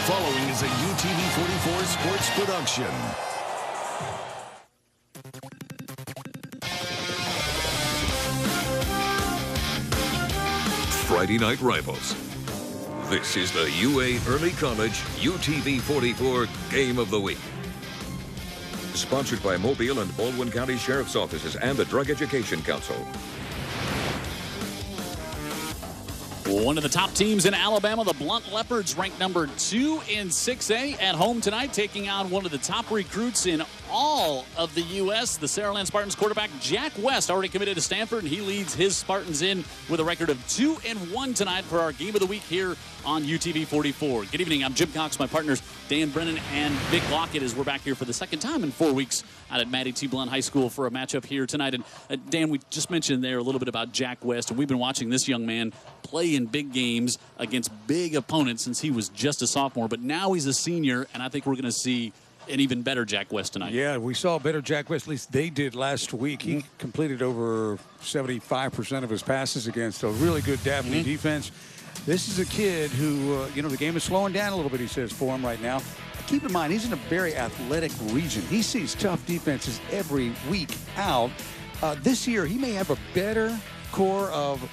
following is a UTV-44 sports production. Friday night rivals. This is the UA Early College UTV-44 Game of the Week. Sponsored by Mobile and Baldwin County Sheriff's Offices and the Drug Education Council. One of the top teams in Alabama, the Blount Leopards, ranked number 2 in 6A, at home tonight, taking on one of the top recruits in all of the U.S., the Saraland Spartans quarterback Jack West, already committed to Stanford, and he leads his Spartans in with a record of 2-1 tonight for our Game of the Week here on UTV 44. Good evening, I'm Jim Cox, my partners Dan Brennan and Vic Lockett, as we're back here for the second time in 4 weeks out at Mattie T. Blount High School for a matchup here tonight. And Dan, we just mentioned there a little bit about Jack West, and we've been watching this young man play in big games against big opponents since he was just a sophomore, but now he's a senior, and I think we're going to see an even better Jack West tonight. Yeah, we saw better Jack West, at least they did last week. He completed over 75% of his passes against a really good Daphne defense. This is a kid who, the game is slowing down a little bit, he says, for him right now. Keep in mind, he's in a very athletic region. He sees tough defenses every week out. This year, he may have a better core of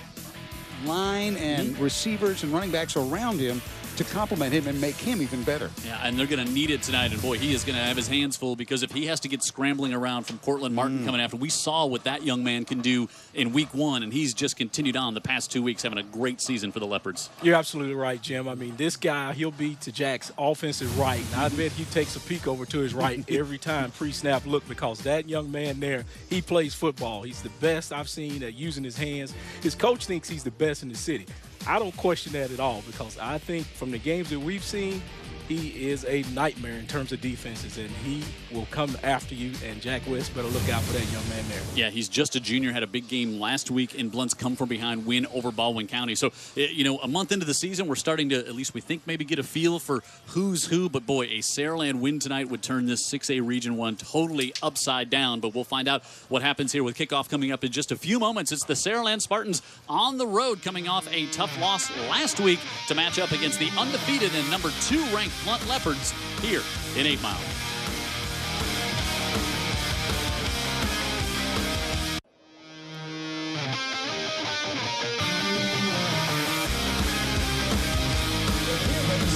line and receivers and running backs around him to complement him and make him even better. Yeah, and they're going to need it tonight. And, boy, he is going to have his hands full, because if he has to get scrambling around from Cortland Martin coming after, we saw what that young man can do in week 1, and he's just continued on the past 2 weeks, having a great season for the Leopards. You're absolutely right, Jim. I mean, this guy, he'll be to Jack's offensive right. And I bet he takes a peek over to his right every time pre-snap look, because that young man there, he plays football. He's the best I've seen at using his hands. His coach thinks he's the best in the city. I don't question that at all, because I think from the games that we've seen, he is a nightmare in terms of defenses, and he will come after you, and Jack West better look out for that young man there. Yeah, he's just a junior, had a big game last week in Blunt's come-from-behind win over Baldwin County. So, a month into the season, we're starting to, at least we think, maybe get a feel for who's who. But, boy, a Saraland win tonight would turn this 6A Region 1 totally upside down. But we'll find out what happens here with kickoff coming up in just a few moments. It's the Saraland Spartans on the road, coming off a tough loss last week to match up against the undefeated and number 2 ranked Blount Leopards here in 8 Mile.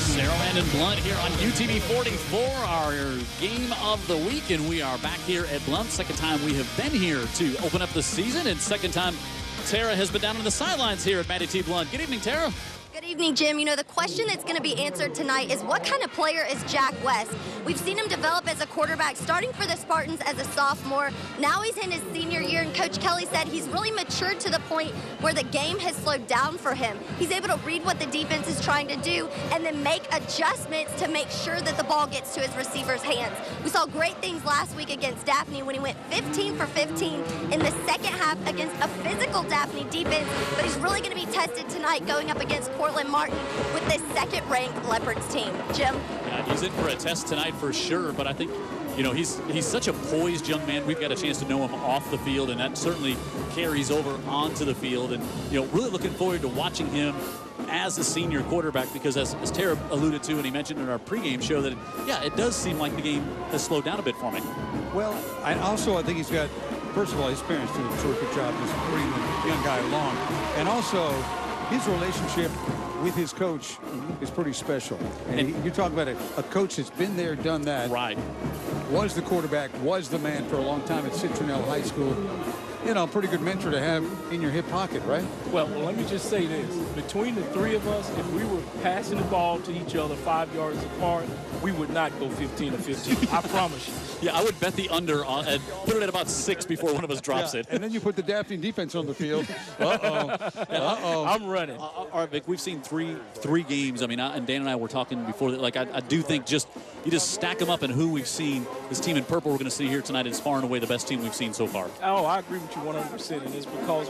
Saraland and Blount here on UTV 44, our game of the week, and we are back here at Blount. Second time we have been here to open up the season, and second time Tara has been down on the sidelines here at Mattie T. Blount. Good evening, Tara. Good evening, Jim. The question that's going to be answered tonight is, what kind of player is Jack West? We've seen him develop as a quarterback, starting for the Spartans as a sophomore. Now he's in his senior year, and Coach Kelly said he's really matured to the point where the game has slowed down for him. He's able to read what the defense is trying to do and then make adjustments to make sure that the ball gets to his receiver's hands. We saw great things last week against Daphne when he went 15 for 15 in the second half against a physical Daphne defense, but he's really going to be tested tonight going up against Cortland Martin with this second-ranked Leopards team. Jim? Yeah, he's in for a test tonight for sure, but I think, he's such a poised young man. We've got a chance to know him off the field, and that certainly carries over onto the field. And, really looking forward to watching him as a senior quarterback, because as Tara alluded to and he mentioned in our pregame show, that, it does seem like the game has slowed down a bit for me. Well, I think he's got, first of all, his parents did a terrific job just bringing the young guy along. And also, his relationship with his coach is pretty special. And you talk about a coach that's been there, done that. Right. Was the quarterback, was the man for a long time at Citronelle High School. Pretty good mentor to have in your hip pocket, right? Well, let me just say this. Between the three of us, if we were passing the ball to each other 5 yards apart, we would not go 15 to 15. I promise you. Yeah, I would bet the under and put it at about 6 before one of us drops it. And then you put the Daphne defense on the field. I'm running. All right, Vic, we've seen three games. I mean, and Dan and I were talking before that. I do think you just stack them up, and who we've seen, this team in purple we're going to see here tonight is far and away the best team we've seen so far. Oh, I agree with you 100%, and it's because,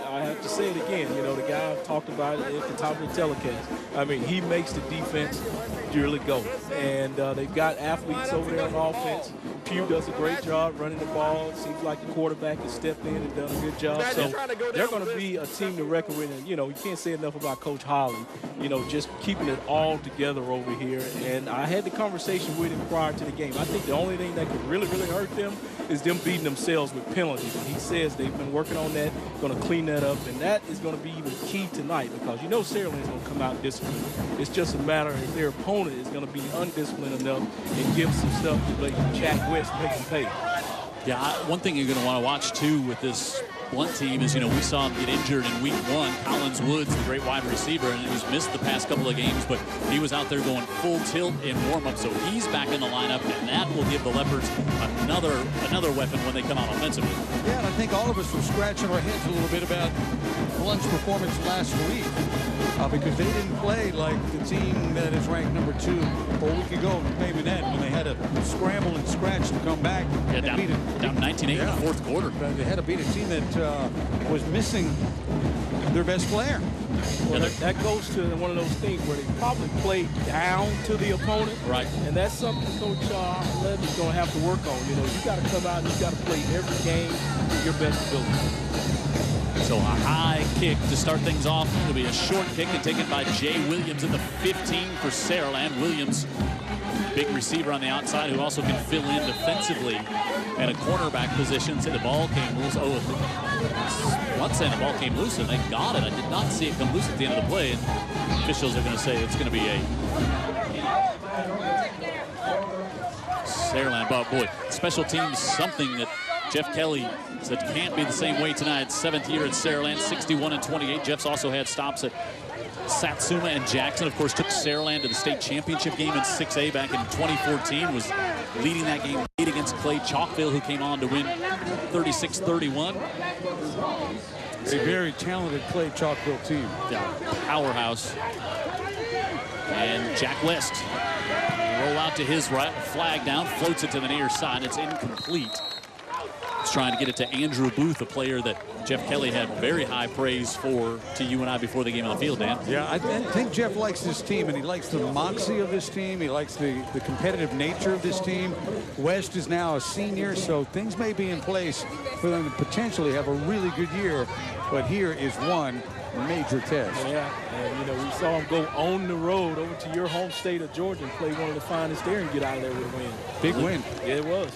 I have to say it again, the guy I talked about it at the top of the telecast. I mean, he makes the defense dearly go. And they've got athletes over there on offense. Pugh does a great job running the ball. It seems like the quarterback has stepped in and done a good job. So they're going to be a team to reckon with. And, you know, you can't say enough about Coach Holly, you know, just keeping it all together over here. And I had the conversation with him prior to the game. I think the only thing that could really, really hurt them is them beating themselves with penalties. And he says they've been working on that, going to clean that up. And that is going to be even key tonight because you know Saraland's going to come out disciplined. It's just a matter if their opponent is going to be undisciplined enough and give some stuff to let Jack West make him pay. Yeah, one thing you're going to want to watch, too, with this Blount team is, you know, we saw him get injured in week 1. Collins Woods, the great wide receiver, and he's missed the past couple of games, but he was out there going full tilt in warm-up, so he's back in the lineup, and that will give the Leopards another weapon when they come out offensively. Yeah, and I think all of us were scratching our heads a little bit about Blount's performance last week because they didn't play like the team that is ranked number 2 a week ago in Pregame when they had to scramble and scratch to come back. Yeah, down 19-8 in the fourth quarter. They had to beat a team that was missing their best player. Well, that goes to one of those things where they probably played down to the opponent. Right. And that's something Coach Levy's going to have to work on. You know, you got to come out and you got to play every game to your best ability. So a high kick to start things off. It'll be a short kick and taken by Jay Williams at the 15 for Saraland. Williams, big receiver on the outside who also can fill in defensively at a cornerback position. So the ball came loose. Blount saying the ball came loose and they got it. I did not see it come loose at the end of the play. And officials are going to say it's going to be a Saraland. But boy, special teams, something that Jeff Kelly said can't be the same way tonight. 7th year at Saraland, 61-28. Jeff's also had stops at Satsuma and Jackson. Of course, took Saraland to the state championship game in 6A back in 2014. Was leading that game against Clay Chalkville, who came on to win 36-31. It's a very talented Clay Chalkville team. Yeah, powerhouse. And Jack West roll out to his right, flag down, floats it to the near side. It's incomplete. He's trying to get it to Andrew Booth, a player that Jeff Kelly had very high praise for to you and I before the game on the field, Dan. Yeah, I think Jeff likes this team, and he likes the moxie of this team. He likes the competitive nature of this team. West is now a senior, so things may be in place for them to potentially have a really good year. But here is one major test. Yeah, and you know, we saw him go on the road over to your home state of Georgia and play one of the finest there and get out of there with a win. Big win. Yeah, it was.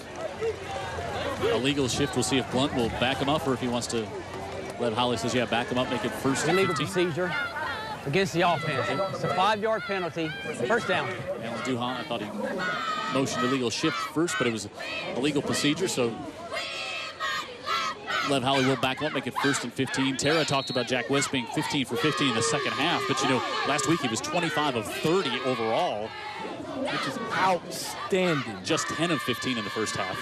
A legal shift. We'll see if Blount will back him up or if he wants to let Holly says, yeah, back him up, make it first and Illegal 15. procedure against the offense. It's a 5-yard penalty. First down. Alan Duhan, I thought he motioned illegal shift first, but it was a legal procedure, so Lev Holly will back him up, make it first and 15. Tara talked about Jack West being 15 for 15 in the second half, but you know, last week he was 25 of 30 overall. Which is outstanding. Just 10 of 15 in the first half.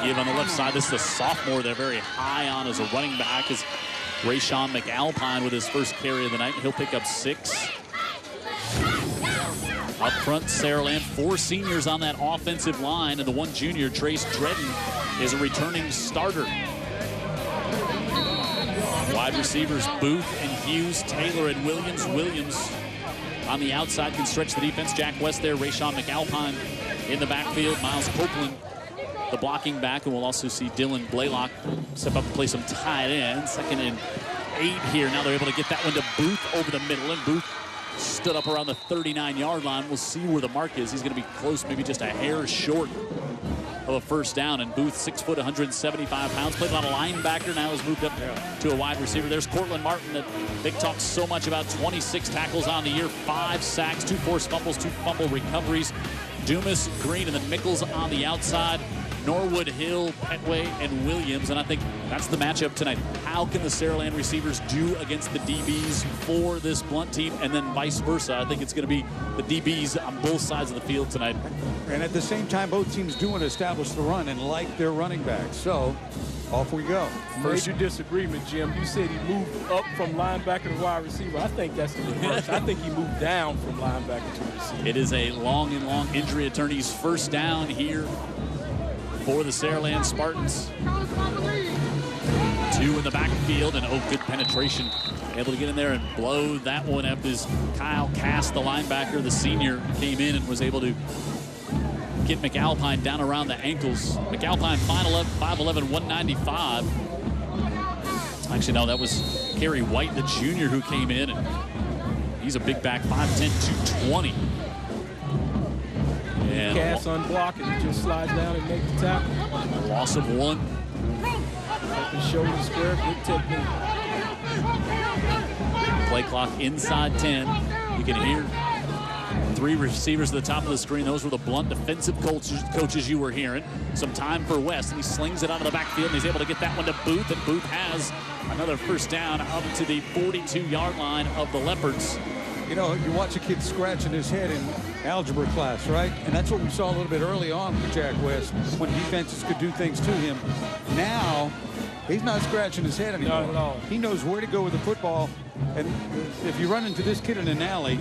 Give on the left side. This is the sophomore they're very high on as a running back is Rayshawn McAlpine with his first carry of the night. He'll pick up 6. Up front, Saraland, 4 seniors on that offensive line, and the 1 junior, Trace Dredden, is a returning starter. Wide receivers, Booth and Hughes, Taylor and Williams. Williams on the outside can stretch the defense. Jack West there, Rayshawn McAlpine in the backfield. Miles Copeland, the blocking back, and we'll also see Dylan Blaylock step up and play some tight end. 2nd and 8 here. Now they're able to get that one to Booth over the middle, and Booth stood up around the 39-yard line. We'll see where the mark is. He's going to be close, maybe just a hair short of a first down. And Booth, 6 foot, 175 pounds, played a lot of linebacker, now has moved up to a wide receiver. There's Cortland Martin that Vic talks so much about. 26 tackles on the year, 5 sacks, 2 forced fumbles, 2 fumble recoveries. Dumas, Green, and then Mickles on the outside. Norwood, Hill, Petway, and Williams. And I think that's the matchup tonight. How can the Saraland receivers do against the DBs for this Blount team, and then vice versa? I think it's going to be the DBs on both sides of the field tonight. And at the same time, both teams do want to establish the run and like their running backs. So off we go. Major disagreement, Jim. You said he moved up from linebacker to wide receiver. I think that's the reverse. I think he moved down from linebacker to receiver. It is a long injury attorney's first down here for the Saraland Spartans. 2 in the backfield, and good penetration. Able to get in there and blow that one up as Kyle Cass, the linebacker, the senior, came in and was able to get McAlpine down around the ankles. McAlpine 5'11", 195. Actually, no, that was Kerry White, the junior, who came in. And he's a big back, 5'10", 220. And Cast unblocked and just slides down and makes the tackle. Loss of 1. Up and shoulder square, good technique. Play clock inside 10. You can hear 3 receivers at the top of the screen. Those were the Blount defensive coaches you were hearing. Some time for West, and he slings it out of the backfield, and he's able to get that one to Booth, and Booth has another first down out to the 42-yard line of the Leopards. You know, you watch a kid scratching his head in algebra class, right? And that's what we saw a little bit early on with Jack West, when defenses could do things to him. Now, he's not scratching his head anymore. Not at all. He knows where to go with the football. And if you run into this kid in an alley,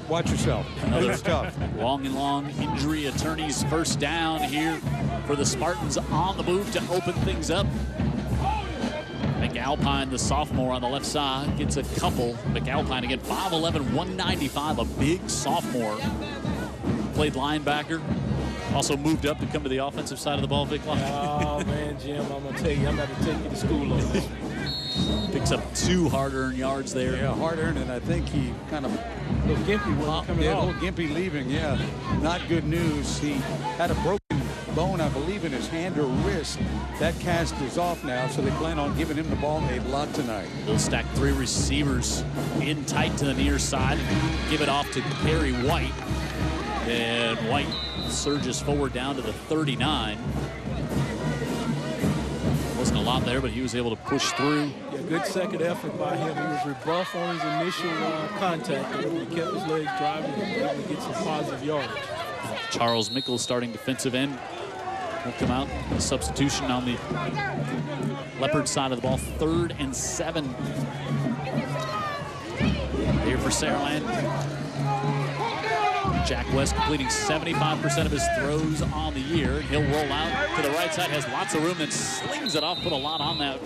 watch yourself. It's tough. Long injury attorney's first down here for the Spartans on the move to open things up. McAlpine, the sophomore on the left side, gets a couple. McAlpine again, 5'11", 195, a big sophomore. Played linebacker. Also moved up to come to the offensive side of the ball, Vic. Oh, man, Jim, I'm going to tell you, I'm about to take you to school on this. Picks up 2 hard-earned yards there. Yeah, hard-earned, and I think he kind of... A little gimpy one coming off. A little gimpy leaving, yeah. Not good news. He had a broken bone, I believe, in his hand or wrist. That cast is off now, so they plan on giving him the ball a lot tonight. They'll stack 3 receivers in tight to the near side. Give it off to Kerry White. And White surges forward down to the 39. Wasn't a lot there, but he was able to push through. Yeah, good second effort by him. He was rebuffed on his initial contact. He kept his legs driving and able to get some positive yardage. Charles Mickles, starting defensive end, will come out. A substitution on the Leopard side of the ball. 3rd and 7 here for Saraland. Jack West completing 75% of his throws on the year. And he'll roll out to the right side, has lots of room, and slings it off, put a lot on that.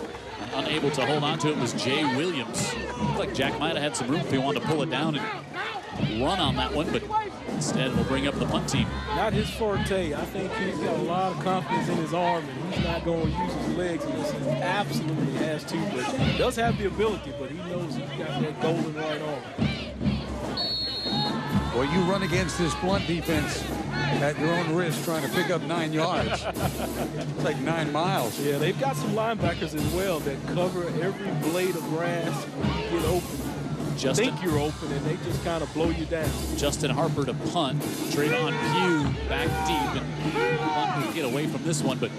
Unable to hold on to it was Jay Williams. Looked like Jack might have had some room if he wanted to pull it down and run on that one, but instead will bring up the punt team. Not his forte. I think he's got a lot of confidence in his arm, and he's not going to use his legs unless he absolutely has to. But he does have the ability, but he knows he's got that golden right arm. Well, you run against this Blount defense at your own risk trying to pick up 9 yards. It's like 9 miles. Yeah, they've got some linebackers as well that cover every blade of grass when you get open. Think you're open, and they just kind of blow you down. Justin Harper to punt. Trayvon Pugh back deep, and Blount will get away from this one, but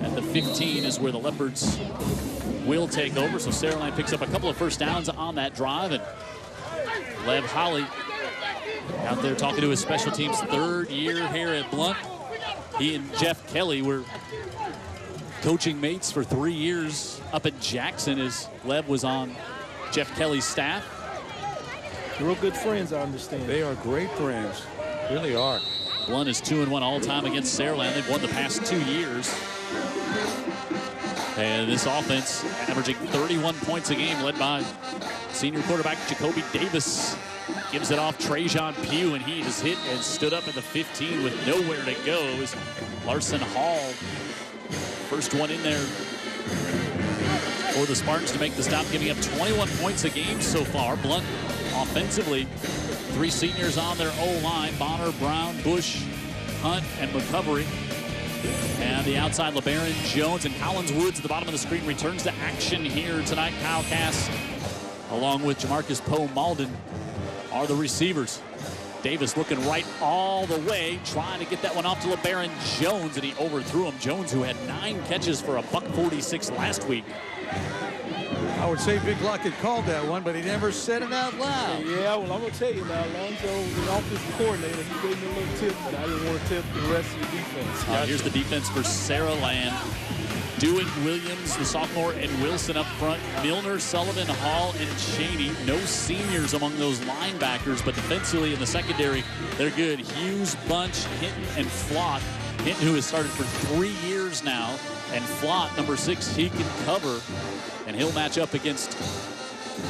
at the 15 is where the Leopards will take over. So Saraland picks up a couple of first downs on that drive, and Lev Holly out there talking to his special teams, 3rd year here at Blount. He and Jeff Kelly were coaching mates for 3 years up at Jackson as Lev was on Jeff Kelly's staff. Real good friends, I understand. They are great friends. Really are. Blount is 2-1 all time against Saraland. They've won the past 2 years. And this offense averaging 31 points a game, led by senior quarterback Jacoby Davis. Gives it off Trayvon Pugh, and he is hit and stood up at the 15 with nowhere to go. Is Larson Hall, first one in there for the Spartans to make the stop, giving up 21 points a game so far. Blount offensively, 3 seniors on their O-line: Bonner, Brown, Bush, Hunt, and McCovery. And the outside, LeBaron, Jones, and Collins Woods at the bottom of the screen returns to action here tonight. Kyle Cass, along with Jamarcus Poe-Malden, are the receivers. Davis looking right all the way, trying to get that one off to LeBaron Jones, and he overthrew him. Jones, who had 9 catches for a $146 last week. I would say Big Luck had called that one, but he never said it out loud. Yeah, well, I'm going to tell you now, Alonzo, the offensive coordinator, he gave me a little tip, but I didn't want to tip the rest of the defense. Here's the defense for Saraland. Dewitt, Williams, the sophomore, and Wilson up front. Milner, Sullivan, Hall, and Cheney. No seniors among those linebackers, but defensively in the secondary, they're good. Hughes, Bunch, Hinton, and Flott. Hinton, who has started for 3 years now, and Flott, number 6, he can cover, and he'll match up against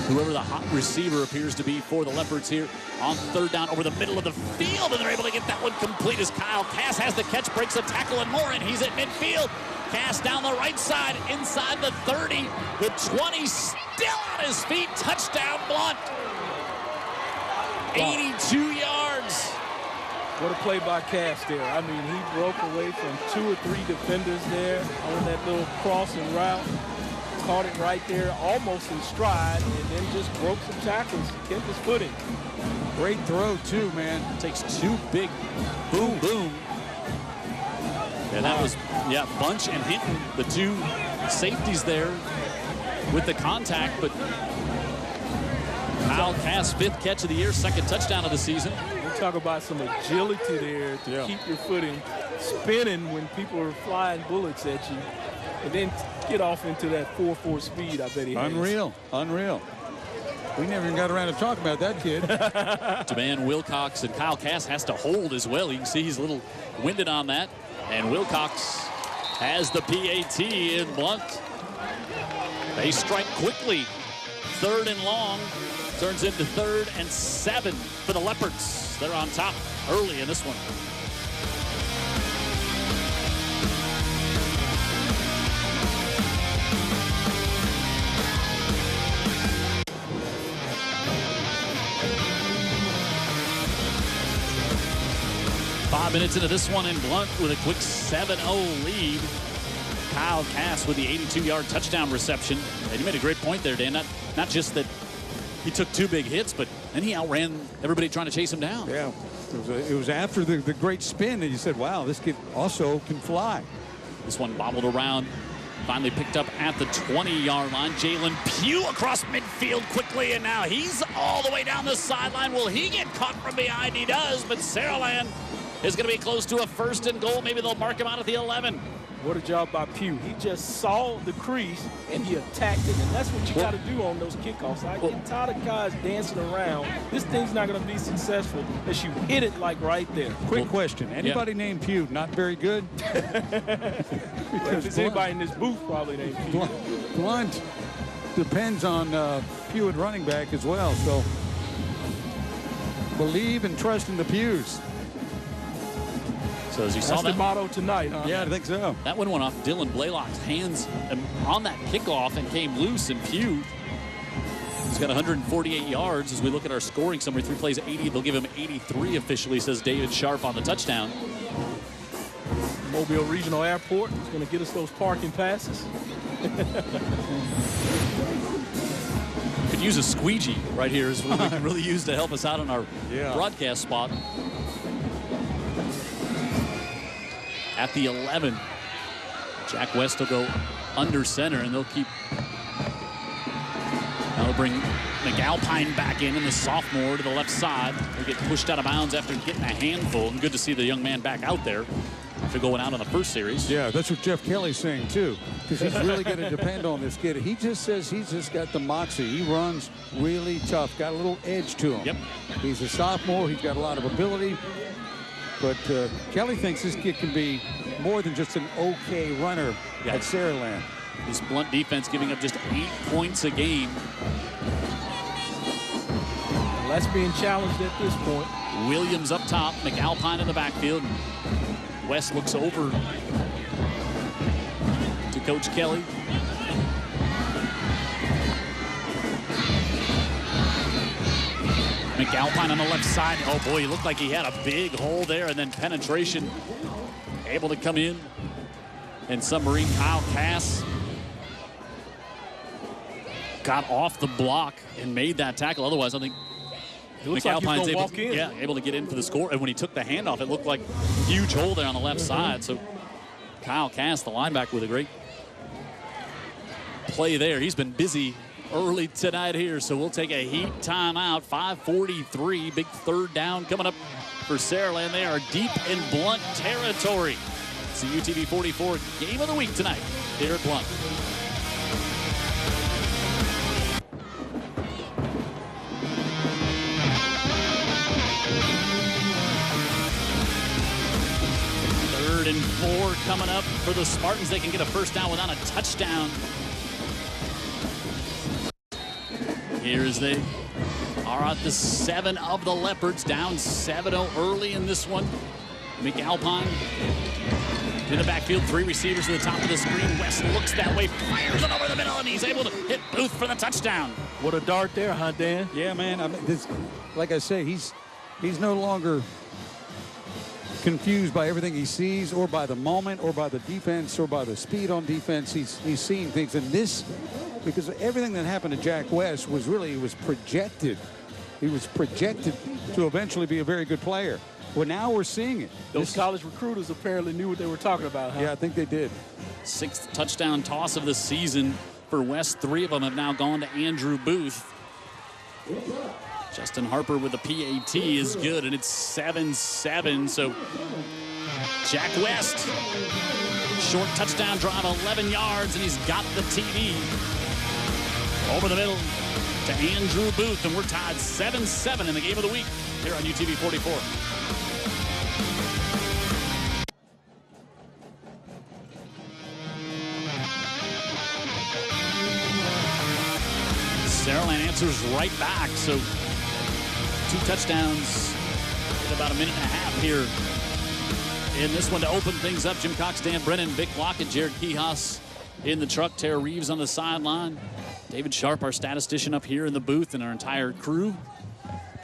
whoever the hot receiver appears to be for the Leopards here on third down over the middle of the field, and they're able to get that one complete as Kyle Cass has the catch, breaks a tackle, and more, and he's at midfield. Cass down the right side, inside the 30, the 20, still on his feet, touchdown Blount. 82 yards. What a play by Cass there. I mean, he broke away from 2 or 3 defenders there on that little crossing route. Caught it right there, almost in stride, and then just broke some tackles, kept his footing. Great throw, too, man. Takes 2 big boom. And that was, Bunch and Hinton, the 2 safeties there with the contact, but Kyle Cass, 5th catch of the year, 2nd touchdown of the season. We talk about some agility there to keep your footing spinning when people are flying bullets at you, and then get off into that 4.4 speed. I bet he has. Unreal. We never even got around to talk about that kid. Demand Wilcox, and Kyle Cass has to hold as well. You can see he's a little winded on that. And Wilcox has the PAT in Blount. They strike quickly. 3rd and long turns into 3rd and 7 for the Leopards. They're on top early in this one. Five minutes into this one, in Blount with a quick 7-0 lead. Kyle Cass with the 82-yard touchdown reception. And you made a great point there, Dan. Not just that he took 2 big hits, but then he outran everybody trying to chase him down. Yeah, it was after the great spin that you said, wow, this kid also can fly. This one bobbled around, finally picked up at the 20-yard line. Jalen Pugh across midfield quickly, and now he's all the way down the sideline. Will he get caught from behind? He does, but Saraland is going to be close to a 1st and goal. Maybe they'll mark him out at the 11. What a job by Pugh. He just saw the crease and he attacked it, and that's what you got to do on those kickoffs. I get tired of guys dancing around. This thing's not going to be successful unless you hit it like right there. Quick question. Anybody named Pugh not very good? If there's anybody in this booth probably named Pugh. Blount depends on Pugh at running back as well, so believe and trust in the Pews. So as you saw that's that the motto tonight, huh? Yeah, I think so. That one went off Dylan Blaylock's hands on that kickoff and came loose, and Pugh has got 148 yards. As we look at our scoring summary, 3 plays, 80. They'll give him 83 officially, says David Sharp on the touchdown. Mobile Regional Airport is going to get us those parking passes. Could use a squeegee right here is what we can really use to help us out on our broadcast spot. At the 11, Jack West will go under center, and they'll bring McAlpine back in, and the sophomore to the left side. They get pushed out of bounds after getting a handful, and good to see the young man back out there after going out on the first series. Yeah, that's what Jeff Kelly's saying too, because he's really going to depend on this kid. He just says he's just got the moxie. He runs really tough, got a little edge to him. Yep. He's a sophomore. He's got a lot of ability. But Kelly thinks this kid can be more than just an okay runner at Saraland. This Blount defense giving up just 8 points a game. Well, that's being challenged at this point. Williams up top, McAlpine in the backfield. West looks over to Coach Kelly. McAlpine on the left side. Oh boy, he looked like he had a big hole there, and then penetration able to come in. And submarine Kyle Cass got off the block and made that tackle. Otherwise, I think McAlpine's able to get in for the score. And when he took the handoff, it looked like a huge hole there on the left side. So Kyle Cass, the linebacker, with a great play there. He's been busy early tonight here, so we'll take a heat timeout. 5:43, big 3rd down coming up for Saraland. They are deep in Blount territory. It's the UTV 44 game of the week tonight here at Blount. Third and 4 coming up for the Spartans. They can get a 1st down without a touchdown. Here as they are at the 7 of the Leopards, down 7-0 early in this one. McAlpine in the backfield, 3 receivers to the top of the screen. West looks that way, fires it over the middle, and he's able to hit Booth for the touchdown. What a dart there, huh, Dan? Yeah, man. I mean, like I say, he's no longer confused by everything he sees, or by the moment, or by the defense, or by the speed on defense. He's seeing things, and this, because everything that happened to Jack West was really, he was projected to eventually be a very good player. Well, now we're seeing it. Those college recruiters apparently knew what they were talking about, huh? Yeah, I think they did. 6th touchdown toss of the season for West. 3 of them have now gone to Andrew Booth. Justin Harper with the PAT is good, and it's 7-7. So Jack West, short touchdown drive, 11 yards, and he's got the TD over the middle to Andrew Booth, and we're tied 7-7 in the game of the week here on UTV 44. Saraland answers right back, so 2 touchdowns in about a minute and a half here in this one to open things up. Jim Cox, Dan Brennan, Vic Lockett, Jared Kihas in the truck, Tara Reeves on the sideline, David Sharp, our statistician, up here in the booth, and our entire crew.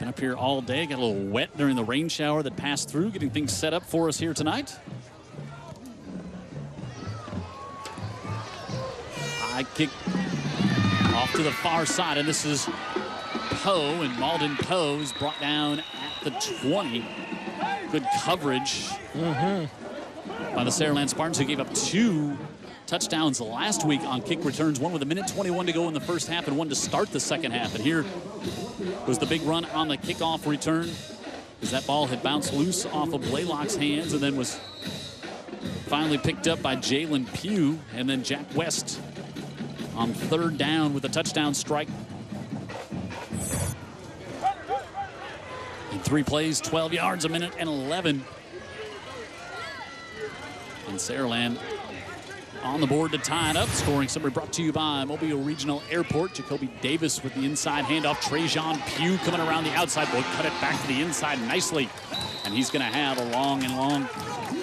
Been up here all day, got a little wet during the rain shower that passed through, getting things set up for us here tonight. High kick off to the far side, and this is Poe, and Malden Poe is brought down at the 20. Good coverage by the Saraland Spartans, who gave up 2 touchdowns last week on kick returns, one with 1:21 to go in the first half and one to start the second half. And here was the big run on the kickoff return, as that ball had bounced loose off of Blaylock's hands and then was finally picked up by Jalen Pugh, and then Jack West on 3rd down with a touchdown strike. In 3 plays, 12 yards, 1:11. And Saraland on the board to tie it up. Scoring summary brought to you by Mobile Regional Airport. Jacoby Davis with the inside handoff. Trajan Pugh coming around the outside. Boy, cut it back to the inside nicely. And he's going to have a long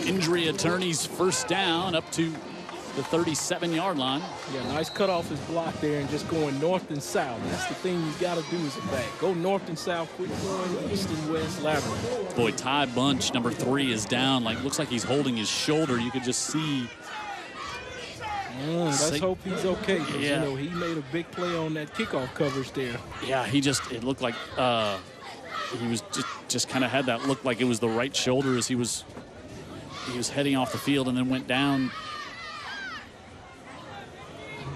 injury attorney's first down up to the 37-yard line. Yeah, nice cut off his block there and just going north and south. That's the thing you got to do as a back. Go north and south, quit going east and west lateral. Boy, Ty Bunch, number 3, is down. Looks like he's holding his shoulder. You could just see. Let's hope he's okay. Yeah. You know, he made a big play on that kickoff coverage there. Yeah, it looked like he was just kind of had that look like it was the right shoulder as he was heading off the field and then went down.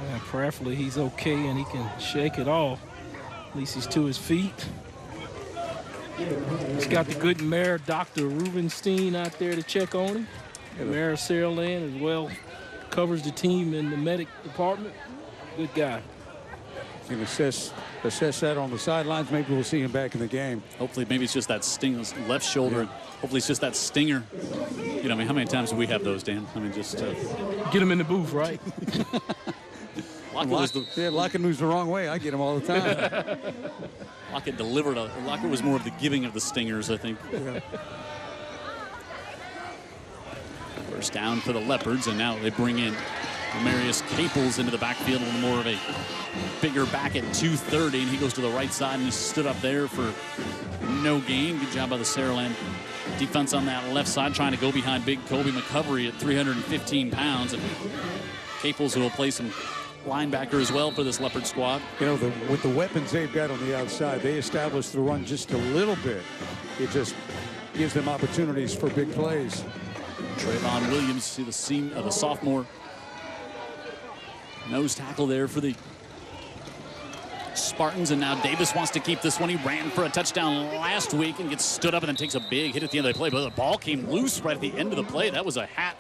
Yeah, prayerfully he's okay and he can shake it off. At least he's to his feet. He's got the good mayor, Dr. Rubenstein, out there to check on him. The mayor of Saraland as well covers the team in the medic department. Good guy. Can assess that on the sidelines. Maybe we'll see him back in the game. Hopefully, maybe it's just that sting, left shoulder. Yeah. Hopefully, it's just that stinger. You know, I mean, how many times do we have those, Dan? I mean, just get him in the booth, right? Lockett moves the wrong way. I get him all the time. Lockett was more of the giving of the stingers, I think. Yeah. First down for the Leopards, and now they bring in Marius Caples into the backfield, a little more of a bigger back at 230, and he goes to the right side and he stood up there for no gain. Good job by the Saraland defense on that left side, trying to go behind big Kobe McCovery at 315 pounds. And Caples, who will play some linebacker as well for this Leopard squad. You know, with the weapons they've got on the outside, they establish the run just a little bit. It just gives them opportunities for big plays. Trayvon Williams, see the sophomore nose tackle there for the Spartans, and now Davis wants to keep this one. He ran for a touchdown last week and gets stood up and then takes a big hit at the end of the play, but the ball came loose right at the end of the play. That was a hat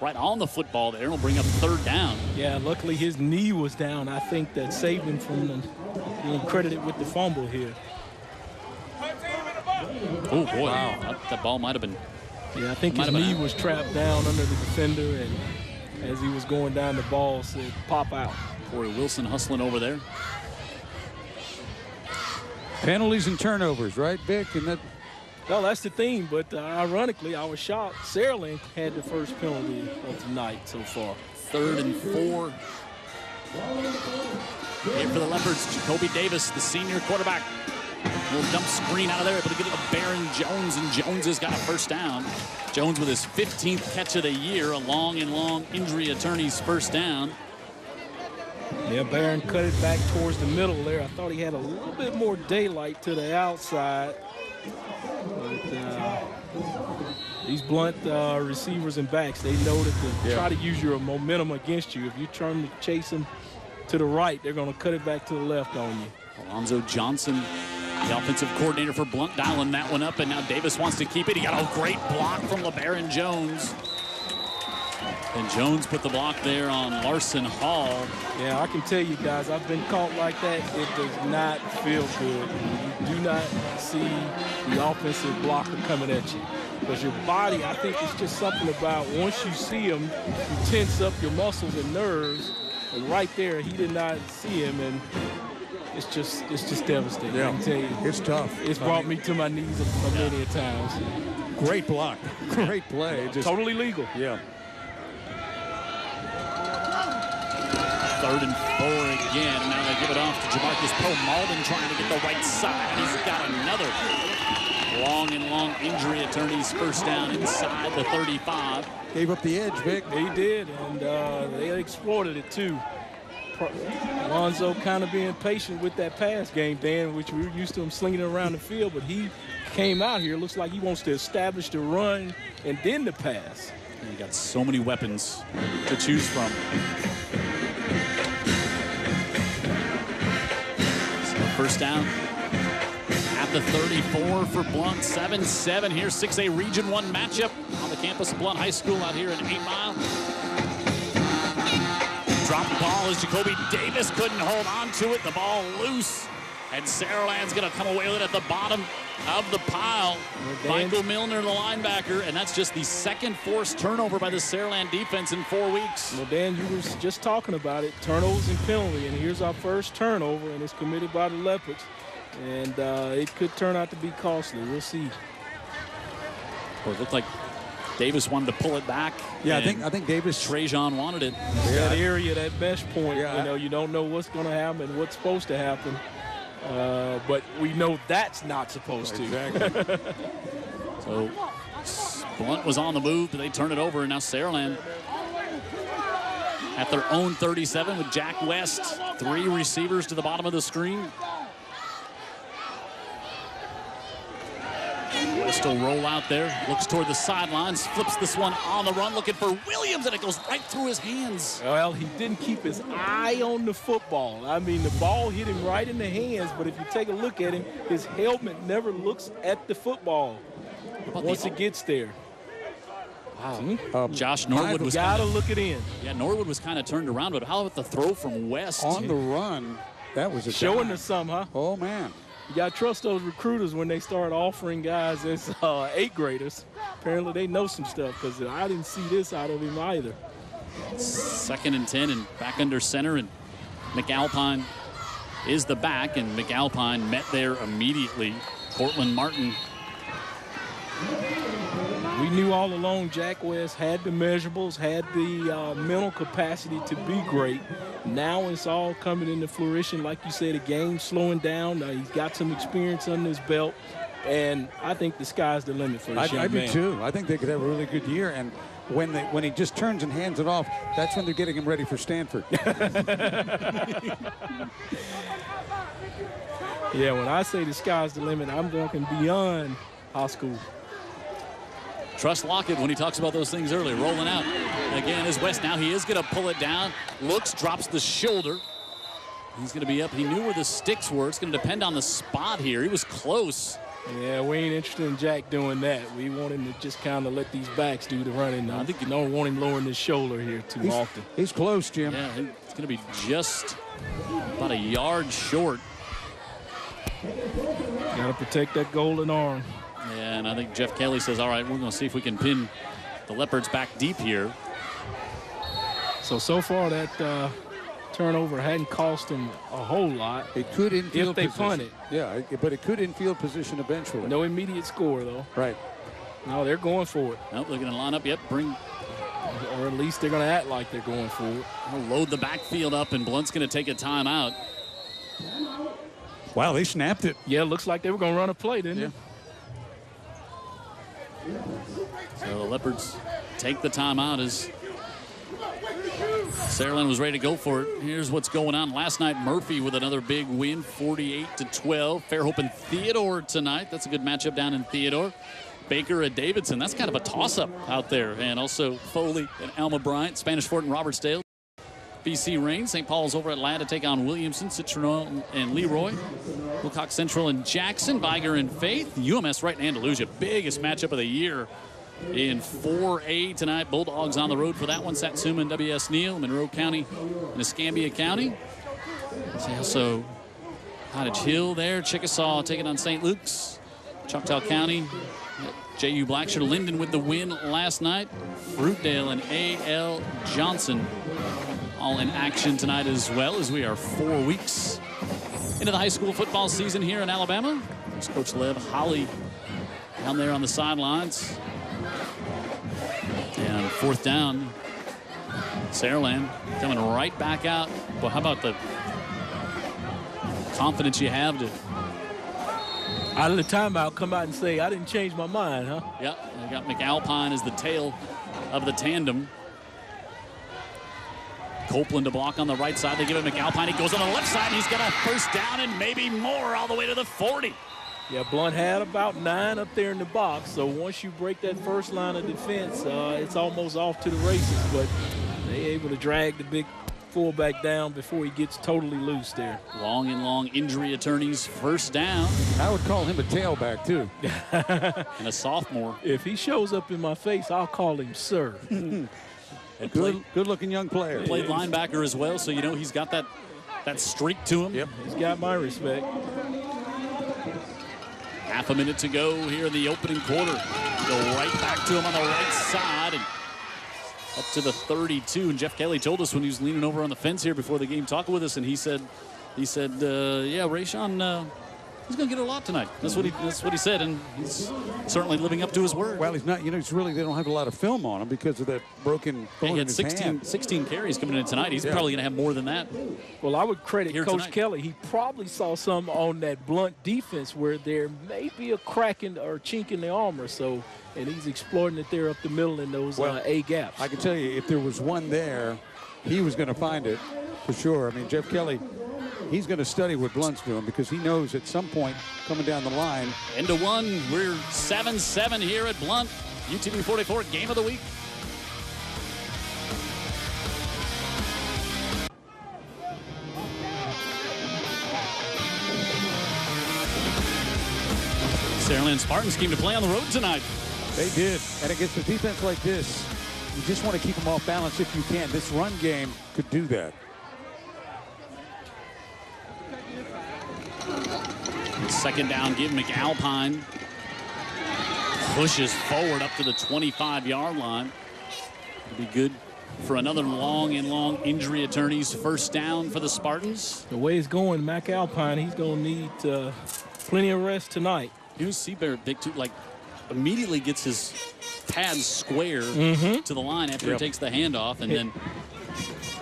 right on the football there, and will bring up 3rd down. Yeah, luckily his knee was down. I think that saved him from being credited with the fumble here. Oh, boy. Wow. That ball might have been. Yeah, I think his knee was trapped down under the defender, and as he was going down, the ball said pop out. Corey Wilson hustling over there. Penalties and turnovers, right, Vic? And that. Well, that's the theme, but ironically, I was shocked. Saraland had the first penalty of the night so far. 3rd and 4. Here for the Leopards, Jacoby Davis, the senior quarterback. Little dump screen out of there, able to get it to Baron Jones, and Jones has got a first down. Jones with his 15th catch of the year, a long injury attorney's first down. Yeah, Barron cut it back towards the middle there. I thought he had a little bit more daylight to the outside. But these Blount receivers and backs, they know that to try to use your momentum against you. If you try to chase them to the right, they're going to cut it back to the left on you. Alonzo Johnson, the offensive coordinator for Blount, dialing that one up, and now Davis wants to keep it. He got a great block from LeBaron Jones. And Jones put the block there on Larson Hall. Yeah, I can tell you guys, I've been caught like that. It does not feel good. You do not see the offensive blocker coming at you. Because your body, I think it's just something about once you see him, you tense up your muscles and nerves. And right there, he did not see him, and it's just devastating. Yeah. I can tell you. It's tough. It's brought me to my knees a many times. Great block. Great play. Just, totally legal. Yeah. 3rd and 4 again. Now they give it off to Jamarcus Poe. Malden trying to get the right side. He's got another long injury attorney's first down inside the 35. Gave up the edge, Vic. They did, and they exploited it too. Alonzo kind of being patient with that pass game, Dan, which we were used to him slinging it around the field, but he came out here. Looks like he wants to establish the run and then the pass. And he got so many weapons to choose from. So first down at the 34 for Blount. 7-7 here. 6A Region 1 matchup on the campus of Blount High School out here in 8 Mile. Dropped the ball as Jacoby Davis couldn't hold on to it. The ball loose. And Saraland's going to come away with it at the bottom of the pile. Michael Milner, the linebacker, and that's just the second forced turnover by the Saraland defense in 4 weeks. Well, Dan, you were just talking about it, turnovers and penalty, and here's our first turnover, and it's committed by the Leopards. And it could turn out to be costly. We'll see. Well, it looked like Davis wanted to pull it back. Yeah, I think Davis. Trajan wanted it. That area, that mesh point, Yeah. you don't know what's going to happen and what's supposed to happen. But we know that's not supposed to. Exactly. So Blount was on the move, but they turn it over, and now Saraland at their own 37 with Jack West. 3 receivers to the bottom of the screen. West will roll out there, looks toward the sidelines, flips this one on the run, looking for Williams, and it goes right through his hands. Well, he didn't keep his eye on the football. I mean, the ball hit him right in the hands, but if you take a look at him, his helmet never looks at the football once it gets there. Wow. Josh Norwood was gotta look it in. Yeah, Norwood was kind of turned around, but how about the throw from West? On the run, that was a showing us some, huh? Oh, man. You got to trust those recruiters when they start offering guys as 8th graders. Apparently they know some stuff, because I didn't see this out of him either. 2nd and 10 and back under center, and McAlpine is the back, and McAlpine met there immediately. Cortland Martin. We knew all along Jack West had the measurables, had the mental capacity to be great. Now it's all coming into fruition. Like you said, the game's slowing down. He's got some experience under his belt, and I think the sky's the limit for this young man. I do too. I think they could have a really good year, and when he just turns and hands it off, that's when they're getting him ready for Stanford. Yeah, when I say the sky's the limit, I'm going beyond high school. Trust Lockett when he talks about those things earlier. Rolling out again is West. Now he is going to pull it down. Looks, drops the shoulder. He's going to be up. He knew where the sticks were. It's going to depend on the spot here. He was close. Yeah, we ain't interested in Jack doing that. We want him to just kind of let these backs do the running. I think you don't want him lowering his shoulder here too often. He's close, Jim. Yeah, it's going to be just about a yard short. Got to protect that golden arm. Yeah, and I think Jeff Kelly says, all right, we're going to see if we can pin the Leopards back deep here. So far that turnover hadn't cost them a whole lot. It could infield if they position. punt it. Yeah, but it could infield position eventually. No immediate score, though. Right. No, they're going for it. Nope, they're going to line up. Yep, Or at least they're going to act like they're going for it. I'll load the backfield up, and Blount's going to take a timeout. Wow, they snapped it. Yeah, it looks like they were going to run a play, didn't it? So the Leopards take the timeout as Saraland was ready to go for it. Here's what's going on. Last night, Murphy with another big win, 48-12. Fairhope and Theodore tonight. That's a good matchup down in Theodore. Baker and Davidson. That's kind of a toss-up out there. And also Foley and Alma Bryant, Spanish Fort and Robertsdale. BC Rain, St. Paul's over at Ladd to take on Williamson, Citronelle and Leroy. Wilcox Central and Jackson, Viger and Faith. UMS right in Andalusia. Biggest matchup of the year in 4A tonight. Bulldogs on the road for that one. Satsuma and W.S. Neal, Monroe County and Escambia County. Also Cottage Hill there. Chickasaw taking on St. Luke's. Choctaw County. J.U. Blackshear, Linden with the win last night. Fruitdale and A.L. Johnson all in action tonight as well, as we are 4 weeks into the high school football season here in Alabama. There's Coach Lev Holly down there on the sidelines. And on fourth down, Saraland coming right back out. Well, how about the confidence you have to... Out of the timeout, come out and say, I didn't change my mind, huh? Yep, they got McAlpine as the tail of the tandem. Copeland to block on the right side. They give it McAlpine. He goes on the left side, and he's got a first down and maybe more all the way to the 40. Yeah, Blount had about 9 up there in the box, so once you break that first line of defense, it's almost off to the races, but they're able to drag the big fullback down before he gets totally loose there. Long and long injury attorneys, first down. I would call him a tailback, too. And a sophomore. If he shows up in my face, I'll call him sir. Good-looking young player. Played linebacker as well, so you know he's got that streak to him. Yep. He's got my respect. Half a minute to go here in the opening quarter. Go right back to him on the right side and up to the 32. And Jeff Kelly told us when he was leaning over on the fence here before the game talking with us, and he said, yeah, Rayshon, he's going to get a lot tonight. That's what he said, and he's certainly living up to his word. Well, he's not. You know, they don't have a lot of film on him because of that broken bone he in had his 16 carries coming in tonight. He's probably going to have more than that. Well, I would credit Here Coach tonight. Kelly. He probably saw some on that Blount defense where there may be a crack in or chink in the armor. So, and he's exploiting it there up the middle in those A gaps. I can tell you, if there was one there, he was going to find it for sure. I mean, Jeff Kelly, he's going to study what Blount's doing because he knows at some point coming down the line. Into one, we're 7-7 here at Blount. UTV 44 game of the week. Saraland Spartans came to play on the road tonight. They did. And against a defense like this, you just want to keep them off balance if you can. This run game could do that. Second down, give McAlpine. Pushes forward up to the 25-yard line. It'll be good for another long injury attorneys first down for the Spartans. The way it's going, McAlpine, he's going to need plenty of rest tonight. You know, Seabear, big two, like immediately gets his pads square to the line after he takes the handoff and then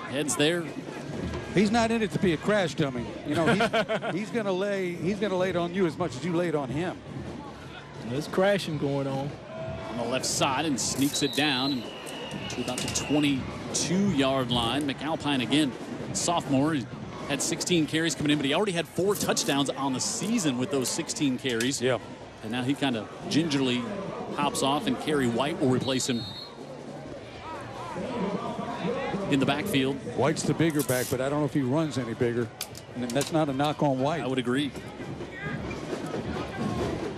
heads there. He's not in it to be a crash dummy. You know, he's going to lay it on you as much as you laid on him. There's crashing going on the left side and sneaks it down to about the 22-yard line. McAlpine again, sophomore, he had 16 carries coming in, but he already had 4 touchdowns on the season with those 16 carries. Yeah. And now he kind of gingerly hops off, and Kerry White will replace him in the backfield. White's the bigger back, but I don't know if he runs any bigger. And that's not a knock on White. I would agree.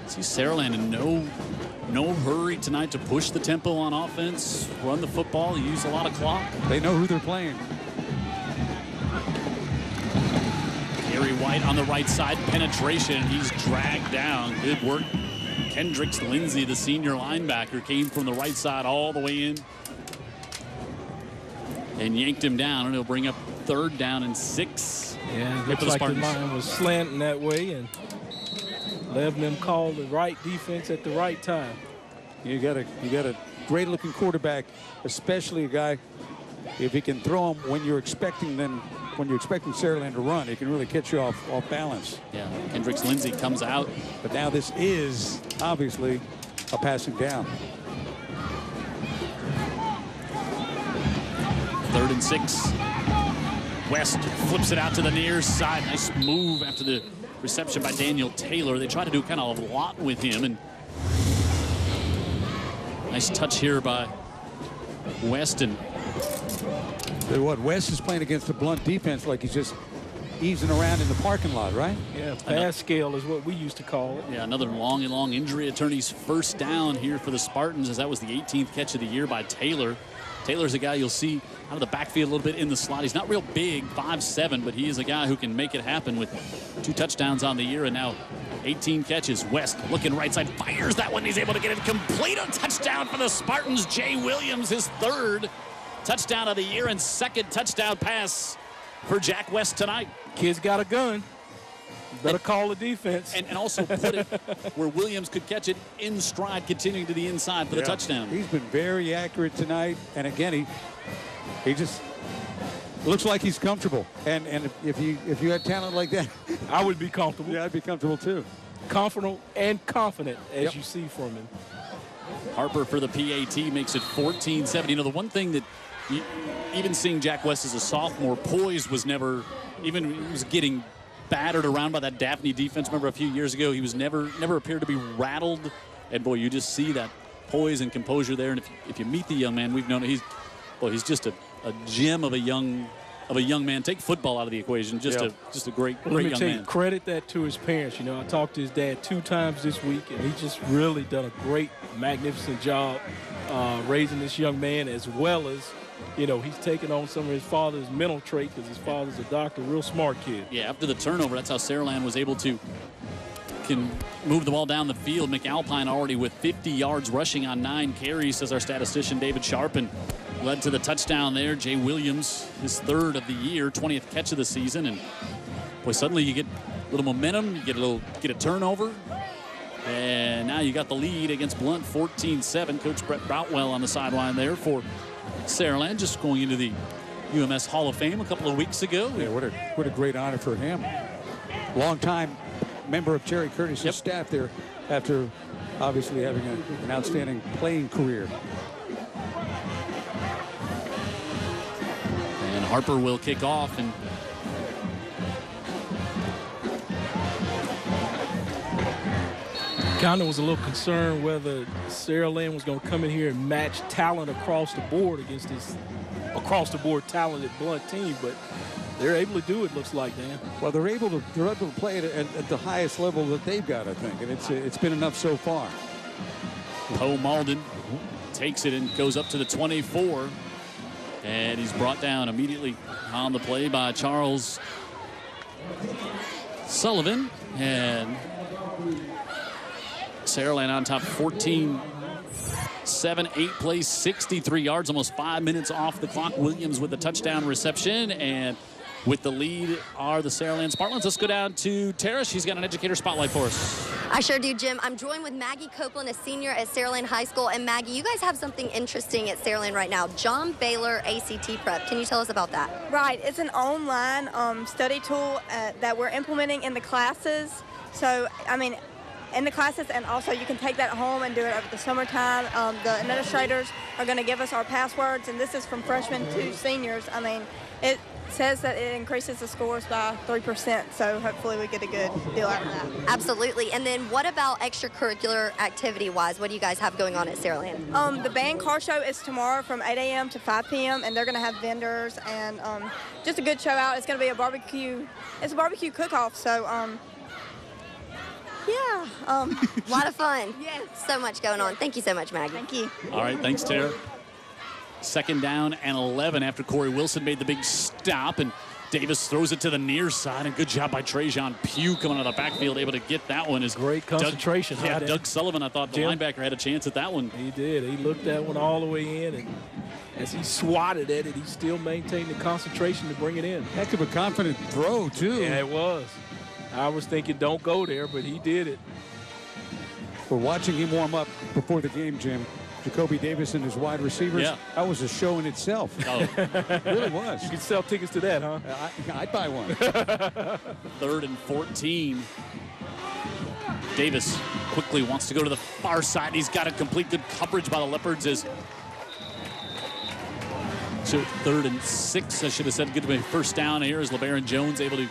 See Saraland in no hurry tonight to push the tempo on offense, run the football, use a lot of clock. They know who they're playing. Kerry White on the right side, penetration. He's dragged down. Good work. Kendricks Lindsay, the senior linebacker, came from the right side all the way in and yanked him down, and he'll bring up 3rd down and 6. Yeah, it looks like the line was slanting that way, and letting them call the right defense at the right time. You got a great-looking quarterback, especially a guy, if he can throw him when you're expecting Saraland to run, he can really catch you off balance. Yeah, Kendricks Lindsey comes out. But now this is obviously a passing down. 3rd and 6. West flips it out to the near side. Nice move after the reception by Daniel Taylor. They try to do kind of a lot with him, and nice touch here by West. And West is playing against the Blount defense like he's just easing around in the parking lot, right? Yeah, pass scale is what we used to call it. Yeah, another long injury attorney's 1st down here for the Spartans, as that was the 18th catch of the year by Taylor. Taylor's a guy you'll see out of the backfield a little bit in the slot. He's not real big, 5'7", but he is a guy who can make it happen with 2 touchdowns on the year and now 18 catches. West looking right side, fires that one. He's able to get it complete. A touchdown for the Spartans. Jay Williams, his 3rd touchdown of the year and 2nd touchdown pass for Jack West tonight. Kid's got a gun. Better call the defense. And also put it where Williams could catch it in stride, continuing to the inside for the touchdown. He's been very accurate tonight. And again, he just looks like he's comfortable. And if you had talent like that, I would be comfortable. Yeah, I'd be comfortable too. Confident and confident, as you see from him. Harper for the PAT makes it 14-7. You know, the one thing that even seeing Jack West as a sophomore, poise was never, even he was getting battered around by that Daphne defense. Remember a few years ago, he was never appeared to be rattled. And boy, you just see that poise and composure there. And if you meet the young man, we've known he's just a gem of a young man. Take football out of the equation. Just a great young man. Credit that to his parents. You know, I talked to his dad 2 times this week, and he just really done a great, magnificent job raising this young man, as well as, you know, he's taken on some of his father's mental traits because his father's a doctor, real smart kid. Yeah, after the turnover, that's how Saraland was able to move the ball down the field. McAlpine already with 50 yards rushing on 9 carries, says our statistician David Sharpen. Led to the touchdown there. Jay Williams, his 3rd of the year, 20th catch of the season. And boy, suddenly you get a little momentum, you get a turnover. And now you got the lead against Blount, 14-7. Coach Brett Boutwell on the sideline there for Saraland, just going into the UMS Hall of Fame a couple of weeks ago. Yeah, what a great honor for him. Long-time member of Terry Curtis's staff there, after obviously having an outstanding playing career. And Harper will kick off, and kind of was a little concerned whether Saraland was going to come in here and match talent across the board against this across-the-board talented Blount team, but they're able to do it, looks like, Dan. Well, they're able to play it at the highest level that they've got, I think, and it's been enough so far. Poe Malden takes it and goes up to the 24, and he's brought down immediately on the play by Charles Sullivan, and Saraland on top 14-7, 8 plays, 63 yards, almost 5 minutes off the clock. Williams with the touchdown reception, and with the lead are the Saraland Spartans. Let's go down to Tara. She's got an educator spotlight for us. I sure do, Jim. I'm joined with Maggie Copeland, a senior at Saraland High School. And Maggie, you guys have something interesting at Saraland right now, John Baylor ACT Prep. Can you tell us about that? Right. It's an online study tool that we're implementing in the classes. So, I mean, in the classes, and also you can take that home and do it over the summertime. The administrators are going to give us our passwords, and this is from freshmen to seniors. I mean, it says that it increases the scores by 3%, so hopefully we get a good deal out of that. Absolutely. And then what about extracurricular activity-wise? What do you guys have going on at Saraland? The band car show is tomorrow from 8 a.m. to 5 p.m., and they're going to have vendors and just a good show out. It's going to be a barbecue cook-off, so yeah. A lot of fun. Yes. So much going on. Thank you so much, Maggie. Thank you. All right, thanks, Tara. 2nd down and 11 after Corey Wilson made the big stop, and Davis throws it to the near side, and good job by Trajan Pugh coming out of the backfield, able to get that one. Great concentration. Doug Sullivan, I thought the linebacker had a chance at that one. He did. He looked that one all the way in, as he swatted at it, he still maintained the concentration to bring it in. Heck of a confident throw, too. Yeah, it was. I was thinking don't go there, but he did it. We're watching him warm up before the game, Jim. Jacoby Davis and his wide receivers. Yeah. That was a show in itself. Oh. It really was. You can sell tickets to that, huh? I'd buy one. 3rd and 14. Davis quickly wants to go to the far side. He's got a complete good coverage by the Leopards. So 3rd and 6, I should have said. Good to be first down here as LeBaron Jones able to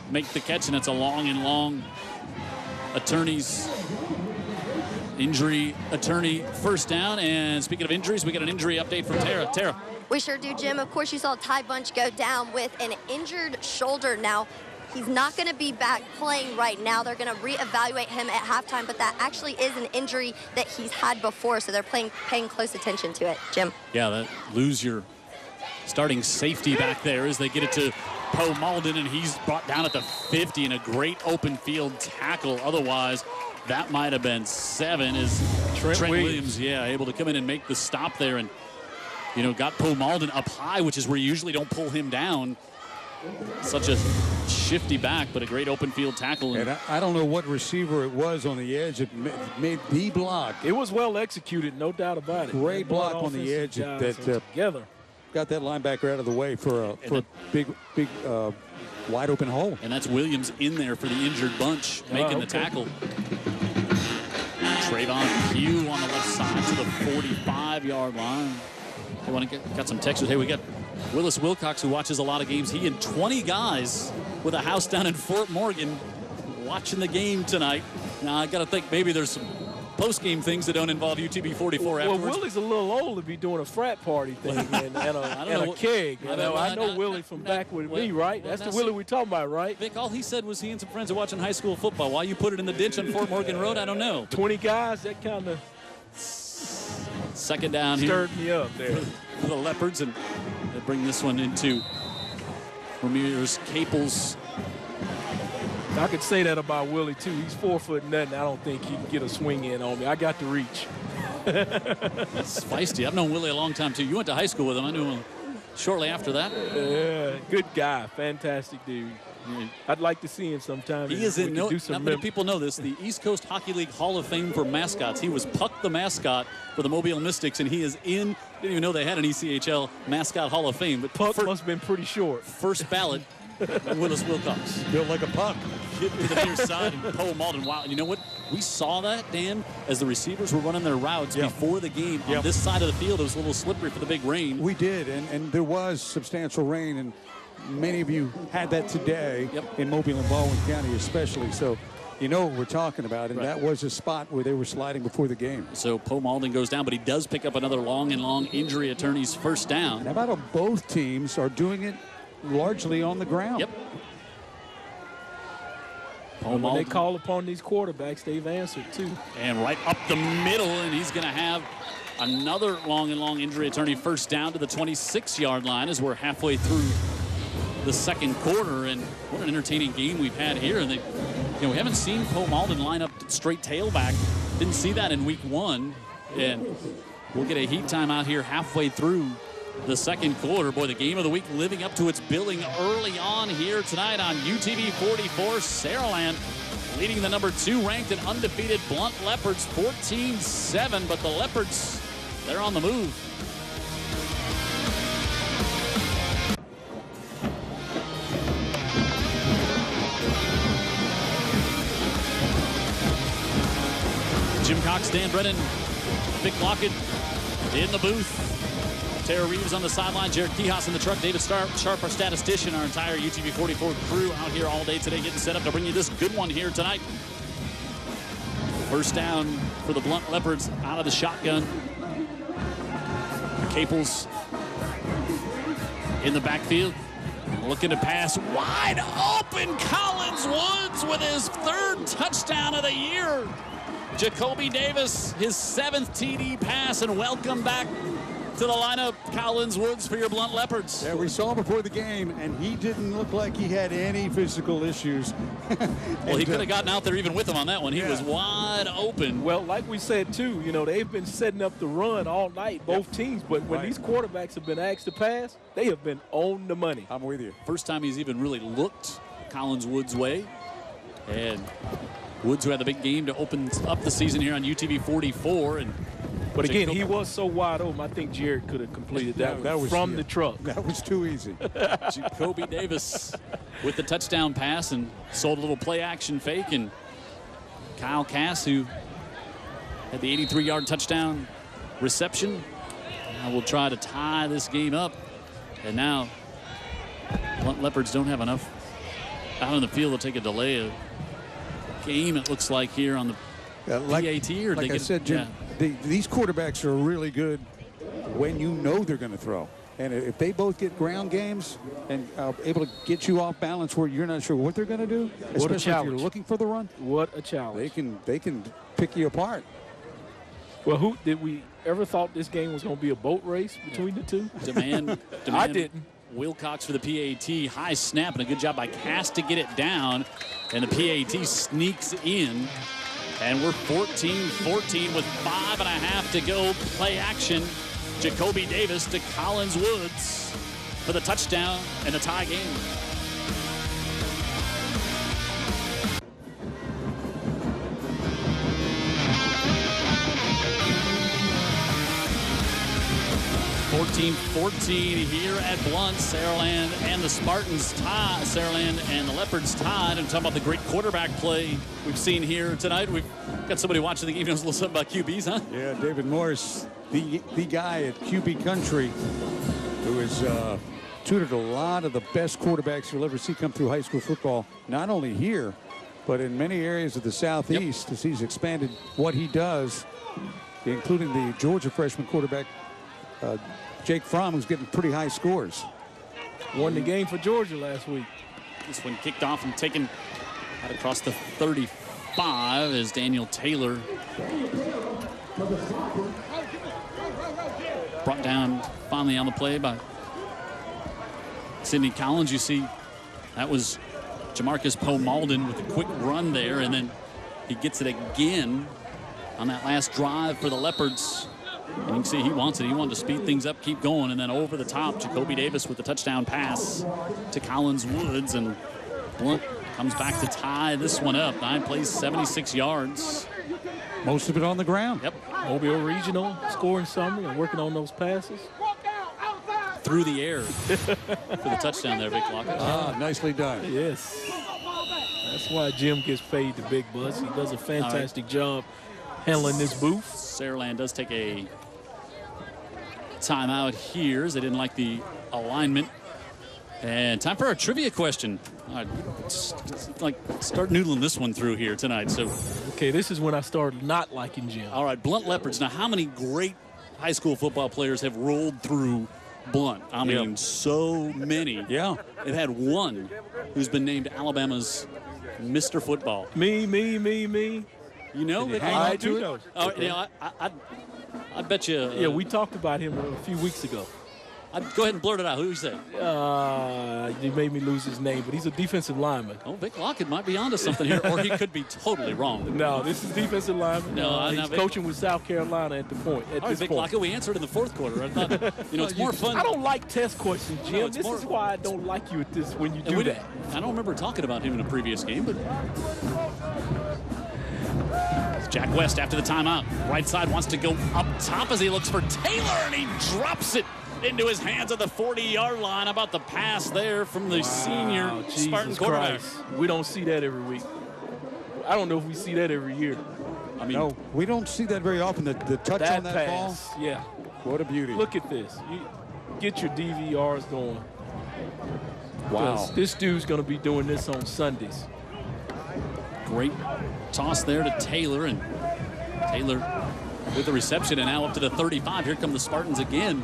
make the catch, and it's a long attorney's injury attorney first down. And speaking of injuries, we got an injury update from Tara. Tara. We sure do, Jim. Of course, you saw Ty Bunch go down with an injured shoulder. Now, he's not going to be back playing right now. They're going to reevaluate him at halftime, but that actually is an injury that he's had before, so they're paying close attention to it, Jim. Yeah, that lose your starting safety back there as they get it to Poe Malden, and he's brought down at the 50 in a great open field tackle. Otherwise, that might have been 7 as Trent Williams, able to come in and make the stop there, and got Poe Malden up high, which is where you usually don't pull him down. Such a shifty back, but a great open field tackle. And I don't know what receiver it was on the edge. It made the block. It was well executed, no doubt about it. Great block on the edge that together got that linebacker out of the way for a big wide open hole. And that's Williams in there for the injured Bunch making the tackle. Trayvon Pugh on the left side to the 45-yard line. They want to got some textures. Hey, we got Willis Wilcox, who watches a lot of games. He and 20 guys with a house down in Fort Morgan watching the game tonight. Now, I got to think maybe there's some post-game things that don't involve UTB 44 afterwards. Well, Willie's a little old to be doing a frat party thing and a keg. I know Willie from back with me, right? That's the Willie we're talking about, right? Vic, all he said was he and some friends are watching high school football. Why you put it in the ditch on Fort Morgan Road, I don't know. 20 guys, that kind of second down stirred me up there. For the Leopards, and they bring this one into Ramirez Caples. I could say that about Willie, too. He's 4 foot nothing. I don't think he can get a swing in on me. I got the reach. It's feisty. I've known Willie a long time, too. You went to high school with him. I knew him shortly after that. Yeah, good guy. Fantastic dude. I'd like to see him sometime. He is in, not many people know this, the East Coast Hockey League Hall of Fame for mascots. He was Puck the mascot for the Mobile Mystics, and he is in, didn't even know they had an ECHL mascot Hall of Fame. But Puck must have been pretty short. First ballot, Willis Wilcox. Built like a puck. Hit to the near side, and Poe Malden. Wow, and you know what? We saw that, Dan, as the receivers were running their routes before the game. On this side of the field, it was a little slippery for the big rain. We did, and there was substantial rain, and many of you had that today in Mobile and Baldwin County especially. So you know what we're talking about, and that was a spot where they were sliding before the game. So Poe Malden goes down, but he does pick up another long injury attorney's first down. How about both teams are doing it largely on the ground? Yep. When they call upon these quarterbacks, they've answered too. And right up the middle, and he's going to have another long injury attorney first down to the 26-yard line as we're halfway through the second quarter. And what an entertaining game we've had here. And we haven't seen Poe Malden line up straight tailback. Didn't see that in week 1. And we'll get a heat time out here halfway through the second quarter. Boy, the game of the week living up to its billing early on here tonight on UTV 44. Saraland leading the number 2 ranked and undefeated Blount Leopards 14-7. But the Leopards, they're on the move. Jim Cox, Dan Brennan, Vic Lockett in the booth. Tara Reeves on the sideline, Jared Kihas in the truck, David Sharp, our statistician, our entire UTV 44 crew out here all day today getting set up to bring you this good one here tonight. First down for the Blount Leopards out of the shotgun. Caples in the backfield, looking to pass wide open. Collins Woods with his 3rd touchdown of the year. Jacoby Davis, his 7th TD pass, and welcome back to the lineup, Collins Woods for your Blount Leopards. Yeah, we saw him before the game, and he didn't look like he had any physical issues. Well, he could have gotten out there even with him on that one. He was wide open. Well, like we said, too, you know, they've been setting up the run all night, both teams. But when these quarterbacks have been asked to pass, they have been on the money. I'm with you. First time he's even really looked Collins Woods' way. And Woods, who had the big game to open up the season here on UTV 44. But again, he was so wide open, I think Jared could have completed that was from the truck. That was too easy. Jacoby Davis with the touchdown pass and sold a little play action fake. And Kyle Cass, who had the 83-yard touchdown reception, now will try to tie this game up. And now Blount Leopards don't have enough out on the field to take a delay of game, it looks like, here on the PAT. Or like I said, Jim, these quarterbacks are really good when you know they're going to throw. And if they both get ground games and able to get you off balance where you're not sure what they're going to do, especially if you're looking for the run. What a challenge. They can pick you apart. Well, who did we ever thought this game was going to be a boat race between the two? Demand I didn't. Wilcox for the PAT. High snap and a good job by Cass to get it down. And the PAT sneaks in. And we're 14-14 with 5.5 to go. Play action. Jacoby Davis to Collins Woods for the touchdown and a tie game. Here at Blount. Saraland and the Spartans tie. Saraland and the Leopards tied. And talking about the great quarterback play we've seen here tonight. We've got somebody watching the game who knows a little something about QBs, huh? Yeah, David Morris, the guy at QB Country, who has tutored a lot of the best quarterbacks you'll ever see come through high school football, not only here, but in many areas of the Southeast, as he's expanded what he does, including the Georgia freshman quarterback, Jake Fromm, who's getting pretty high scores. Won the game for Georgia last week. This one kicked off and taken out across the 35 as Daniel Taylor brought down finally on the play by Sidney Collins. You see that was Jamarcus Poe Malden with a quick run there, and then he gets it again on that last drive for the Leopards. And you can see he wants it. He wanted to speed things up, keep going, and then over the top, Jacoby Davis with the touchdown pass to Collins Woods, and Blount comes back to tie this one up. 9 plays, 76 yards. Most of it on the ground. Yep. Mobile Regional scoring summary and working on those passes. Through the air for the touchdown there, Vic Lockett. Ah, nicely done. Yes. That's why Jim gets paid the big bucks. He does a fantastic job handling this booth. Saraland does take a timeout here as they didn't like the alignment. And time for our trivia question. All right, start noodling this one through here tonight. So, okay, this is when I started not liking Jim. All right, Blount Leopards. Now, how many great high school football players have rolled through Blount? I mean, so many. Yeah. They've had one who's been named Alabama's Mr. Football. Me. You know? I do know. Oh, you know, I bet you. Yeah, we talked about him a few weeks ago. Go ahead and blurt it out. Who you say? You made me lose his name, but he's a defensive lineman. Oh, Vic Lockett might be onto something here, or he could be totally wrong. No, this is defensive lineman. No, he's coaching with South Carolina at the point. All right, Vic Lockett, we answered in the fourth quarter. I thought, it's more fun. I don't like test questions, Jim. No, this is why I don't like you at this when you do that. I don't remember talking about him in a previous game, but Jack West after the timeout. Right side wants to go up top as he looks for Taylor, and he drops it into his hands at the 40-yard line. How about the pass there from the senior Spartan quarterback? We don't see that every week. I don't know if we see that every year. I mean, no, we don't see that very often. The touch on that pass, ball. Yeah. What a beauty. Look at this. You get your DVRs going. Wow. This dude's going to be doing this on Sundays. Great toss there to Taylor, and Taylor with the reception, and now up to the 35. Here come the Spartans again.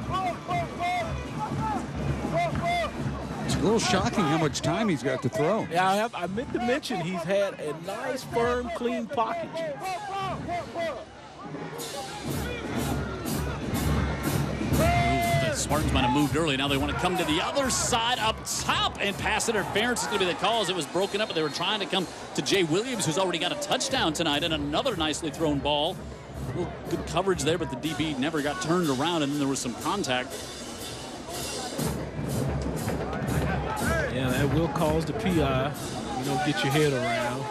It's a little shocking how much time he's got to throw. Yeah, I meant to mention he's had a nice, firm, clean pocket. Spartans might have moved early. Now they want to come to the other side up top, and pass interference is going to be the call as it was broken up, but they were trying to come to Jay Williams, who's already got a touchdown tonight, and another nicely thrown ball. A little good coverage there, but the DB never got turned around, and then there was some contact. Yeah, that will cause the PI. You don't get your head around.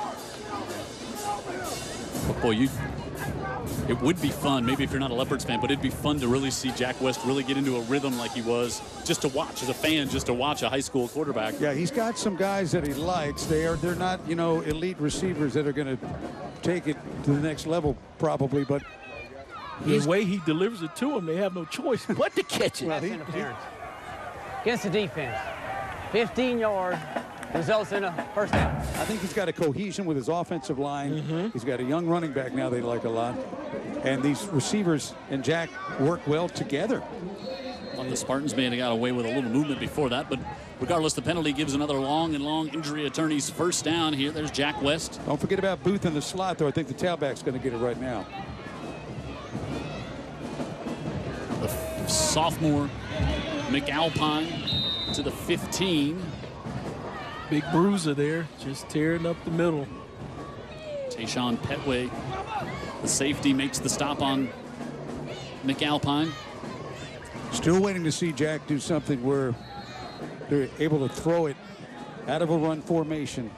But boy, it would be fun, maybe if you're not a Leopards fan, but it'd be fun to really see Jack West really get into a rhythm like he was, just to watch, as a fan, just to watch a high school quarterback. Yeah, he's got some guys that he likes. They're not, you know, elite receivers that are going to take it to the next level probably, but the way he delivers it to him, they have no choice but to catch it. That's interference. Against the defense. 15 yards. Results in a first down. I think he's got a cohesion with his offensive line. He's got a young running back now they like a lot. And these receivers and Jack work well together. Well, the Spartans may have got away with a little movement before that, but regardless, the penalty gives another long injury attorney's first down here. There's Jack West. Don't forget about Booth in the slot, though. I think the tailback's going to get it right now. The sophomore McAlpine to the 15. Big bruiser there, just tearing up the middle. Tayshawn Petway, the safety, makes the stop on McAlpine. Still waiting to see Jack do something where they're able to throw it out of a run formation,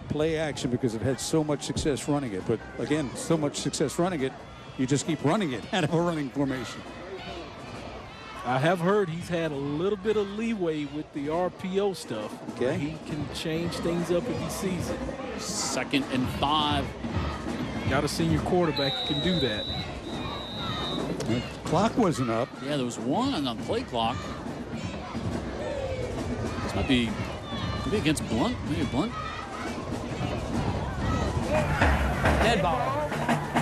play action, because they've had so much success running it. But again, so much success running it, you just keep running it out of a running formation. I have heard he's had a little bit of leeway with the RPO stuff. Okay. He can change things up if he sees it. 2nd and 5. Got a senior quarterback who can do that. The clock wasn't up. Yeah, there was one on the play clock. This might be maybe against Blount. Maybe Blount. Dead ball.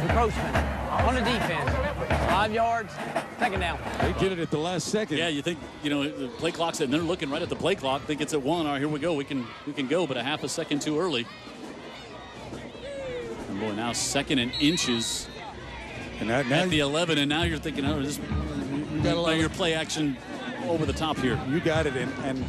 Encroachment on the defense. 5 yards. 2nd down. They get it at the last second. Yeah, you think, you know, the play clock's and they're looking right at the play clock. Think it's at 1. All right, here we go. We can go, but a half a second too early. And boy, now 2nd and inches. And now at the 11, and now you're thinking, oh, this, you got to let your play action over the top here. You got it, and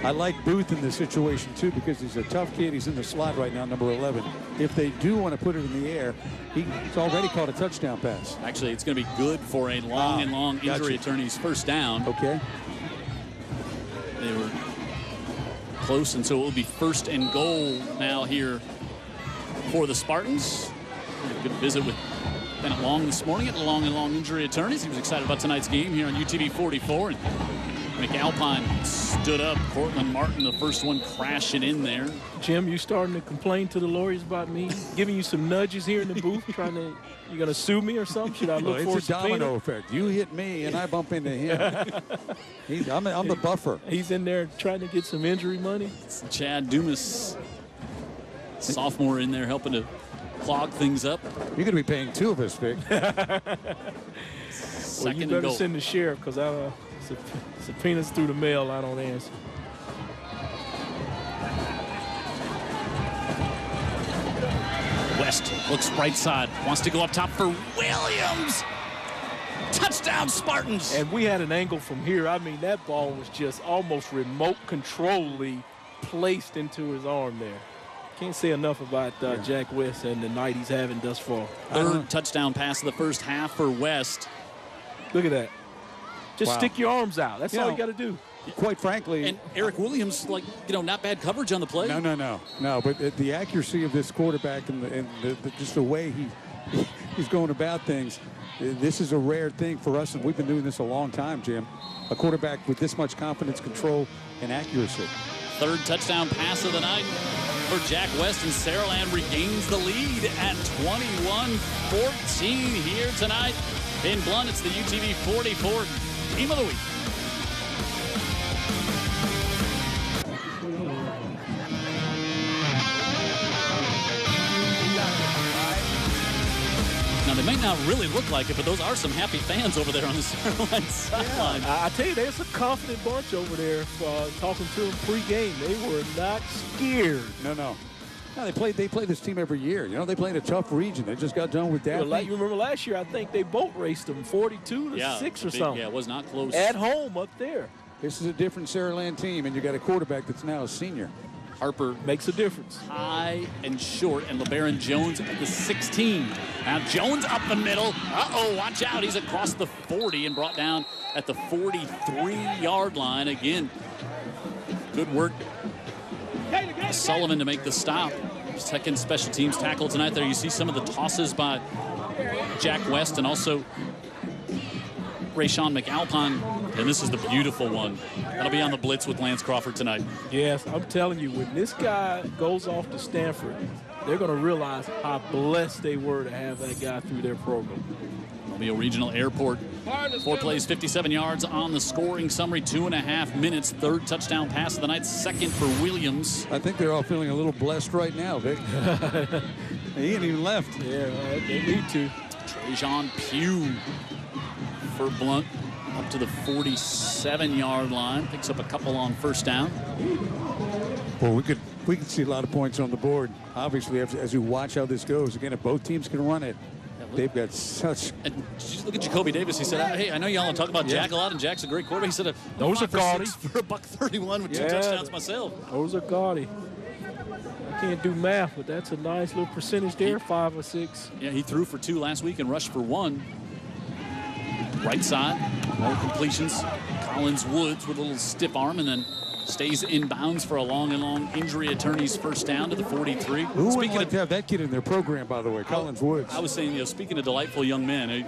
I like Booth in this situation too, because he's a tough kid. He's in the slot right now, number 11. If they do want to put it in the air, he's already caught a touchdown pass. Actually, it's going to be good for a long injury attorney's first down. Okay. They were close, and so it will be 1st and goal now here for the Spartans. A good visit with Bennett Long this morning at the long injury attorneys. He was excited about tonight's game here on UTV 44. And McAlpine stood up. Cortland Martin, the first one, crashing in there. Jim, you starting to complain to the lawyers about me, giving you some nudges here in the booth, you gonna sue me or something? Should I look for it's a domino effect. You hit me, and I bump into him. I'm the buffer. He's in there trying to get some injury money. It's Chad Dumas, sophomore, in there helping to clog things up. You're going to be paying 2 of us, Vic. Well, you better send the sheriff, because subpoenas through the mail, I don't answer. West looks right side, wants to go up top for Williams. Touchdown, Spartans. And we had an angle from here. I mean, that ball was just almost remote controlly placed into his arm there. Can't say enough about Jack West and the night he's having thus far. 3rd touchdown pass of the first half for West. Look at that. Just stick your arms out. That's all you got to do. Quite frankly. And Eric Williams, not bad coverage on the play. No, but the accuracy of this quarterback and just the way he's going about things, this is a rare thing for us, and we've been doing this a long time, Jim. A quarterback with this much confidence, control, and accuracy. 3rd touchdown pass of the night for Jack West, and Saraland regains the lead at 21-14 here tonight in Blount. It's the UTV 44 Game of the Week. Now, they may not really look like it, but those are some happy fans over there on the Saraland sideline. I tell you, there's a confident bunch over there talking to them pregame. They were not scared. No. No, they play this team every year. You know, they play in a tough region. They just got done with that. Well, you remember last year, I think they boat raced them 42-6 or something. Yeah, it was not close. At home up there. This is a different Saraland team, and you got a quarterback that's now a senior. Harper makes a difference. High and short, and LeBaron Jones at the 16. Now Jones up the middle. Uh-oh, watch out. He's across the 40 and brought down at the 43-yard line. Again, good work. Sullivan to make the stop. Second special teams tackle tonight there. You see some of the tosses by Jack West and also Rayshawn McAlpine. And this is the beautiful one. That'll be on the blitz with Lance Crawford tonight. Yes, I'm telling you, when this guy goes off to Stanford, they're going to realize how blessed they were to have that guy through their program. Mobile Regional Airport. 4 plays, 57 yards on the scoring summary, 2.5 minutes. Third touchdown pass of the night, second for Williams. I think they're all feeling a little blessed right now, Vic. He ain't even left. Yeah, they need to. Trajan Pugh for Blount up to the 47-yard line. Picks up a couple on first down. Well, we could see a lot of points on the board. Obviously, as you watch how this goes, again, if both teams can run it, they've got such. And just look at Jacoby Davis. He said, "Hey, I know y'all talk about Jack a lot, and Jack's a great quarterback." He said, "Those are gaudy for $131 with 2 touchdowns myself." Those are gaudy. I can't do math, but that's a nice little percentage there, 5 or 6. Yeah, he threw for 2 last week and rushed for 1. Right side, more completions. Collins Woods with a little stiff arm and then stays inbounds for a long injury attorney's first down to the 43. Who would like to have that kid in their program, by the way, Collins Woods? I was saying, speaking of delightful young men, he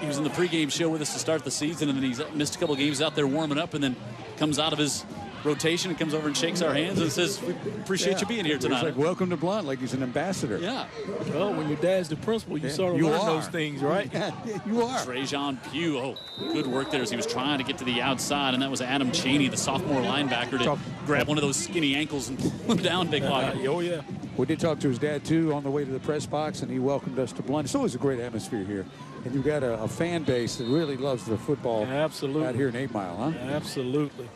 was in the pregame show with us to start the season, and then he's missed a couple games out there warming up, and then comes out of his rotation and comes over and shakes our hands and says, "We appreciate you being here tonight." He's like, "Welcome to Blount," like he's an ambassador. Yeah. Well, when your dad's the principal, you sort of learn those things, right? Yeah, you are. Trajan Pugh, good work there as he was trying to get to the outside, and that was Adam Cheney, the sophomore linebacker, to grab one of those skinny ankles and pull him down, Big Lock. Oh, yeah. We did talk to his dad, too, on the way to the press box, and he welcomed us to Blount. It's always a great atmosphere here. And you've got a fan base that really loves the football out here in 8 Mile, huh? Absolutely.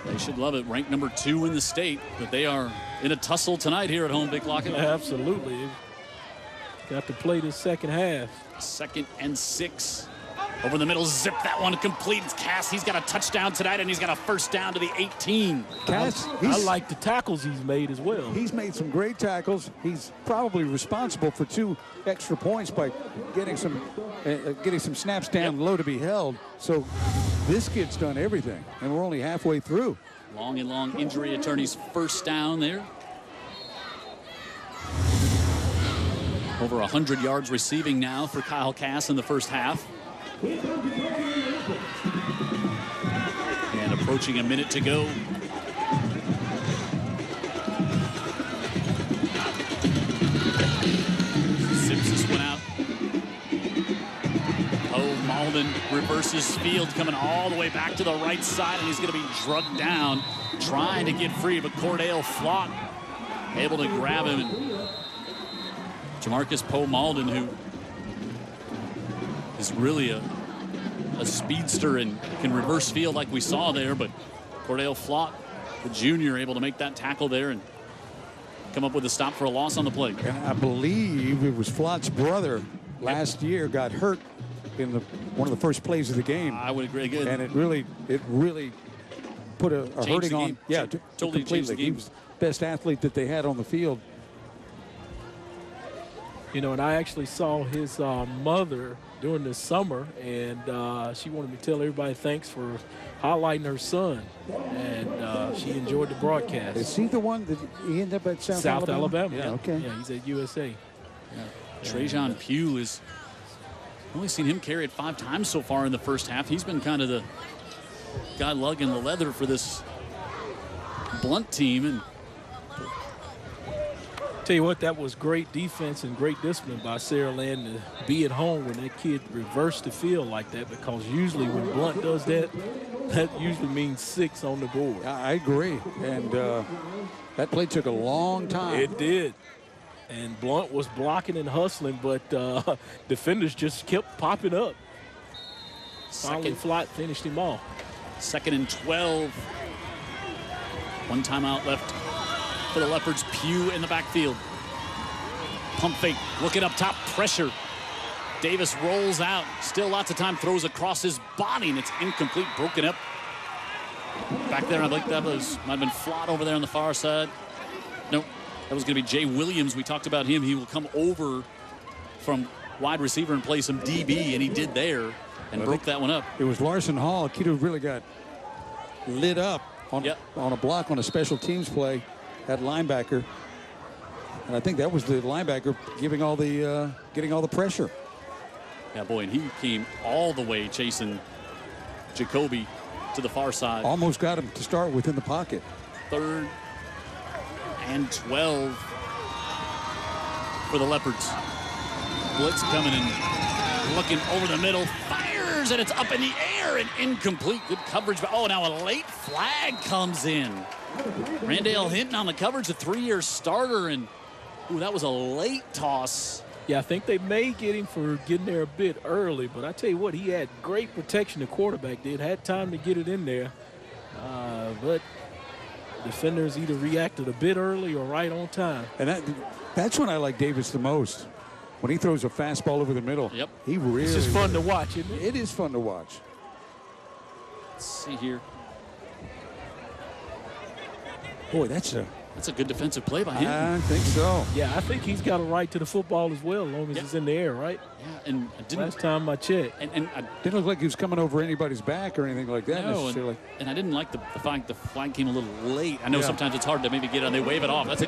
They should love it. Ranked number 2 in the state, but they are in a tussle tonight here at home, Big Lock. Absolutely. Got to play this second half. 2nd and 6. Over the middle, zip that one complete. Cass, he's got a touchdown tonight, and he's got a first down to the 18. Cass, I like the tackles he's made as well. He's made some great tackles. He's probably responsible for 2 extra points by getting some snaps down low to be held. So this kid's done everything, and we're only halfway through. Long injury attorney's first down there. Over 100 yards receiving now for Kyle Cass in the first half. And approaching a minute to go. Zips this one out. Malden reverses field, coming all the way back to the right side, and he's going to be drugged down, trying to get free, but Cordell Flock able to grab him. And Jamarcus Poe Malden, who is really a speedster and can reverse field like we saw there, but Cordell Flock, the junior, able to make that tackle there and come up with a stop for a loss on the play. And I believe it was Flott's brother last year got hurt in one of the first plays of the game. I would agree. Good. And it really put a hurting on. Yeah, totally changed the game. He was the best athlete that they had on the field. You know, and I actually saw his mother during the summer, and she wanted me to tell everybody thanks for highlighting her son, and she enjoyed the broadcast. Is he the one that he ended up at South Alabama? Yeah, okay. Yeah, he's at USA. Yeah. Trajan Pugh is only seen him carry it 5 times so far in the first half. He's been kind of the guy lugging the leather for this Blount team. And tell you what, that was great defense and great discipline by Saraland to be at home when that kid reversed the field like that, because usually when Blount does that, that usually means 6 on the board. I agree. And that play took a long time. It did. And Blount was blocking and hustling, but defenders just kept popping up. Finally, Flott finished him off. 2nd and 12. 1 timeout left for the Leopards. Pugh in the backfield. Pump fake, looking up top, pressure. Davis rolls out, still lots of time, throws across his body, and it's incomplete, broken up. Back there, I think that might have been Flott over there on the far side. Nope, that was going to be Jay Williams. We talked about him. He will come over from wide receiver and play some DB, and he did there and broke that one up. It was Larson Hall. Kiddo really got lit up on a block on a special teams play at linebacker. And I think that was the linebacker giving all the getting all the pressure. Yeah, boy, and he came all the way chasing Jacoby to the far side. Almost got him to start within the pocket. 3rd and 12 for the Leopards. Blitz coming in, looking over the middle, fires, and it's up in the air and incomplete. Good coverage. Oh, now a late flag comes in. Randall Hinton on the coverage, a 3-year starter, and ooh, that was a late toss. Yeah, I think they may get him for getting there a bit early, but I tell you what, he had great protection. The quarterback did, had time to get it in there, but defenders either reacted a bit early or right on time. And that's when I like Davis the most. When he throws a fastball over the middle. Yep. He really. It's just fun to watch, isn't it? It is fun to watch. Let's see here. Boy, that's a good defensive play by him. I think so. Yeah, I think he's got a right to the football as well, as long as it's in the air, right? Yeah, and I didn't, last time I checked. And I didn't look like he was coming over anybody's back or anything like that necessarily. And I didn't like the fact the flag came a little late. I know sometimes it's hard to maybe get on. They wave it off. That's a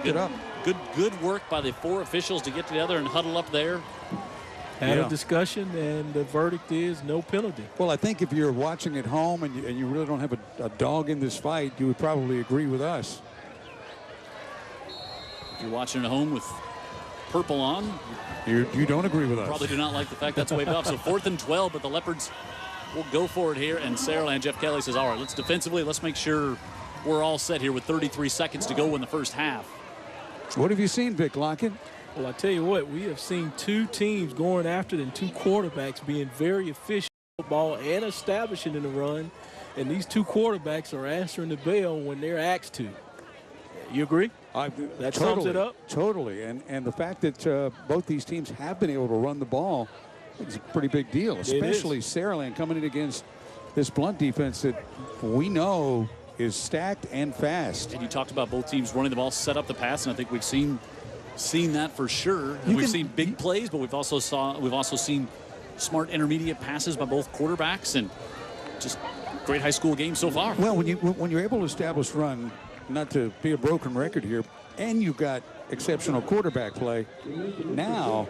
good work by the 4 officials to get together and huddle up there. Had a discussion, and the verdict is no penalty. Well, I think if you're watching at home and you really don't have a dog in this fight, you would probably agree with us. If you're watching at home with purple on, you don't agree with us. Probably do not like the fact that's waved off. So 4th and 12, but the Leopards will go for it here. And Saraland, Jeff Kelly says, all right, let's defensively, let's make sure we're all set here with 33 seconds to go in the first half. What have you seen, Vic Lockett? Well, I tell you what, we have seen 2 teams going after it and 2 quarterbacks being very efficient in football and establishing in the run. And these 2 quarterbacks are answering the bell when they're asked to. You agree? That sums it up? Totally. And the fact that both these teams have been able to run the ball is a pretty big deal, especially Saraland coming in against this Blount defense that we know is stacked and fast. And you talked about both teams running the ball, set up the pass, and I think we've seen that for sure. And we've seen big plays, but we've also seen smart intermediate passes by both quarterbacks, and just great high school game so far. Well, when you're able to establish run, not to be a broken record here, and you've got exceptional quarterback play, now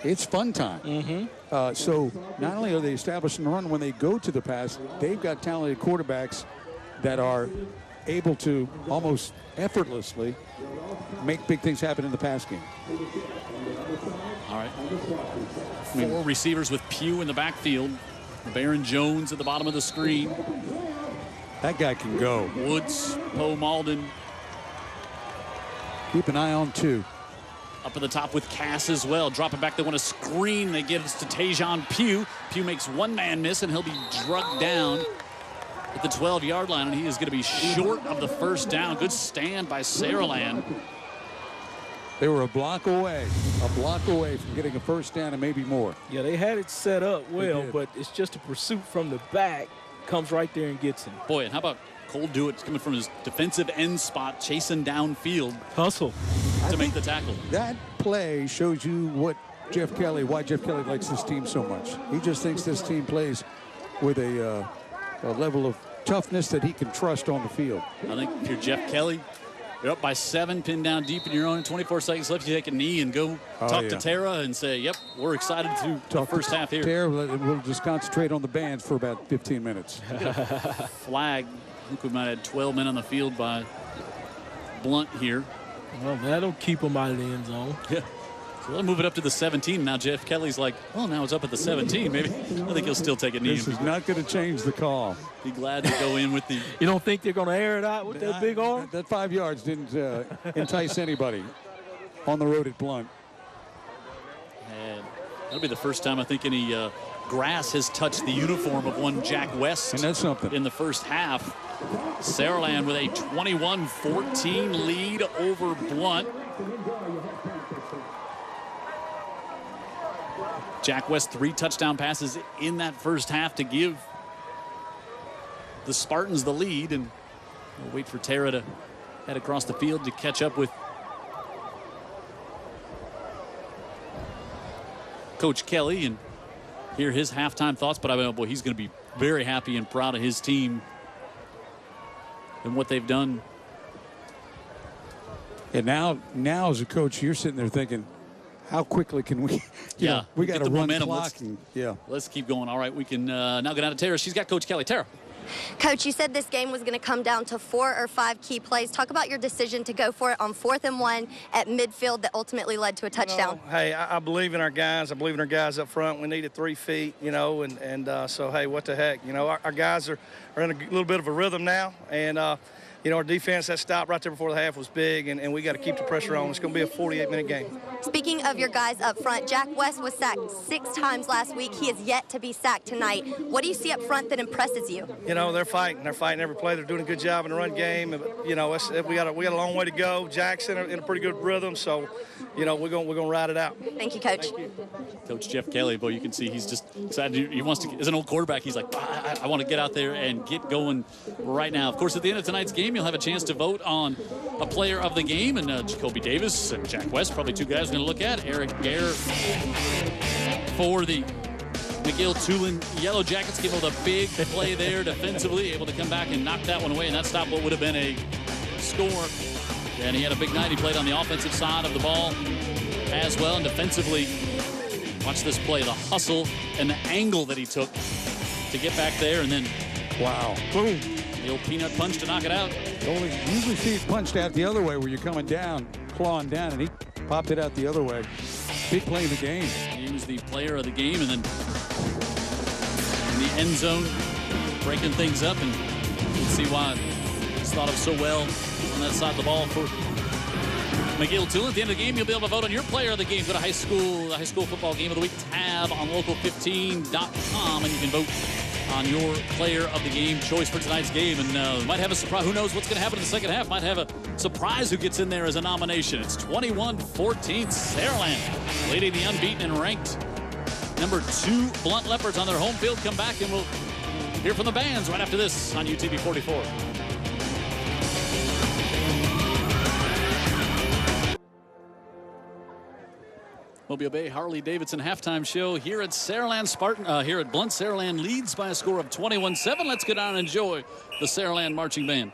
it's fun time. So not only are they establishing the run, when they go to the pass, they've got talented quarterbacks that are able to almost effortlessly make big things happen in the pass game. All right. 4 receivers with Pugh in the backfield. Baron Jones at the bottom of the screen. That guy can go. Woods, Poe Malden. Keep an eye on 2. Up at the top with Cass as well. Dropping back, they want a screen. They give it to Tajon Pugh. Pugh makes one man miss, and he'll be drugged down at the 12-yard line, and he is going to be short of the first down. Good stand by Saraland. They were a block away from getting a first down and maybe more. Yeah, they had it set up well, but it's just a pursuit from the back. Comes right there and gets him. Boy, and how about Cole Dewitt coming from his defensive end spot, chasing downfield. Hustle. To make the tackle. That play shows you why Jeff Kelly likes this team so much. He just thinks this team plays with a level of toughness that he can trust on the field. I think if you're Jeff Kelly, you're up by 7, pinned down deep in your own, 24 seconds left. You take a knee and go talk to Tara and say, yep, we're excited to the first half here. Tara, we'll just concentrate on the bands for about 15 minutes. Flag. I think we might have 12 men on the field by Blount here. Well, that'll keep them out of the end zone. Yeah. So they'll move it up to the 17. Now Jeff Kelly's like, well, now it's up at the 17. Maybe I think he'll still take a knee. This is not going to change the call. Be glad to go in with the. You don't think they're going to air it out with that big arm? That 5 yards didn't entice anybody on the road at Blount. And That'll be the first time I think any grass has touched the uniform of one Jack West. And that's something. In the first half. Saraland with a 21-14 lead over Blount. Jack West 3 touchdown passes in that first half to give the Spartans the lead, and we'll wait for Tara to head across the field to catch up with Coach Kelly and hear his halftime thoughts. But I mean, boy, he's going to be very happy and proud of his team and what they've done. And now as a coach, you're sitting there thinking, how quickly can we? We got to run clock. Let's keep going. All right, we can now go down to Tara. She's got Coach Kelly. Tara. Coach, you said this game was going to come down to 4 or 5 key plays. Talk about your decision to go for it on 4th and 1 at midfield that ultimately led to a touchdown. Hey, I believe in our guys. I believe in our guys up front. We needed 3 feet, and so, hey, what the heck? Our guys are in a little bit of a rhythm now, and our defense, that stop right there before the half was big, and we got to keep the pressure on. It's going to be a 48-minute game. Speaking of your guys up front, Jack West was sacked 6 times last week. He is yet to be sacked tonight. What do you see up front that impresses you? They're fighting. They're fighting every play. They're doing a good job in the run game. We got a long way to go. Jack's in a pretty good rhythm, so we're going to ride it out. Thank you, Coach. Thank you. Coach Jeff Kelly, boy, you can see he's just excited. He wants to, as an old quarterback, he's like, I want to get out there and get going right now. Of course, at the end of tonight's game, you'll have a chance to vote on a player of the game, and Jacoby Davis and Jack West, probably 2 guys we're going to look at. Eric Gare for the McGill-Tulane Yellow Jackets came up with a big play there defensively, able to come back and knock that one away, and that stopped what would have been a score. And he had a big night. He played on the offensive side of the ball as well, and defensively, watch this play, the hustle and the angle that he took to get back there, and then wow, boom, the old peanut punch to knock it out. Usually see it punched out the other way where you're coming down, clawing down, and he popped it out the other way. Big play in the game. He was the player of the game, and then in the end zone, breaking things up, and you can see why it's thought of so well on that side of the ball for McGill-Tulane. At the end of the game, you'll be able to vote on your player of the game. Go to the high school football game of the week tab on local15.com, and you can vote on your player of the game choice for tonight's game. And might have a surprise. Who knows what's going to happen in the second half? Might have a surprise who gets in there as a nomination. It's 21-14. Saraland leading the unbeaten and ranked number 2 Blount Leopards on their home field. Come back and we'll hear from the bands right after this on UTV 44. Mobile Bay Harley-Davidson halftime show here at Saraland here at Blount. Saraland leads by a score of 21-7. Let's get on and enjoy the Saraland marching band.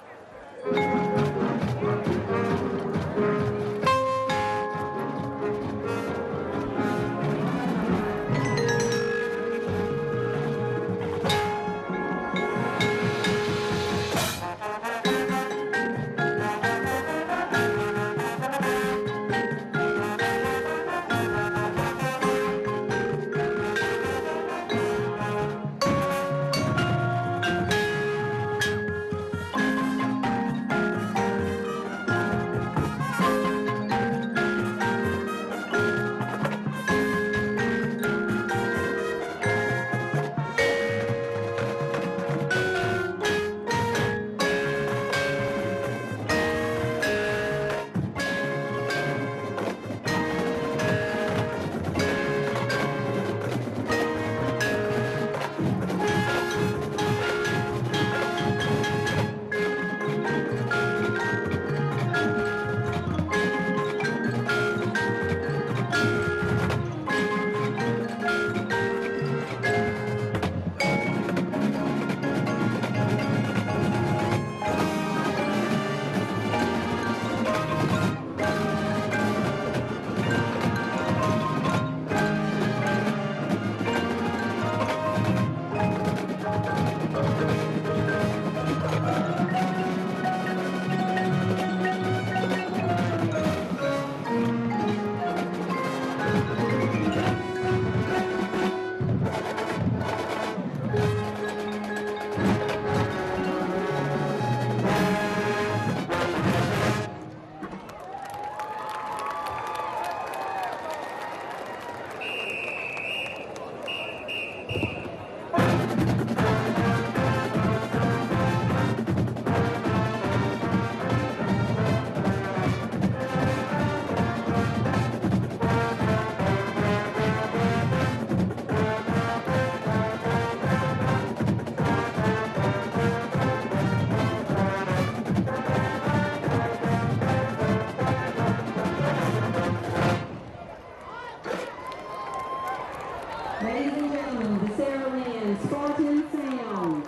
Ladies and gentlemen, the Saraland Spartan sound.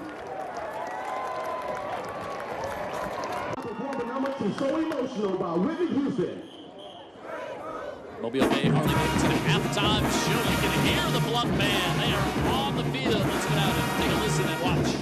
Performing number 2, So Emotional by Whitney Houston. Mobile Bay hardly made it to the halftime show. You can hear the Blount band. They are on the field. Let's get out and take a listen and watch.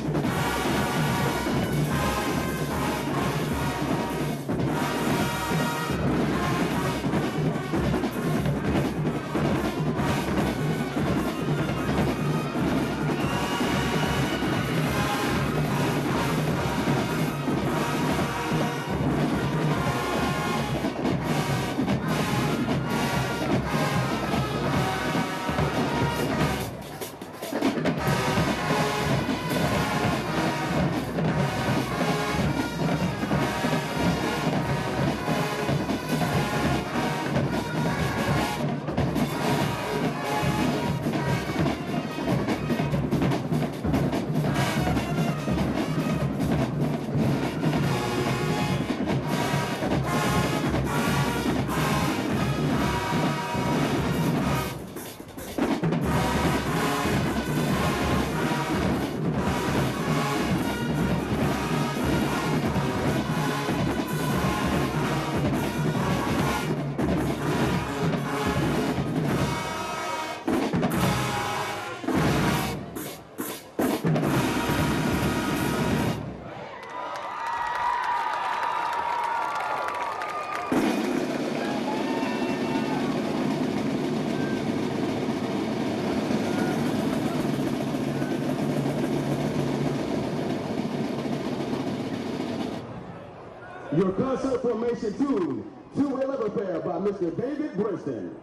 Your concert formation 2, 2-way level pair by Mr. David Brinston.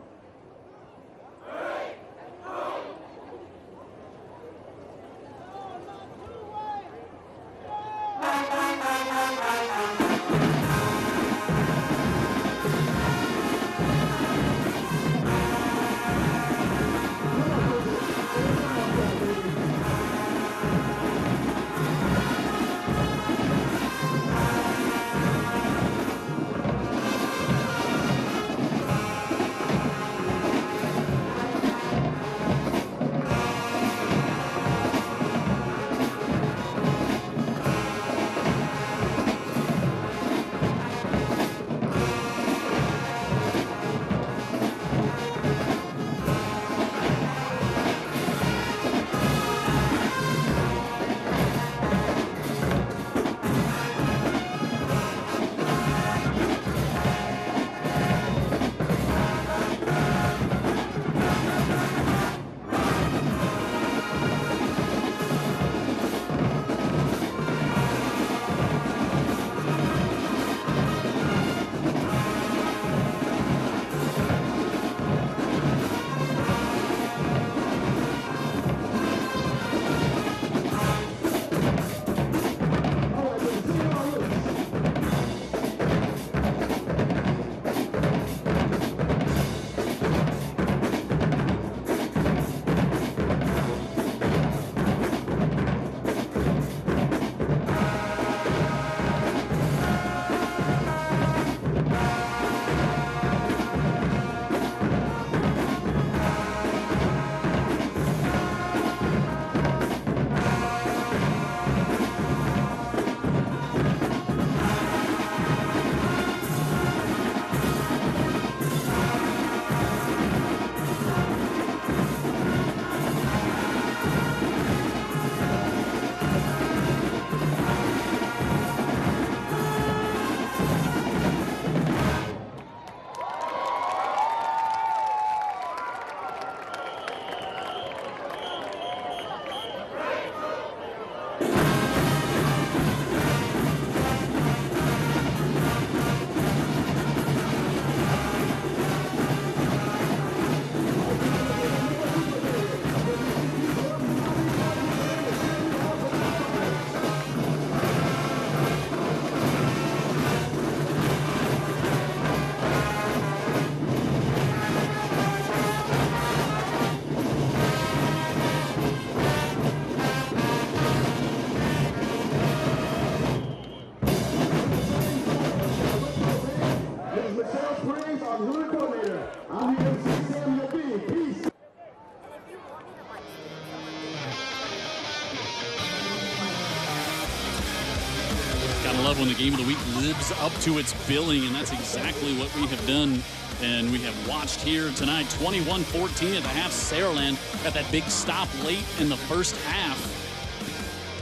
love when the game of the week lives up to its billing, and that's exactly what we have done. And we have watched here tonight. 21-14 at the half. Saraland got that big stop late in the first half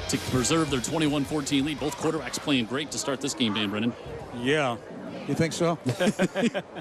to preserve their 21-14 lead. Both quarterbacks playing great to start this game, Dan Brennan. Yeah. You think so?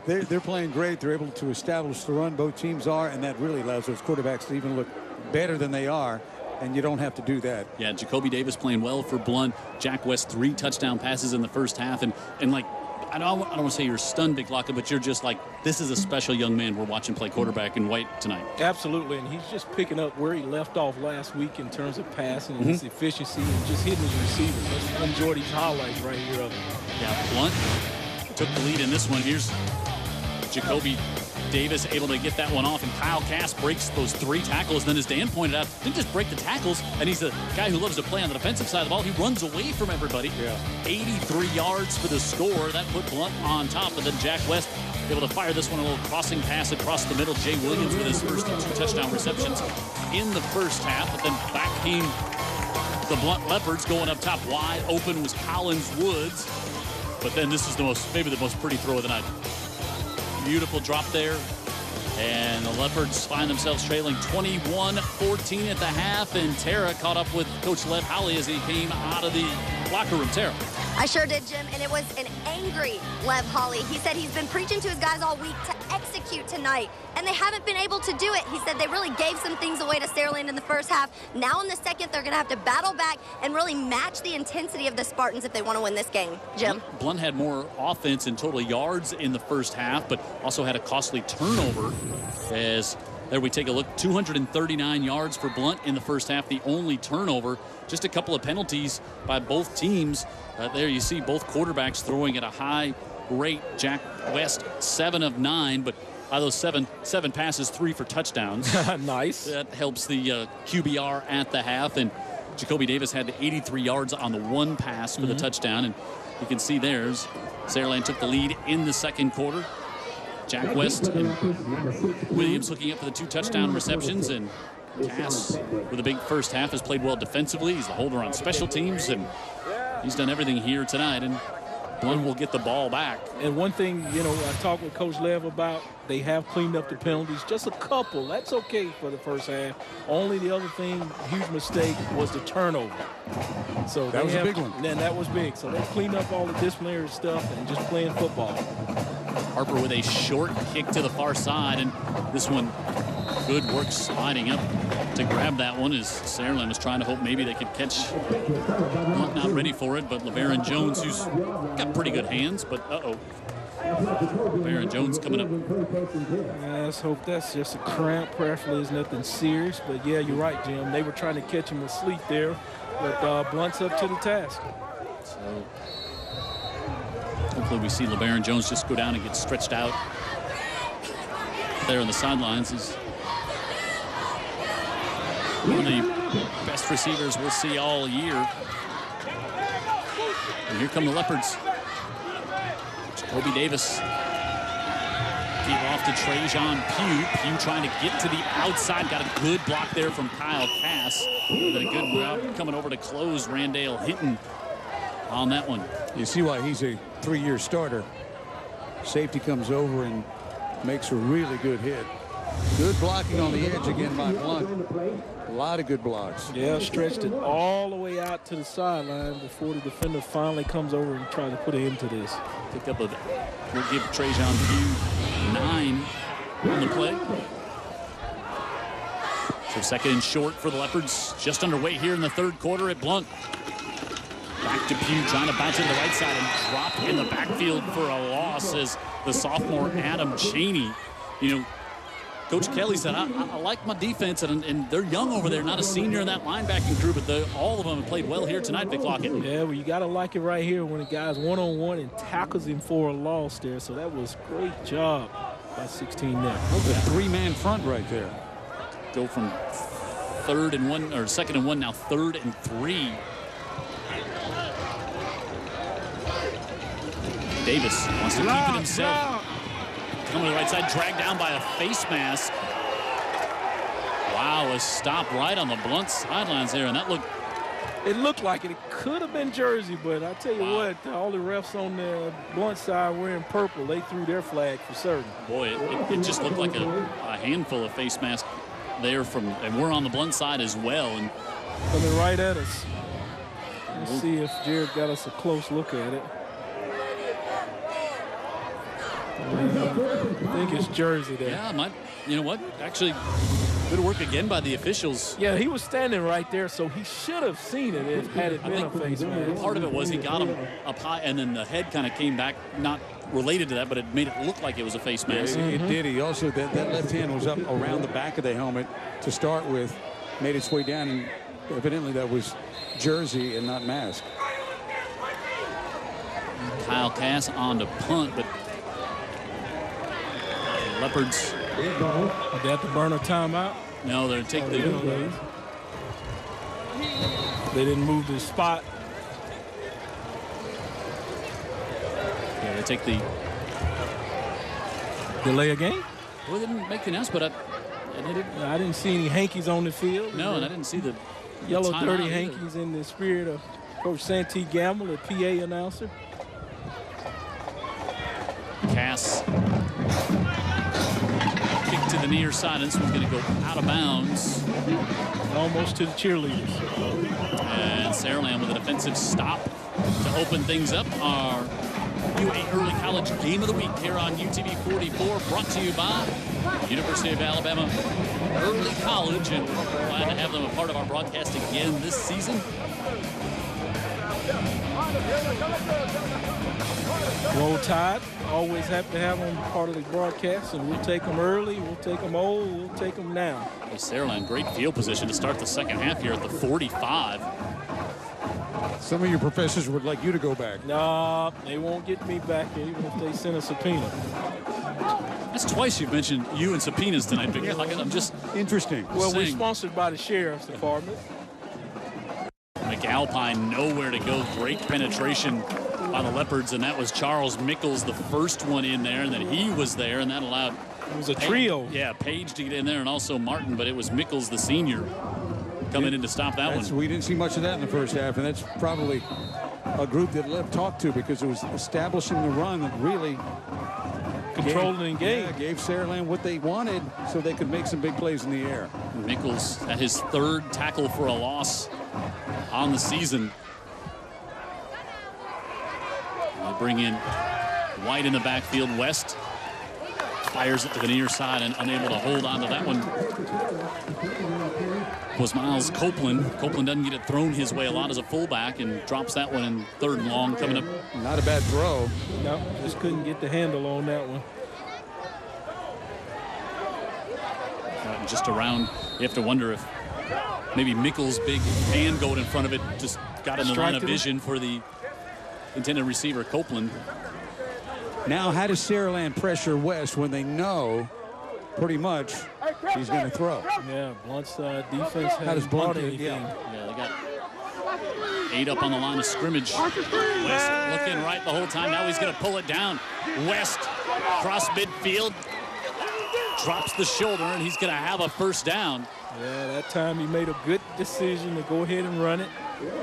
They're playing great. They're able to establish the run. Both teams are, and that really allows those quarterbacks to even look better than they are. And you don't have to do that. Yeah, Jacoby Davis playing well for Blount. Jack West 3 touchdown passes in the first half. And like, I don't want to say you're stunned, Big Locka, but you're just like, this is a special young man we're watching play quarterback in white tonight. Absolutely, and he's just picking up where he left off last week in terms of passing and his efficiency and just hitting his receivers. Let's enjoy these highlights right here of him. Yeah, Blount took the lead in this one. Here's Jacoby Davis able to get that one off, and Kyle Cass breaks those 3 tackles. Then, as Dan pointed out, didn't just break the tackles, and he's a guy who loves to play on the defensive side of the ball. He runs away from everybody. Yeah. 83 yards for the score. That put Blount on top, and then Jack West able to fire this one, a little crossing pass across the middle. Jay Williams with his first 2 touchdown receptions in the first half, but then back came the Blount Leopards. Going up top wide open was Collins Woods, but then this is maybe the most pretty throw of the night. Beautiful drop there, and the Leopards find themselves trailing 21-14 at the half, and Tara caught up with Coach Lev Howley as he came out of the locker room. Tara. I sure did, Jim, and it was an angry Lev Hawley. He said he's been preaching to his guys all week to execute tonight, and they haven't been able to do it. He said they really gave some things away to Saraland in the first half. Now in the second, they're going to have to battle back and really match the intensity of the Spartans if they want to win this game. Jim? Blount had more offense and total yards in the first half, but also had a costly turnover. As there we take a look, 239 yards for Blount in the first half, the only turnover. Just a couple of penalties by both teams. There you see both quarterbacks throwing at a high rate. Jack West 7 of 9, but out of those seven passes, 3 for touchdowns. Nice. That helps the QBR at the half, and Jacoby Davis had 83 yards on the 1 pass for the touchdown, and you can see there's Saraland took the lead in the second quarter. Jack West and Williams hooking up for the 2 touchdown receptions, and Cass with a big first half has played well defensively. He's the holder on special teams, and he's done everything here tonight, and Blount will get the ball back. And one thing, I talked with Coach Lev about, they have cleaned up the penalties, just a couple. That's okay for the first half. Only the other thing, huge mistake, was the turnover. So that was a big one. And that was big. So they cleaned up all the disciplinary stuff and just playing football. Harper with a short kick to the far side, and this one, good work sliding up to grab that one as Saraland was trying to hope maybe they could catch. Not ready for it, but LeBaron Jones, who's got pretty good hands, but LeBaron Jones coming up. Let's hope that's just a cramp. Prayerfully is nothing serious, but yeah, you're right, Jim. They were trying to catch him asleep there, but Blount's up to the task. So hopefully we see LeBaron Jones just go down and get stretched out there on the sidelines. He's one of the best receivers we'll see all year. And here come the Leopards. Jacoby Davis gave off to Trajan Pugh. Pugh trying to get to the outside. Got a good block there from Kyle Cass. Then a good route coming over to close. Randale Hinton on that one. You see why he's a 3-year starter. Safety comes over and makes a really good hit. Good blocking on the edge again by Blount. A lot of good blocks. Yeah, stretched it all the way out to the sideline before the defender finally comes over and tries to put it into this. Picked up we'll give Trajan Pugh 9 on the play. So second and short for the Leopards. Just underway here in the third quarter at Blount. Back to Pugh, trying to bounce it to the right side and drop in the backfield for a loss as the sophomore Adam Cheney. Coach Kelly said, I like my defense, and they're young over there, not a senior in that linebacking crew, but all of them have played well here tonight, Vic Lockett. Yeah, well, you got to like it right here when the guy's one-on-one and tackles him for a loss there. So that was great job by 16 there. That's a 3-man front right there. Go from second and 1, now 3rd and 3. Davis wants to keep it himself. Coming to the right side, dragged down by a face mask. Wow, a stop right on the Blount sidelines there, and that looked It looked like it. It could have been Jersey, but I tell you what, all the refs on the Blount side wearing purple, they threw their flag for certain. Boy, it just looked like a handful of face masks there and we're on the Blount side as well. And coming right at us. Let's see if Jared got us a close look at it. I think it's Jersey there. Yeah, you know what? Actually, good work again by the officials. Yeah, he was standing right there, so he should have seen it had it been a face mask. Part of it was he got him up high, and then the head kind of came back, not related to that, but it made it look like it was a face mask. Yeah, it did. He also, that left hand was up around the back of the helmet to start with, made its way down, and evidently that was jersey and not mask. Kyle Cass on to punt, but Leopards. Did they have to burn a timeout? No, they're take the. They didn't move the spot. Yeah, they take the delay a game. Well, they didn't make the announcement, but I didn't see any hankies on the field. No, and I didn't see the yellow dirty hankies in the spirit of Coach Santee Gamble, the PA announcer. Cass kick to the near side. This one's going to go out of bounds. Almost to the cheerleaders. And Saraland with a defensive stop to open things up. Our UA Early College Game of the Week here on UTV 44, brought to you by University of Alabama Early College, and we're glad to have them a part of our broadcast again this season. Roll Tide, always happy to have them part of the broadcast, and we'll take them early, we'll take them old, we'll take them now. Saraland, great field position to start the second half here at the 45. Some of your professors would like you to go back. No, they won't get me back even if they send a subpoena. That's twice you've mentioned you and subpoenas tonight, Vic. I'm just interesting. Well, we're sponsored by the Sheriff's Department. McAlpine nowhere to go. Great penetration by the Leopards, and that was Charles Mickles, the first one in there, and then he was there, and that allowed. It was a trio. Yeah, Page to get in there, and also Martin, but it was Mickles, the senior, coming in to stop that one. We didn't see much of that in the first half, and that's probably a group that Lev talked to, because it was establishing the run that really controlling the game. Yeah, gave Saraland what they wanted so they could make some big plays in the air. Mickles at his third tackle for a loss on the season. They bring in White in the backfield. West fires it to the near side and unable to hold on to that one was Miles Copeland. Copeland doesn't get it thrown his way a lot as a fullback and drops that one in third and long coming up. Not a bad throw. No, just couldn't get the handle on that one. Just around, you have to wonder if maybe Mickles' big hand going in front of it just got in the line of vision for the intended receiver, Copeland. Now, how does Saraland pressure West when they know pretty much he's going to throw? Yeah, Blount's defense has Blount anything. Yeah, they got 8 up on the line of scrimmage. West looking right the whole time. Now he's going to pull it down. West cross midfield. Drops the shoulder, and he's going to have a first down. Yeah, that time he made a good decision to go ahead and run it.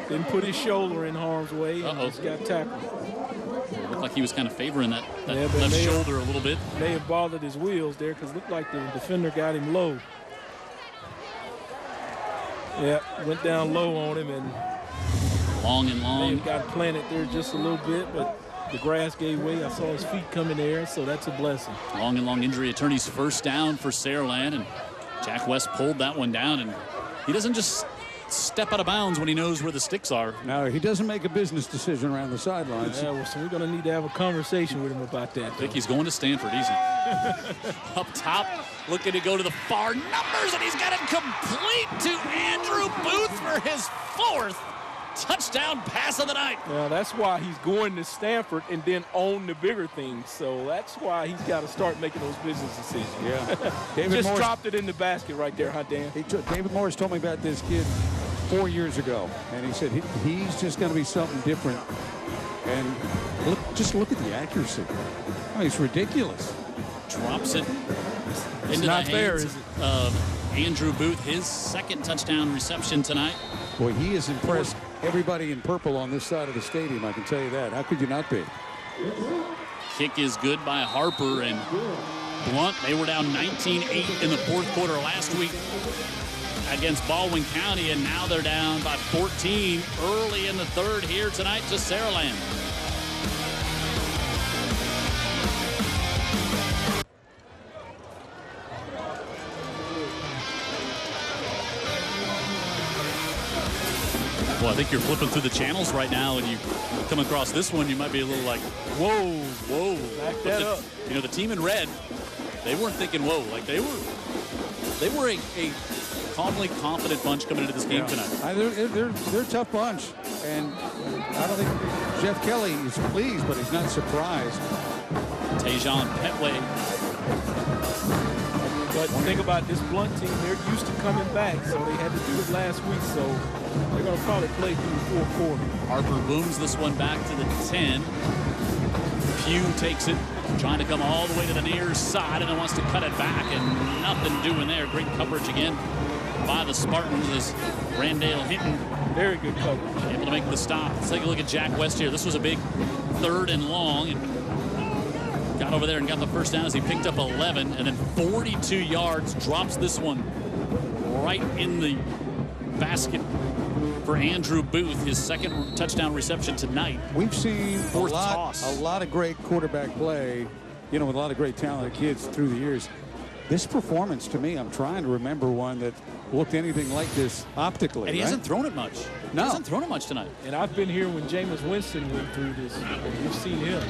Didn't put his shoulder in harm's way, and just got tackled. It looked like he was kind of favoring that left shoulder a little bit. May have bothered his wheels there, because it looked like the defender got him low. Yeah, went down low on him, and long and long. May have got planted there just a little bit, but the grass gave way. I saw his feet come in the air, so that's a blessing. Long and long injury attorney's first down for Saraland, and Jack West pulled that one down, and he doesn't just step out of bounds when he knows where the sticks are. No, he doesn't make a business decision around the sidelines. Yeah, well, so we're going to need to have a conversation with him about that. I think he's going to Stanford, easy. Up top, looking to go to the far numbers, and he's got it complete to Andrew Booth for his 4th touchdown pass of the night. Now, that's why he's going to Stanford and then own the bigger things. So that's why he's got to start making those business decisions. Yeah. Just dropped it in the basket right there, huh, Dan? David Morris told me about this kid 4 years ago, and he said he's just going to be something different. And just look at the accuracy. I mean, it's ridiculous. Drops it into the hands of Andrew Booth, his 2nd touchdown reception tonight. Boy, he is impressed everybody in purple on this side of the stadium. I can tell you that. How could you not be? Kick is good by Harper, and Blount, they were down 19-8 in the fourth quarter last week against Baldwin County, and now they're down by 14 early in the third here tonight to Saraland. Well, I think you're flipping through the channels right now, and you come across this one, you might be a little like, whoa, whoa. Back that up. You know, the team in red, they weren't thinking, whoa. Like, they were a calmly confident bunch coming into this game tonight. They're a tough bunch, and I don't think Jeff Kelly is pleased, but he's not surprised. Tejan Petway. But think about this Blount team, they're used to coming back, so they had to do it last week, so they're going to probably play through the fourth quarter. Harper booms this one back to the 10. Pugh takes it, trying to come all the way to the near side, and then wants to cut it back, and nothing doing there. Great coverage again by the Spartans as Randall Hinton. Very good coverage. Able to make the stop. Let's take a look at Jack West here. This was a big 3rd and long, and got over there and got the first down as he picked up 11, and then 42 yards, drops this one right in the basket for Andrew Booth, his second touchdown reception tonight. We've seen a toss. lot of great quarterback play, you know, with a lot of great talented kids through the years. This performance, to me, I'm trying to remember one that looked anything like this optically. And he hasn't thrown it much. No. He hasn't thrown it much tonight. And I've been here when Jameis Winston went through this. You've seen him.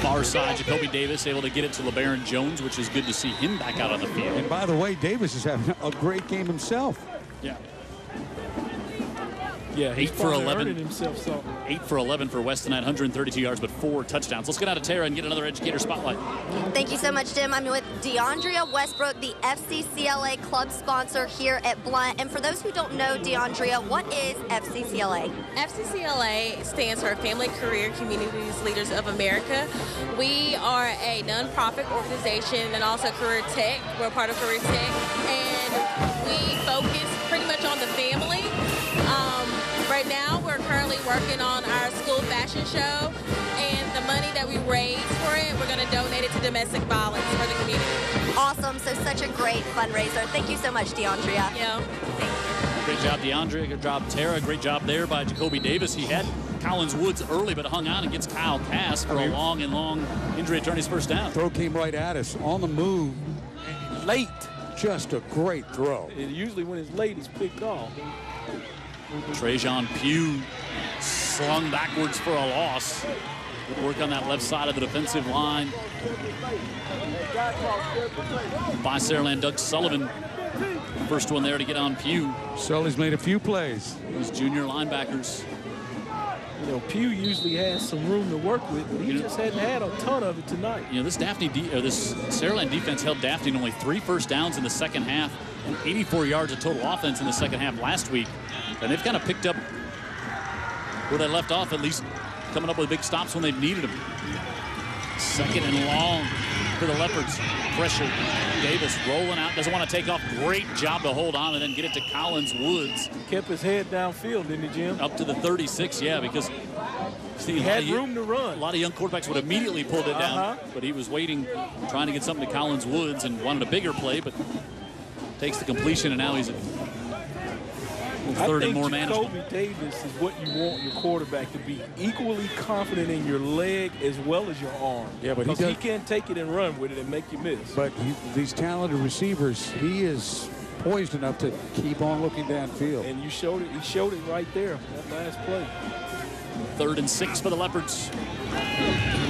Far side, Jacoby Davis able to get it to LeBaron Jones, which is good to see him back out on the field. And by the way, Davis is having a great game himself. Yeah. Yeah, 8 for 11. Himself, so. 8 for 11 for West tonight, 132 yards, but 4 touchdowns. Let's get out of Tara and get another educator spotlight. Thank you so much, Jim. I'm with DeAndrea Westbrook, the FCCLA club sponsor here at Blount. And for those who don't know, DeAndrea, what is FCCLA? FCCLA stands for Family Career Communities Leaders of America. We are a nonprofit organization and also Career Tech. We're part of Career Tech, and we focus pretty much on the family. Right now, we're currently working on our school fashion show, and the money that we raise for it, we're going to donate it to domestic violence for the community. Awesome. So such a great fundraiser. Thank you so much, DeAndrea. Yeah. Great job, DeAndrea. Good job, Tara. Great job there by Jacoby Davis. He had Collins Woods early, but hung on and gets Kyle Cass for a long injury attorney's first down. Throw came right at us on the move. Late. Just a great throw. And usually when it's late, it's picked off. Trajan Pugh slung backwards for a loss. Good work on that left side of the defensive line by Saraland. Doug Sullivan, first one there to get on Pugh. Sully's made a few plays. These junior linebackers. You know, Pugh usually has some room to work with, but he just hadn't had a ton of it tonight. You know, this Saraland defense held Daphne to only 3 first downs in the second half and 84 yards of total offense in the second half last week. And they've kind of picked up where they left off, at least coming up with big stops when they've needed them. 2nd and long for the Leopards. Pressure. Davis rolling out, doesn't want to take off. Great job to hold on and then get it to Collins Woods. He kept his head downfield, didn't he, Jim? Up to the 36, yeah, because he had room to run. A lot of young quarterbacks would have immediately pulled it down, but he was waiting, trying to get something to Collins Woods and wanted a bigger play, but takes the completion, and now he's at 3rd and more manageable. Jacoby Davis is what you want your quarterback to be. Equally confident in your leg as well as your arm. Yeah, but he can take it and run with it and make you miss. But these talented receivers, he is poised enough to keep on looking downfield. And you showed it. He showed it right there. That last play. 3rd and 6 for the Leopards.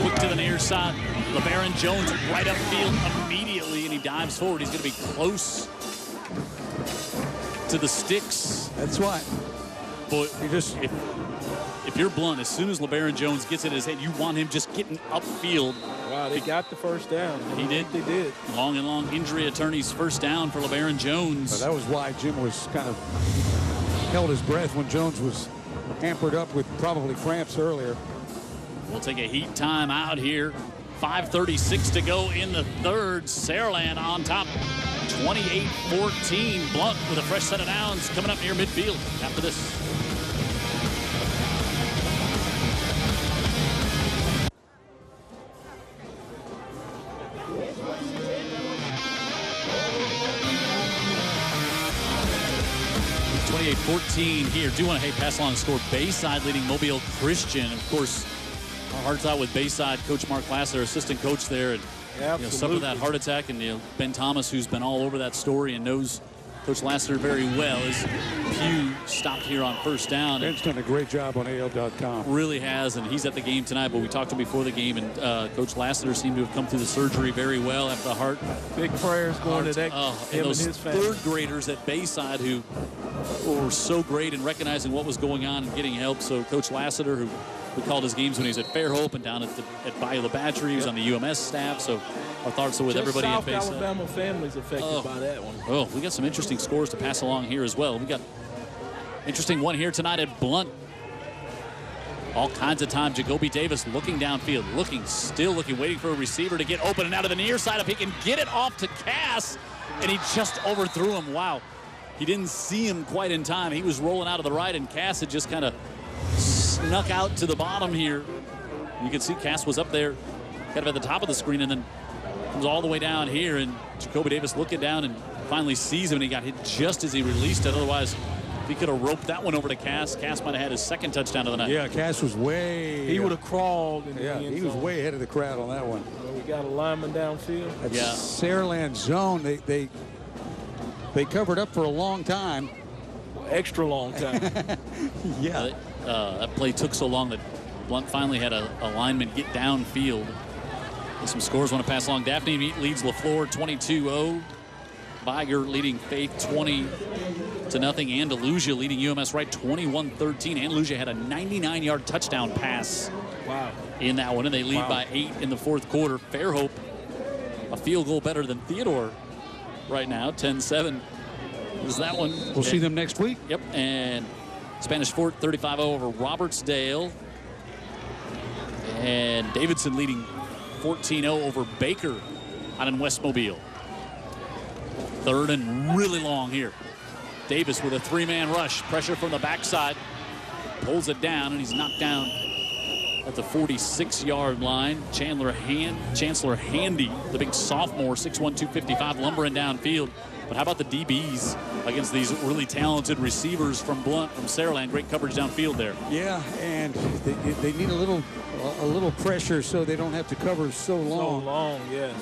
Quick to the near side. LeBaron Jones right upfield immediately, and he dives forward. He's going to be close to the sticks. That's why. But if you're Blount, as soon as LeBaron Jones gets it in his head, you want him just getting upfield. Wow, they got the first down. He did. They did. Long and long injury attorney's first down for LeBaron Jones. That was why Jim was kind of held his breath when Jones was hampered up with probably cramps earlier. We'll take a heat time out here. 5:36 to go in the third. Saraland on top. 28-14. Blount with a fresh set of downs coming up near midfield after this. .14 here. Do want to pass along score. Bayside leading Mobile Christian. Of course, our hearts out with Bayside. Coach Mark Lassler, assistant coach there, and suffered that heart attack. And Ben Thomas, who's been all over that story and knows Coach Lassler very well, is Pugh stopped here on first down. Ben's done a great job on AL.com. Really has, and he's at the game tonight. But we talked to him before the game, and Coach Lassler seemed to have come through the surgery very well after the heart. Big prayers going to that. And those third graders at Bayside who were so great in recognizing what was going on and getting help. So Coach Lassiter, who we called his games when he was at Fairhope and down at Bayou La Battery, he was on the UMS staff. So our thoughts are with everybody at Bayside. South Alabama families affected by that one. Oh, we got some interesting scores to pass along here as well. We got interesting one here tonight at Blount. All kinds of time. Jacoby Davis looking downfield, still looking, waiting for a receiver to get open and out of the near side. If he can get it off to Cass, and he just overthrew him. Wow. He didn't see him quite in time. He was rolling out of the right, and Cass had just kind of snuck out to the bottom here. You can see Cass was up there kind of at the top of the screen and then comes all the way down here, and Jacoby Davis looking down and finally sees him, and he got hit just as he released it. Otherwise, if he could have roped that one over to Cass, Cass might have had his second touchdown of the night. Yeah, Cass was way... He would have crawled. He was way ahead of the crowd on that one. Well, we got a lineman downfield. That's Saraland zone. They covered up for a long time. Extra long time. Yeah. That play took so long that Blount finally had a lineman get downfield. Some scores want to pass along. Daphne leads LaFleur 22-0. Viger leading Faith 20-0. Andalusia leading UMS Wright 21-13. Andalusia had a 99-yard touchdown pass. Wow. In that one, and they lead by 8 in the fourth quarter. Fairhope, a field goal better than Theodore right now, 10-7 is that one. We'll see them next week. Yep, and Spanish Fort 35-0 over Robertsdale. And Davidson leading 14-0 over Baker out in West Mobile. Third and really long here. Davis with a three-man rush. Pressure from the backside. Pulls it down, and he's knocked down at the 46-yard line. Chancellor Handy, the big sophomore, 6'1", 255, lumbering downfield. But how about the DBs against these really talented receivers from Blount, from Saraland? Great coverage downfield there. Yeah, and they need a little pressure so they don't have to cover so long. So long, yes.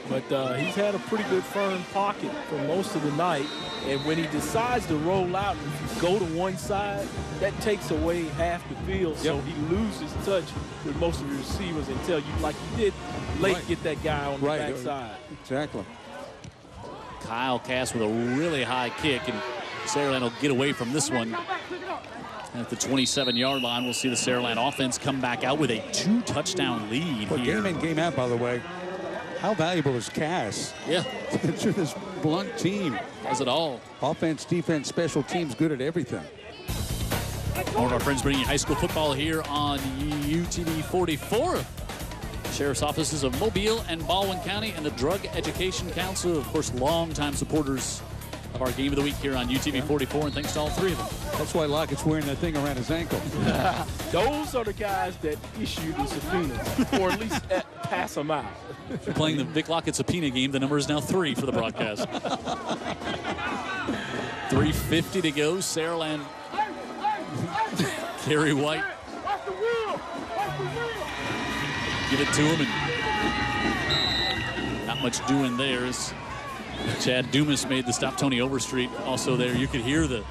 But he's had a pretty good firm pocket for most of the night. And when he decides to roll out, if you go to one side, that takes away half the field. So he loses touch with most of the receivers until you, like he did late, get that guy on the backside. Exactly. Kyle Cass with a really high kick, and Saraland will get away from this one. At the 27-yard line, we'll see the Saraland offense come back out with a 2-touchdown lead here. Game in, game out, by the way. How valuable is Cass? Yeah. To this Blount team. Does it all. Offense, defense, special teams, good at everything. One of our friends bringing you high school football here on UTV 44. Sheriff's offices of Mobile and Baldwin County and the Drug Education Council. Of course, longtime supporters of our game of the week here on UTV 44, and thanks to all three of them. That's why Lockett's wearing that thing around his ankle. Those are the guys that issue the subpoenas, or at least pass them out. If you're playing the Vic Lockett subpoena game, the number is now 3 for the broadcast. 3:50 to go. Saraland. Kerry White. Give it to him, and not much doing there as Chad Dumas made the stop. Tony Overstreet also there. You could hear the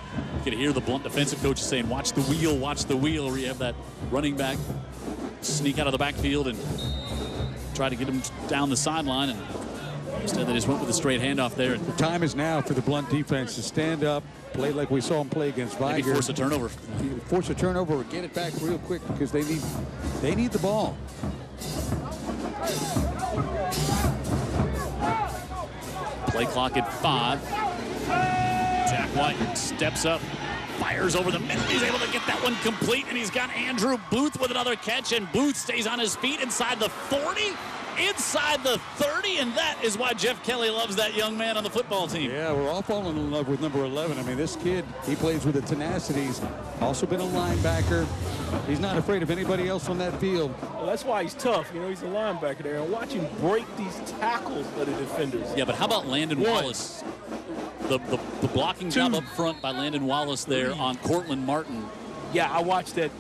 Blount defensive coaches saying, "Watch the wheel, watch the wheel." Where you have that running back sneak out of the backfield and try to get him down the sideline, and instead they just went with a straight handoff there. The time is now for the Blount defense to stand up, play like we saw him play against Viger. Maybe force a turnover. Force a turnover or get it back real quick because they need the ball. Play clock at 5. Jack White steps up, fires over the middle. He's able to get that one complete, and he's got Andrew Booth with another catch, and Booth stays on his feet inside the 40 inside the 30, and that is why Jeff Kelly loves that young man on the football team. Yeah, we're all falling in love with number 11. I mean, this kid, he plays with a tenacity. He's also been a linebacker. He's not afraid of anybody else on that field. Well, that's why he's tough. You know, he's a linebacker there. And watch him break these tackles of the defenders. Yeah, but how about Landon Wallace? The blocking job up front by Landon Wallace there on Cortland Martin. Yeah, I watched that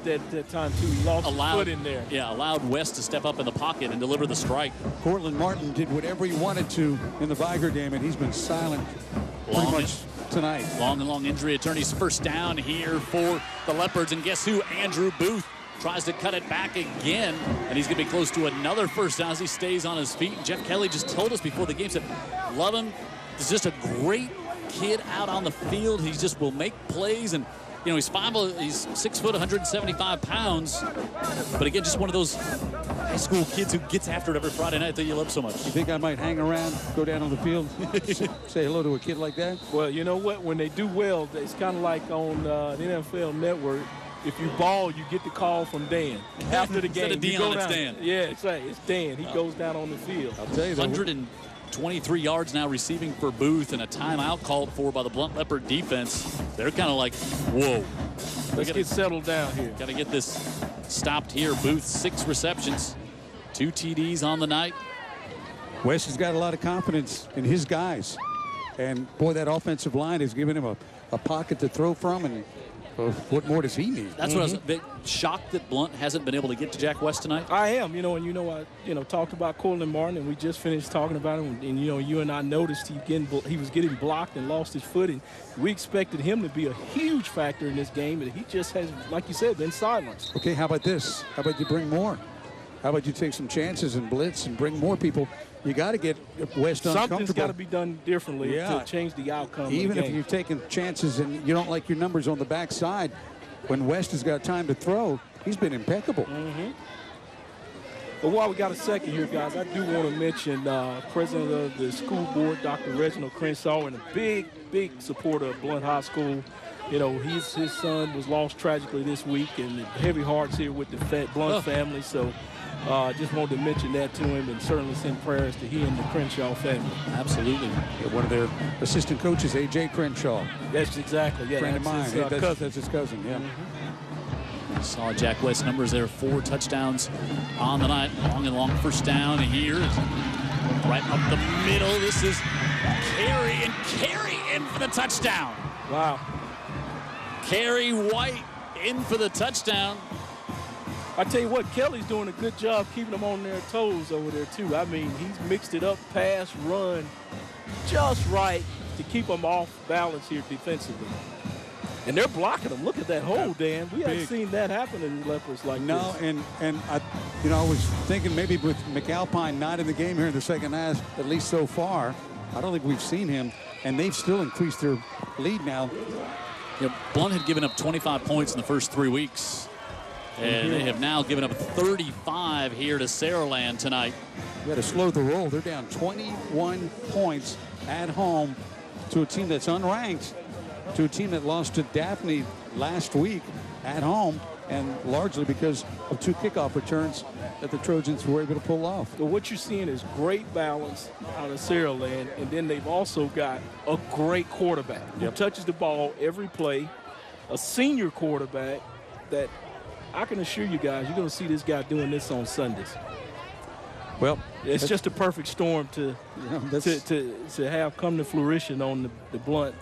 time, too. He lost his foot in there. Yeah, allowed West to step up in the pocket and deliver the strike. Cortland Martin did whatever he wanted to in the Viger game, and he's been silent pretty much tonight. Long injury attorneys first down here for the Leopards, and guess who? Andrew Booth tries to cut it back again, and he's going to be close to another first down as he stays on his feet. And Jeff Kelly just told us before the game, said, love him. He's just a great kid out on the field. He just will make plays, and you know, he's 6 foot, 175 pounds. But again, just one of those high school kids who gets after it every Friday night that you love so much. You think I might hang around, go down on the field, say hello to a kid like that? Well, you know what? When they do well, it's kind of like on the NFL Network. If you ball, you get the call from Dan. After the game, Instead of Dion, it's Dan. Yeah, it's right. It's Dan. He goes down on the field. I'll tell you, 123 yards now receiving for Booth, and a timeout called for by the Blount Leopard defense. They're kind of like, whoa. Let's get settled down here. Got to get this stopped here. Booth, 6 receptions, 2 TDs on the night. West has got a lot of confidence in his guys. And, boy, that offensive line has given him a pocket to throw from, and what more does he need? That's what I was a bit shocked that Blount hasn't been able to get to Jack West tonight. I am, I talked about Cortland Martin, and we just finished talking about him, and you and I noticed he was getting blocked and lost his footing. We expected him to be a huge factor in this game, and he just has, like you said, been silenced. Okay, how about this? How about you bring more? How about you take some chances and blitz and bring more people? You got to get West uncomfortable. Something's got to be done differently to change the outcome. Even of the if game. you've taken chances and you don't like your numbers on the backside, when West has got time to throw, he's been impeccable. But while we got a second here, guys, I do want to mention President of the school board, Dr. Reginald Crenshaw, and a big supporter of Blount High School. You know, his son was lost tragically this week, and heavy hearts here with the Blount family. So just wanted to mention that to him, and certainly send prayers to he and the Crenshaw family. Absolutely. Yeah, one of their assistant coaches, A.J. Crenshaw. That's exactly, yeah. Friend of mine. Cousin. That's his cousin, yeah. Saw Jack West numbers there, 4 touchdowns on the night. Long first down here. Right up the middle. This is Carey in for the touchdown. Wow. Carey White in for the touchdown. I tell you what, Kelly's doing a good job keeping them on their toes over there, too. I mean, he's mixed it up, pass, run, just right to keep them off balance here defensively. And they're blocking them. Look at that hole, Dan. We haven't seen that happen in Leopards like this. No, and I was thinking maybe with McAlpine not in the game here in the second half, at least so far, I don't think we've seen him, and they've still increased their lead now. Yeah, Blount had given up 25 points in the first 3 weeks. And they have now given up 35 here to Saraland tonight. We got to slow the roll. They're down 21 points at home to a team that's unranked, to a team that lost to Daphne last week at home, and largely because of 2 kickoff returns that the Trojans were able to pull off. So what you're seeing is great balance out of Saraland, and then they've also got a great quarterback who touches the ball every play, a senior quarterback that I can assure you guys, you're going to see this guy doing this on Sundays. Well, it's just a perfect storm to have come to fruition on the Blount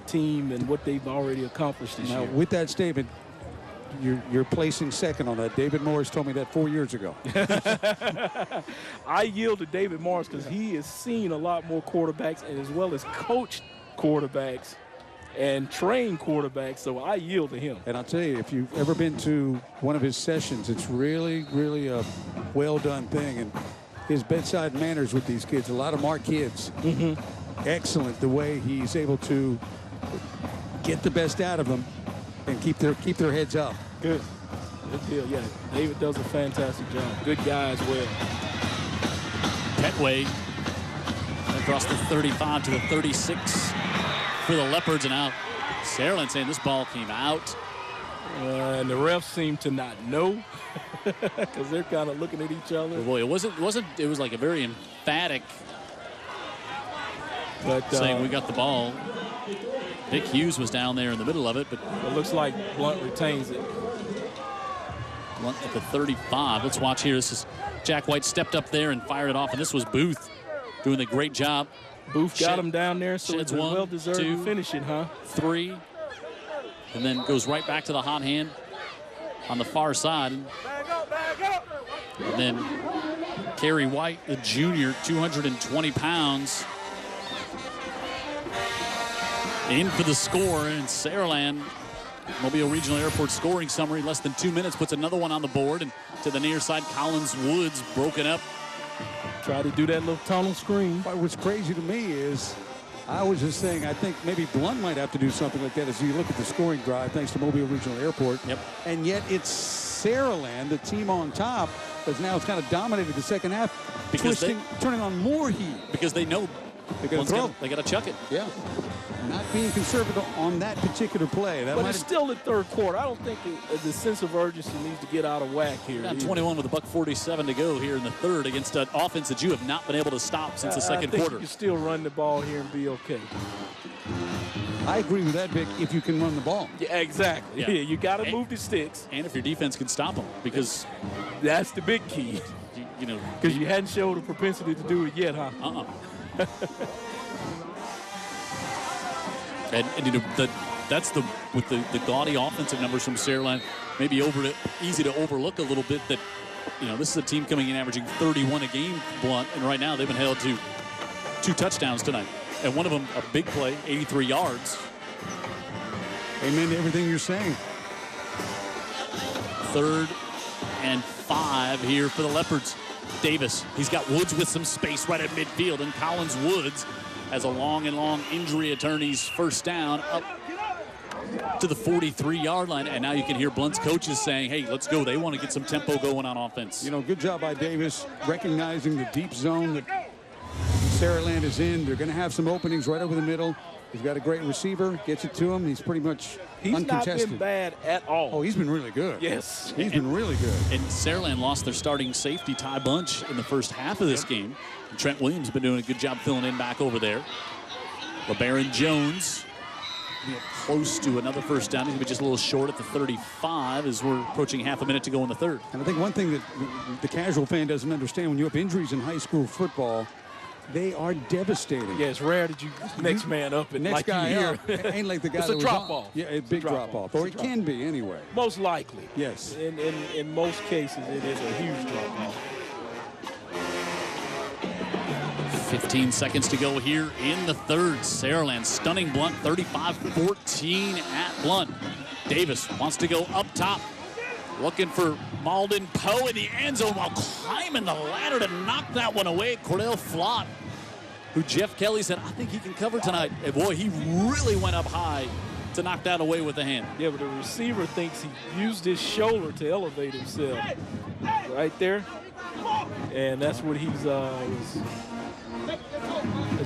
team and what they've already accomplished this year. With that statement, you're placing second on that. David Morris told me that 4 years ago. I yield to David Morris because he has seen a lot more quarterbacks and as well as coached quarterbacks and trained quarterbacks, so I yield to him. And I'll tell you, if you've ever been to one of his sessions, it's really, really a well-done thing. And his bedside manners with these kids, a lot of smart kids. Excellent the way he's able to get the best out of them and keep their heads up. Good deal, yeah. David does a fantastic job. Good guy as well. Petway across the 35 to the 36 for the Leopards, and now Saraland saying this ball came out. And the refs seem to not know. because they're kind of looking at each other. Oh boy, it was like a very emphatic saying we got the ball. Vic Hughes was down there in the middle of it, but it looks like Blount retains it. Blount at the 35. Let's watch here. This is Jack White stepped up there and fired it off, and this was Booth doing a great job. Booth got him down there, so it's one, well-deserved to finish it, huh? 3, and then goes right back to the hot hand on the far side. And then Kerry White, the junior, 220 pounds, in for the score. And Saraland, Mobile Regional Airport scoring summary, less than 2 minutes, puts another one on the board. And to the near side, Collins Woods broken up. Try to do that little tunnel screen. But what's crazy to me is, I was just saying, I think maybe Blount might have to do something like that as you look at the scoring drive, thanks to Mobile Regional Airport. Yep. And yet it's Saraland, the team on top, because now it's kind of dominated the second half, because turning on more heat. Because they know they got to throw. They got to chuck it. Yeah. Not being conservative on that particular play. But it's still the third quarter. I don't think the sense of urgency needs to get out of whack here. Down 21 with $1:47 to go here in the third against an offense that you have not been able to stop since the second quarter. You can still run the ball here and be okay. I agree with that, Vic, if you can run the ball. Yeah, exactly. Yeah. You got to move the sticks. And if your defense can stop them, because that's the big key. You know, because you hadn't showed a propensity to do it yet, huh? And you know, that's with the gaudy offensive numbers from Saraland, maybe easy to overlook a little bit that, you know, this is a team coming in averaging 31 a game, Blount, and right now they've been held to 2 touchdowns tonight. And one of them, a big play, 83 yards. Amen to everything you're saying. 3rd and 5 here for the Leopards. Davis, he's got Woods with some space right at midfield, and Collins Woods has a long injury attorney's first down up to the 43-yard line. And now you can hear Blount's coaches saying, hey, let's go. They want to get some tempo going on offense. You know, good job by Davis recognizing the deep zone that Saraland is in. They're going to have some openings right over the middle. He's got a great receiver, gets it to him. He's pretty much uncontested. He's not been bad at all. Oh, he's been really good. Yes. He's been really good. And Saraland lost their starting safety, Ty Bunch, in the first half of this game. And Trent Williams has been doing a good job filling in back over there. LeBaron Jones, close to another first down. He's going to be just a little short at the 35 as we're approaching half a minute to go in the third. And I think one thing that the casual fan doesn't understand, when you have injuries in high school football, they are devastating. Yeah, it's rare that you next man up and next like guy you hear. up. Ain't like the guy it's that a was drop on. off. Yeah, a big drop off. Or it can be anyway. Most likely. Yes. In most cases, it is a huge drop off. 15 seconds to go here in the third. Saraland stunning Blount 35-14 at Blount. Davis wants to go up top. Looking for Malden Poe in the end zone while climbing the ladder to knock that one away. Cordell Flott, who Jeff Kelly said, I think he can cover tonight. And boy, he really went up high to knock that away with the hand. Yeah, but the receiver thinks he used his shoulder to elevate himself. Right there. And that's what he's, as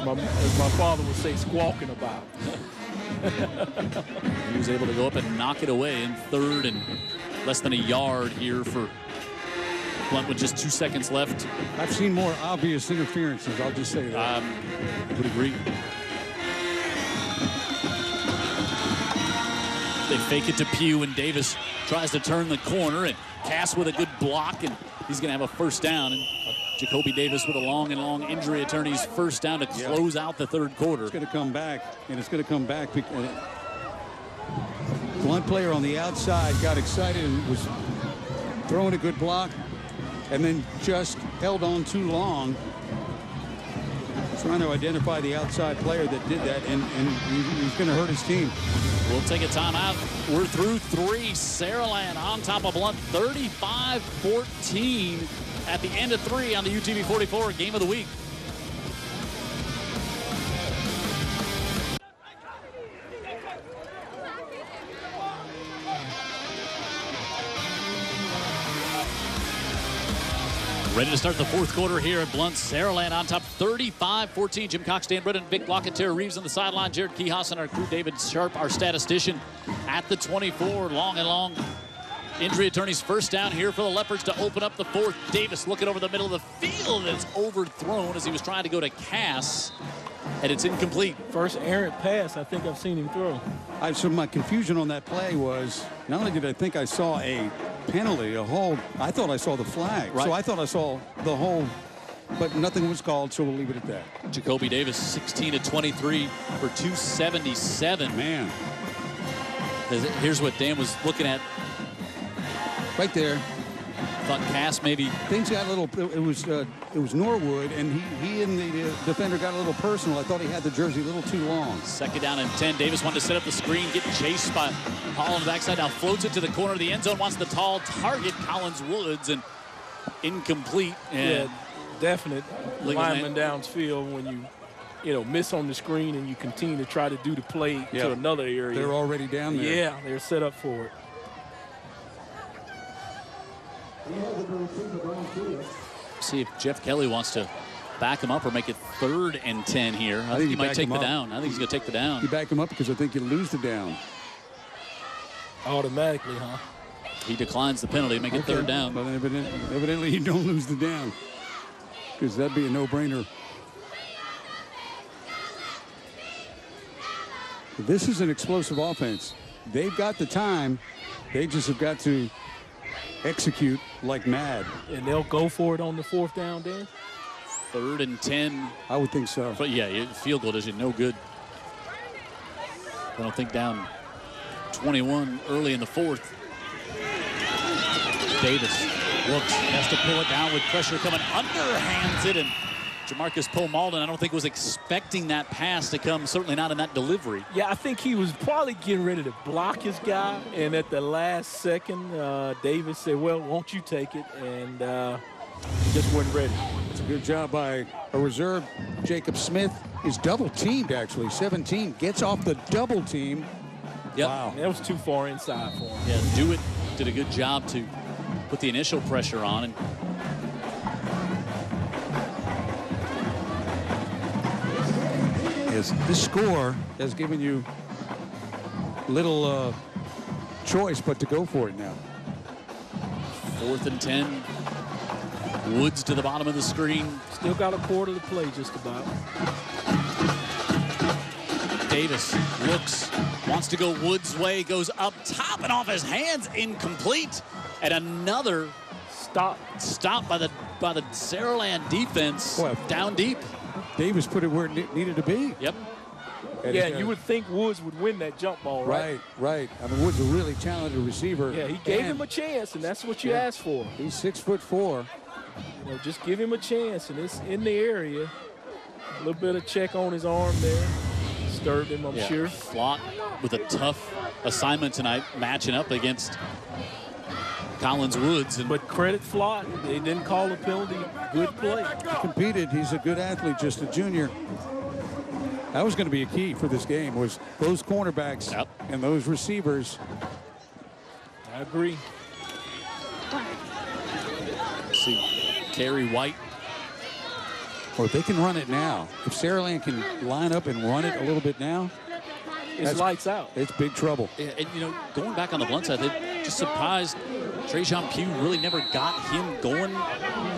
my father would say, squawking about. He was able to go up and knock it away in third and less than a yard here for Blount with just 2 seconds left. I've seen more obvious interferences, I'll just say that. I would agree. They fake it to Pugh, and Davis tries to turn the corner, and Cass with a good block, and he's going to have a first down. And Jacoby Davis with a long injury attorney's first down to close out the third quarter. It's going to come back, and it's going to come back. Blount player on the outside got excited and was throwing a good block, and then just held on too long, trying to identify the outside player that did that, and he's going to hurt his team. We'll take a timeout. We're through 3. Saraland on top of Blount, 35-14 at the end of 3 on the UTV 44 Game of the Week. Ready to start the fourth quarter here at Blount. Saraland on top, 35-14. Jim Cox, Dan Brennan, Vic Lockett, Tara Reeves on the sideline. Jared Kehos and our crew, David Sharp, our statistician, at the 24. Long Injury attorneys first down here for the Leopards to open up the fourth. Davis looking over the middle of the field, and it's overthrown as he was trying to go to Cass, and it's incomplete. First errant pass I think I've seen him throw. So my confusion on that play was, not only did I think I saw a penalty, a hold, I thought I saw the flag. Right. So I thought I saw the hold, but nothing was called, so we'll leave it at that. Jacoby Davis, 16 of 23 for 277. Man. Here's what Dan was looking at. Right there. Thought Cass maybe. Things got a little, it was Norwood, and he and the defender got a little personal. I thought he had the jersey a little too long. Second down and 10. Davis wanted to set up the screen, get chased by Hall on the backside. Now floats it to the corner of the end zone, wants the tall target, Collins Woods, and incomplete. And definite lineman downfield when you miss on the screen and you continue to try to do the play to another area. They're already down there. Yeah, they're set up for it. See if Jeff Kelly wants to back him up or make it 3rd and 10 here. I think he might take the down. I think he's going to take the down. You back him up because I think you lose the down. Automatically, huh? He declines the penalty, make it 3rd down. But evidently you don't lose the down because that'd be a no-brainer. This is an explosive offense. They've got the time. They just have got to execute like mad. And they'll go for it on the 4th down, Dan? 3rd and 10. I would think so. But yeah, field goal does you no good. I don't think down 21 early in the 4th. Davis looks, has to pull it down with pressure coming, underhands it, and Jamarcus Poe-Malden, I don't think was expecting that pass to come, certainly not in that delivery. Yeah, I think he was probably getting ready to block his guy, and at the last second, Davis said, well, won't you take it, and he just wasn't ready. It's a good job by a reserve. Jacob Smith is double-teamed, actually. 17 gets off the double team. Yep. Wow. That was too far inside for him. Yeah, Dewitt did a good job to put the initial pressure on, and this score has given you little choice but to go for it now. 4th and 10. Woods to the bottom of the screen. Still got a quarter to play just about. Davis looks, wants to go Woods' way, goes up top and off his hands, incomplete. And another stop by the Saraland defense. Boy, down deep. Davis put it where it needed to be. Yep. Yeah, you would think Woods would win that jump ball, right? Right. I mean, Woods is a really talented receiver. Yeah, he gave him a chance, and that's what you asked for. He's 6'4". Just give him a chance, and it's in the area. A little bit of check on his arm there. Disturbed him, I'm sure. Flott with a tough assignment tonight, matching up against Collins Woods. But credit Flott, they didn't call a penalty. Good play. He competed. He's a good athlete, just a junior. That was going to be a key for this game, was those cornerbacks and those receivers. I agree. See, Kerry White. Or if they can run it now. If Saraland can line up and run it a little bit now, it's lights out. It's big trouble. And, going back on the Blount side, they just surprised Trajan Pugh really never got him going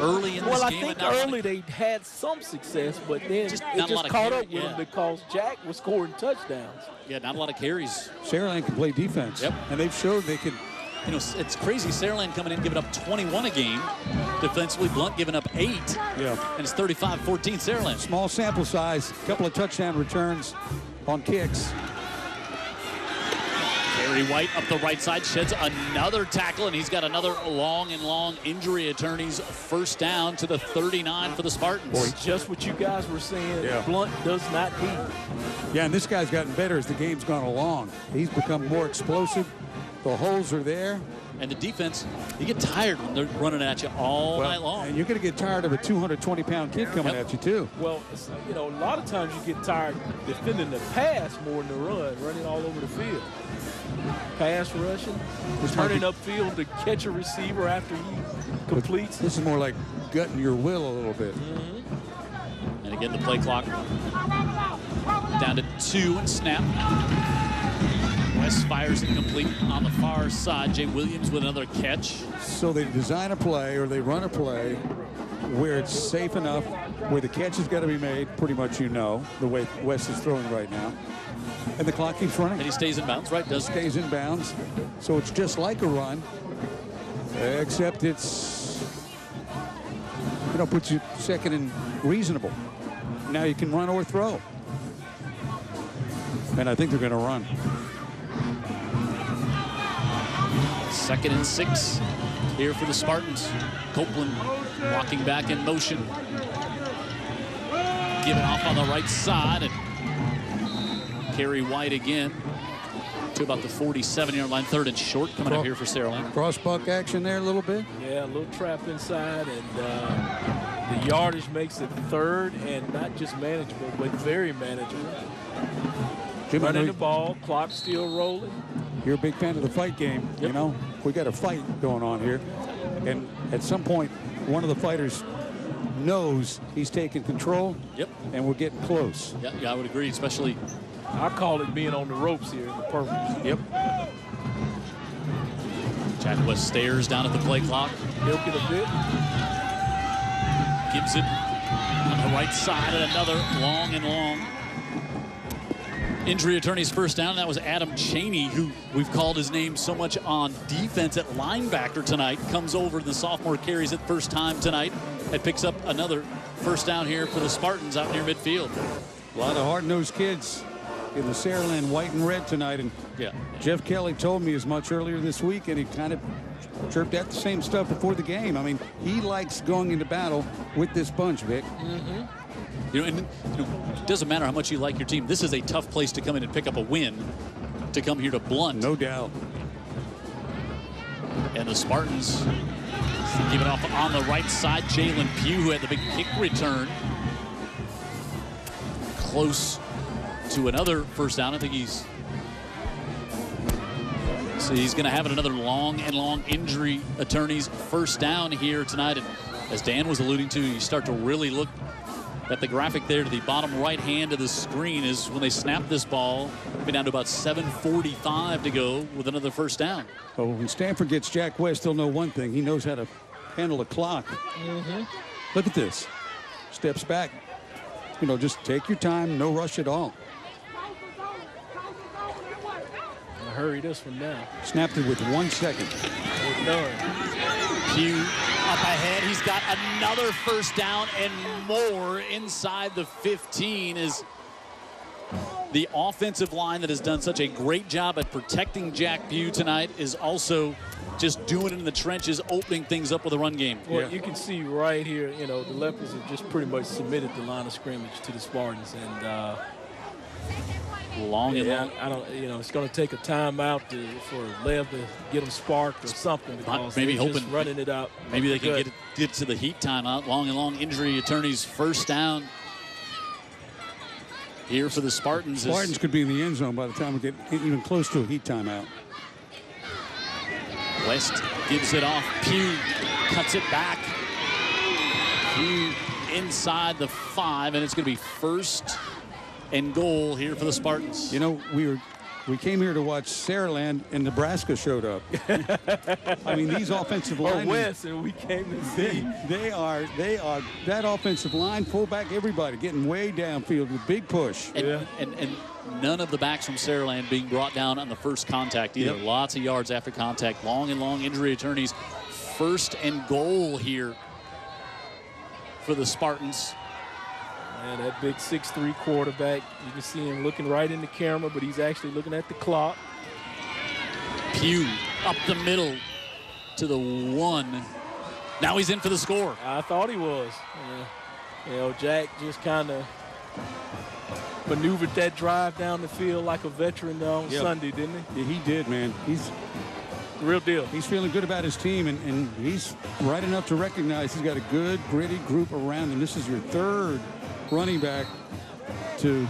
early in this game. Well, I think early they had some success, but then it just caught up with them because Jack was scoring touchdowns. Yeah, not a lot of carries. Saraland can play defense. Yep. And they've showed they can. It's crazy. Saraland coming in, giving up 21 a game. Defensively, Blount giving up 8. Yeah. And it's 35-14 Saraland. Small sample size, a couple of touchdown returns on kicks. Kerry White up the right side, sheds another tackle, and he's got another long injury attorneys first down to the 39 for the Spartans. Boy, just what you guys were saying, Blount does not need. Yeah, and this guy's gotten better as the game's gone along. He's become more explosive. The holes are there. And the defense, you get tired when they're running at you all night long. And you're going to get tired of a 220-pound kid coming at you, too. Well, a lot of times you get tired defending the pass more than the run, running all over the field. Pass rushing, turning upfield to catch a receiver after he completes. This is more like gutting your will a little bit. Mm-hmm. And again, the play clock down to 2 and snap. West fires it complete on the far side. Jay Williams with another catch. So they design a play, or they run a play where it's safe enough, where the catch has got to be made, pretty much, you know, the way West is throwing right now. And the clock keeps running. And he stays in bounds, right? Stays in bounds. So it's just like a run, except it's, you know, puts you second and reasonable. Now you can run or throw. And I think they're going to run. 2nd and 6 here for the Spartans. Copeland walking back in motion. Give it off on the right side. And Kerry White again to about the 47-yard line. 3rd and short coming up here for Saraland. Cross buck action there a little bit. Yeah, a little trap inside, and the yardage makes it 3rd and not just manageable, but very manageable. Jim, running the ball, clock still rolling. You're a big fan of the fight game. Yep. You know, we got a fight going on here. And at some point, one of the fighters knows he's taking control. Yep. And we're getting close. Yeah, I would agree, especially. I call it being on the ropes here in the purple. Yep. Jack West stares down at the play clock. Milk it a bit. Gives it on the right side and another long and long. Injury attorney's first down. That was Adam Chaney, who we've called his name so much on defense at linebacker tonight. Comes over, the sophomore carries it first time tonight. And picks up another first down here for the Spartans out near midfield. A lot of hard-nosed kids in the Saraland white and red tonight. And yeah, Jeff Kelly told me as much earlier this week, and he kind of chirped at the same stuff before the game. I mean, he likes going into battle with this bunch, Vic. Mm-hmm. You know, it doesn't matter how much you like your team. This is a tough place to come in and pick up a win, to come here to Blount. No doubt. And the Spartans give it off on the right side. Jalen Pugh, who had the big kick return. Close to another first down. I think he's going to have another long injury attorney's first down here tonight. And as Dan was alluding to, you start to really look at the graphic there to the bottom right hand of the screen is when they snap this ball. Be down to about 7:45 to go with another first down. Well, when Stanford gets Jack West, they'll know one thing. He knows how to handle the clock. Mm-hmm. Look at this. Steps back. You know, just take your time, no rush at all. I'll hurry this one now. Snapped it with 1 second. We're done. Pugh up ahead. He's got another first down and more inside the 15 is the offensive line that has done such a great job at protecting Jack Pugh tonight is also just doing it in the trenches, opening things up with a run game. Well, you can see right here, you know, the Leopards have just pretty much submitted the line of scrimmage to the Spartans, and long. I don't, you know, it's going to take a timeout for Lev to get them sparked or something, because maybe they're hoping just running it out. Maybe they can get to the heat timeout. Long injury attorneys first down here for the Spartans. Spartans could be in the end zone by the time we get even close to a heat timeout. West gives it off. Pugh cuts it back. Pugh inside the 5, and it's going to be first and goal here for the Spartans. You know, we came here to watch Saraland, and Nebraska showed up. I mean, these offensive linemen. West, and we came to see. They are that offensive line, fullback, everybody getting way downfield with big push. And none of the backs from Saraland being brought down on the first contact either. Yep. Lots of yards after contact. Long injury attorneys. First and goal here for the Spartans. And that big 6'3" quarterback, you can see him looking right in the camera, but he's actually looking at the clock. Pugh up the middle to the 1. Now he's in for the score. I thought he was. You know, Jack just kind of maneuvered that drive down the field like a veteran on Sunday, didn't he? Yeah, he did, man. He's the real deal. He's feeling good about his team, and he's right enough to recognize he's got a good, gritty group around him. This is your third running back to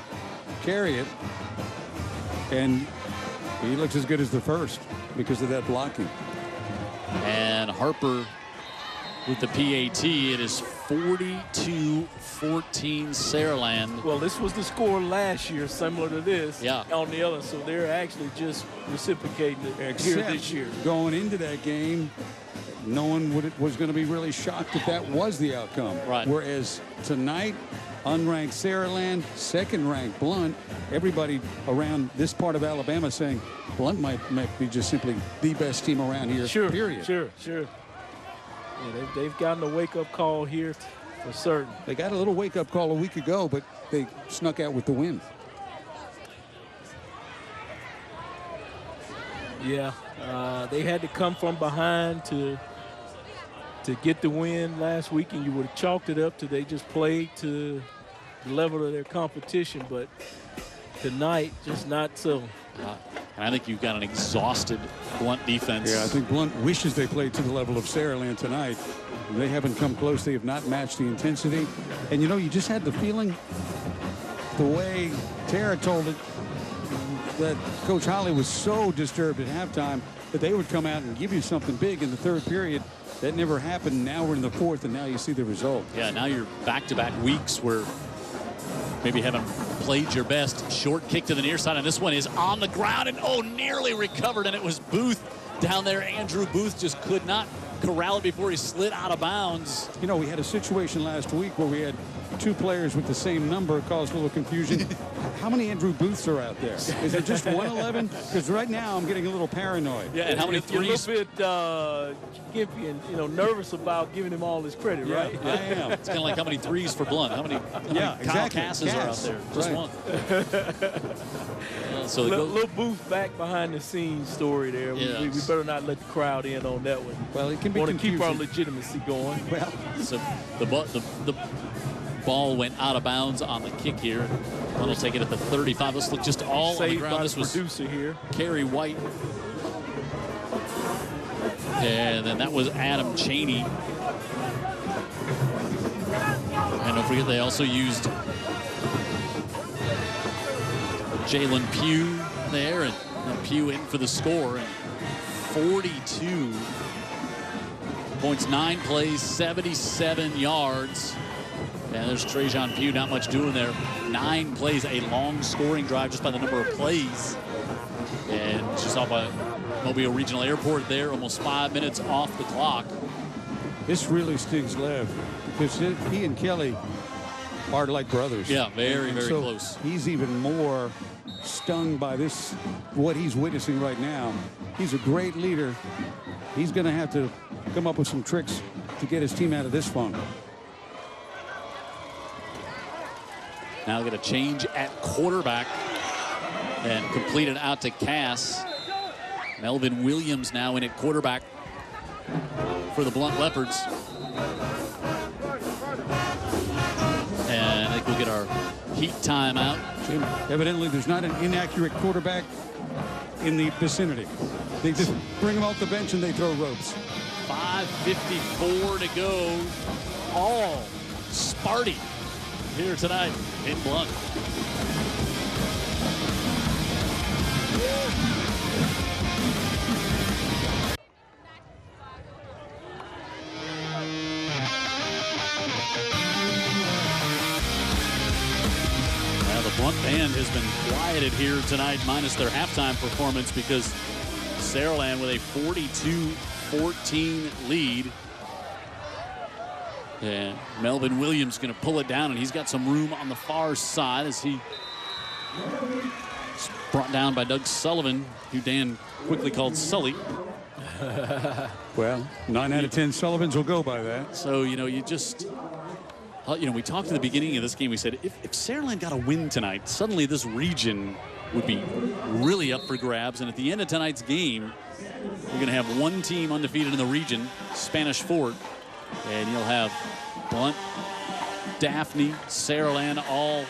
carry it, and he looks as good as the first because of that blocking. And Harper with the PAT. It is 42-14 Saraland. Well, this was the score last year, similar to this. Yeah. On the other, so they're actually just reciprocating it here this year. Going into that game, no one was going to be really shocked if that was the outcome. Right. Whereas tonight, unranked Saraland, second-ranked Blount, everybody around this part of Alabama saying Blount might be just simply the best team around here, Sure, period. sure. Yeah, they've gotten a wake-up call here for certain. They got a little wake-up call a week ago, but they snuck out with the win. Yeah, they had to come from behind to get the win last week, and you would have chalked it up to they just played to the level of their competition, but tonight, just not so. And I think you've got an exhausted Blount defense. Yeah, I think Blount wishes they played to the level of Saraland tonight. They haven't come close. They have not matched the intensity. And, you know, you just had the feeling, the way Tara told it, that Coach Holly was so disturbed at halftime that they would come out and give you something big in the third period. That never happened. Now we're in the fourth, and now you see the result. Yeah, now you're back-to-back weeks where maybe haven't played your best. Short kick to the near side, and this one is on the ground, and nearly recovered, and it was Booth down there. Andrew Booth just could not corral it before he slid out of bounds. You know, we had a situation last week where we had two players with the same number, caused a little confusion. How many Andrew Booths are out there? Is it just 111? Because right now I'm getting a little paranoid. Yeah, and how many threes? You're a little bit gimpy and nervous about giving him all his credit, yeah, right? I am. It's kind of like how many threes for Blount. How many Kyle Casses are out there? Just one. So little Booth back behind the scenes story there. Yes. We better not let the crowd in on that one. Well, it can be Want to keep our confusing. legitimacy going. Well, so the ball went out of bounds on the kick here. Blount will take it at the 35. Let's look just all on the Saved ground. by This the was producer here. Kerry White. And then that was Adam Cheney. And don't forget they also used Jalen Pugh there, and Pugh in for the score. And 42 points, 9 plays, 77 yards. And there's Trajan Pugh, not much doing there. 9 plays, a long scoring drive just by the number of plays. And just off by Mobile Regional Airport there, almost 5 minutes off the clock. this really stings Lev because he and Kelly are like brothers. Yeah, very, very so close. He's even more stung by this, what he's witnessing right now. He's a great leader. He's going to have to come up with some tricks to get his team out of this funk. Now get a change at quarterback and complete it out to Cass. Melvin Williams now in at quarterback for the Blount Leopards. And I think we'll get our heat timeout. Jim, evidently there's not an inaccurate quarterback in the vicinity. They just bring him off the bench and they throw ropes. 5:54 to go. All Sparty here tonight in Blount. Blount band has been quieted here tonight, minus their halftime performance, because Saraland with a 42-14 lead. And Melvin Williams going to pull it down, and he's got some room on the far side as he is brought down by Doug Sullivan, who Dan quickly called Sully. Well, 9 out of 10 Sullivans will go by that. So, you know, we talked at the beginning of this game. We said if Saraland got a win tonight, suddenly this region would be really up for grabs. And at the end of tonight's game, you're going to have one team undefeated in the region, Spanish Fort, and you'll have Blount, Daphne, Saraland all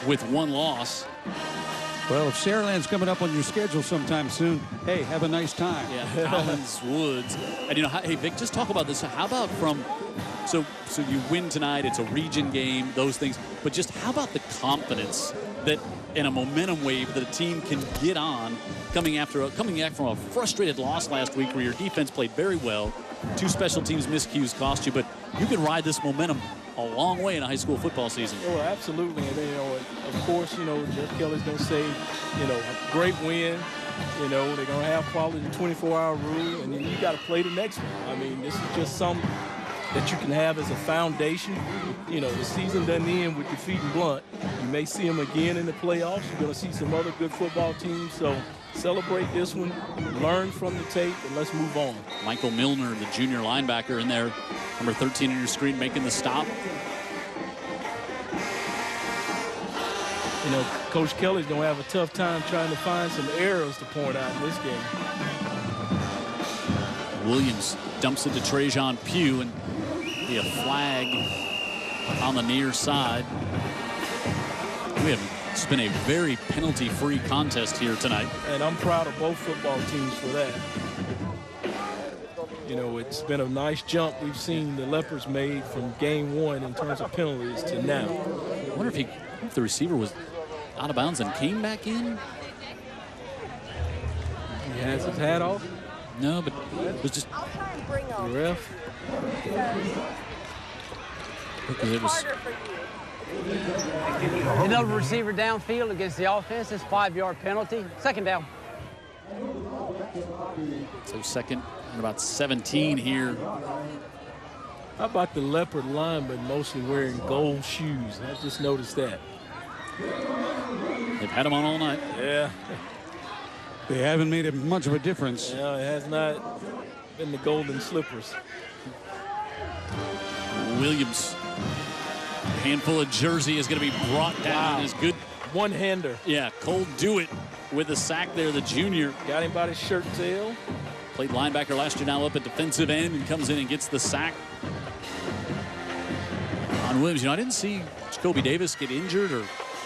with one loss. Well, if Saraland's coming up on your schedule sometime soon, hey, have a nice time. Yeah, Collins Woods. And, hey, Vic, just talk about this. How about so you win tonight, it's a region game, those things, but just how about the confidence that in a momentum wave that a team can get on coming back from a frustrated loss last week where your defense played very well, 2 special teams miscues cost you, but you can ride this momentum a long way in a high school football season. Oh, absolutely. And, of course, Jeff Kelly's going to say, a great win. They're going to have probably the 24-hour rule, and then you got to play the next one. I mean, this is just something that you can have as a foundation. The season doesn't end with defeating Blount. You may see them again in the playoffs. You're going to see some other good football teams. So celebrate this one, learn from the tape, and let's move on. Michael Milner, the junior linebacker in there, number 13 on your screen, making the stop. Coach Kelly's going to have a tough time trying to find some errors to point out in this game. Williams dumps it to Trajan Pugh, and be a flag on the near side. It's been a very penalty-free contest here tonight. And I'm proud of both football teams for that. It's been a nice jump we've seen the Leopards made from game 1 in terms of penalties to now. I wonder if the receiver was out of bounds and came back in. He has his hat off? No, but it was just the ref. Because it was another receiver downfield against the offense. It's 5-yard penalty. Second down. So second and about 17 here. How about the Leopard linemen mostly wearing gold shoes? I just noticed that. They've had them on all night. Yeah. They haven't made much of a difference. Yeah, it has not been the golden slippers. Williams, a handful of jersey is going to be brought down. Is good one-hander. Yeah, Cole Dewitt with the sack there, the junior. Got him by his shirt tail. Played linebacker last year, now up at defensive end, and comes in and gets the sack on Williams. I didn't see Jacoby Davis get injured or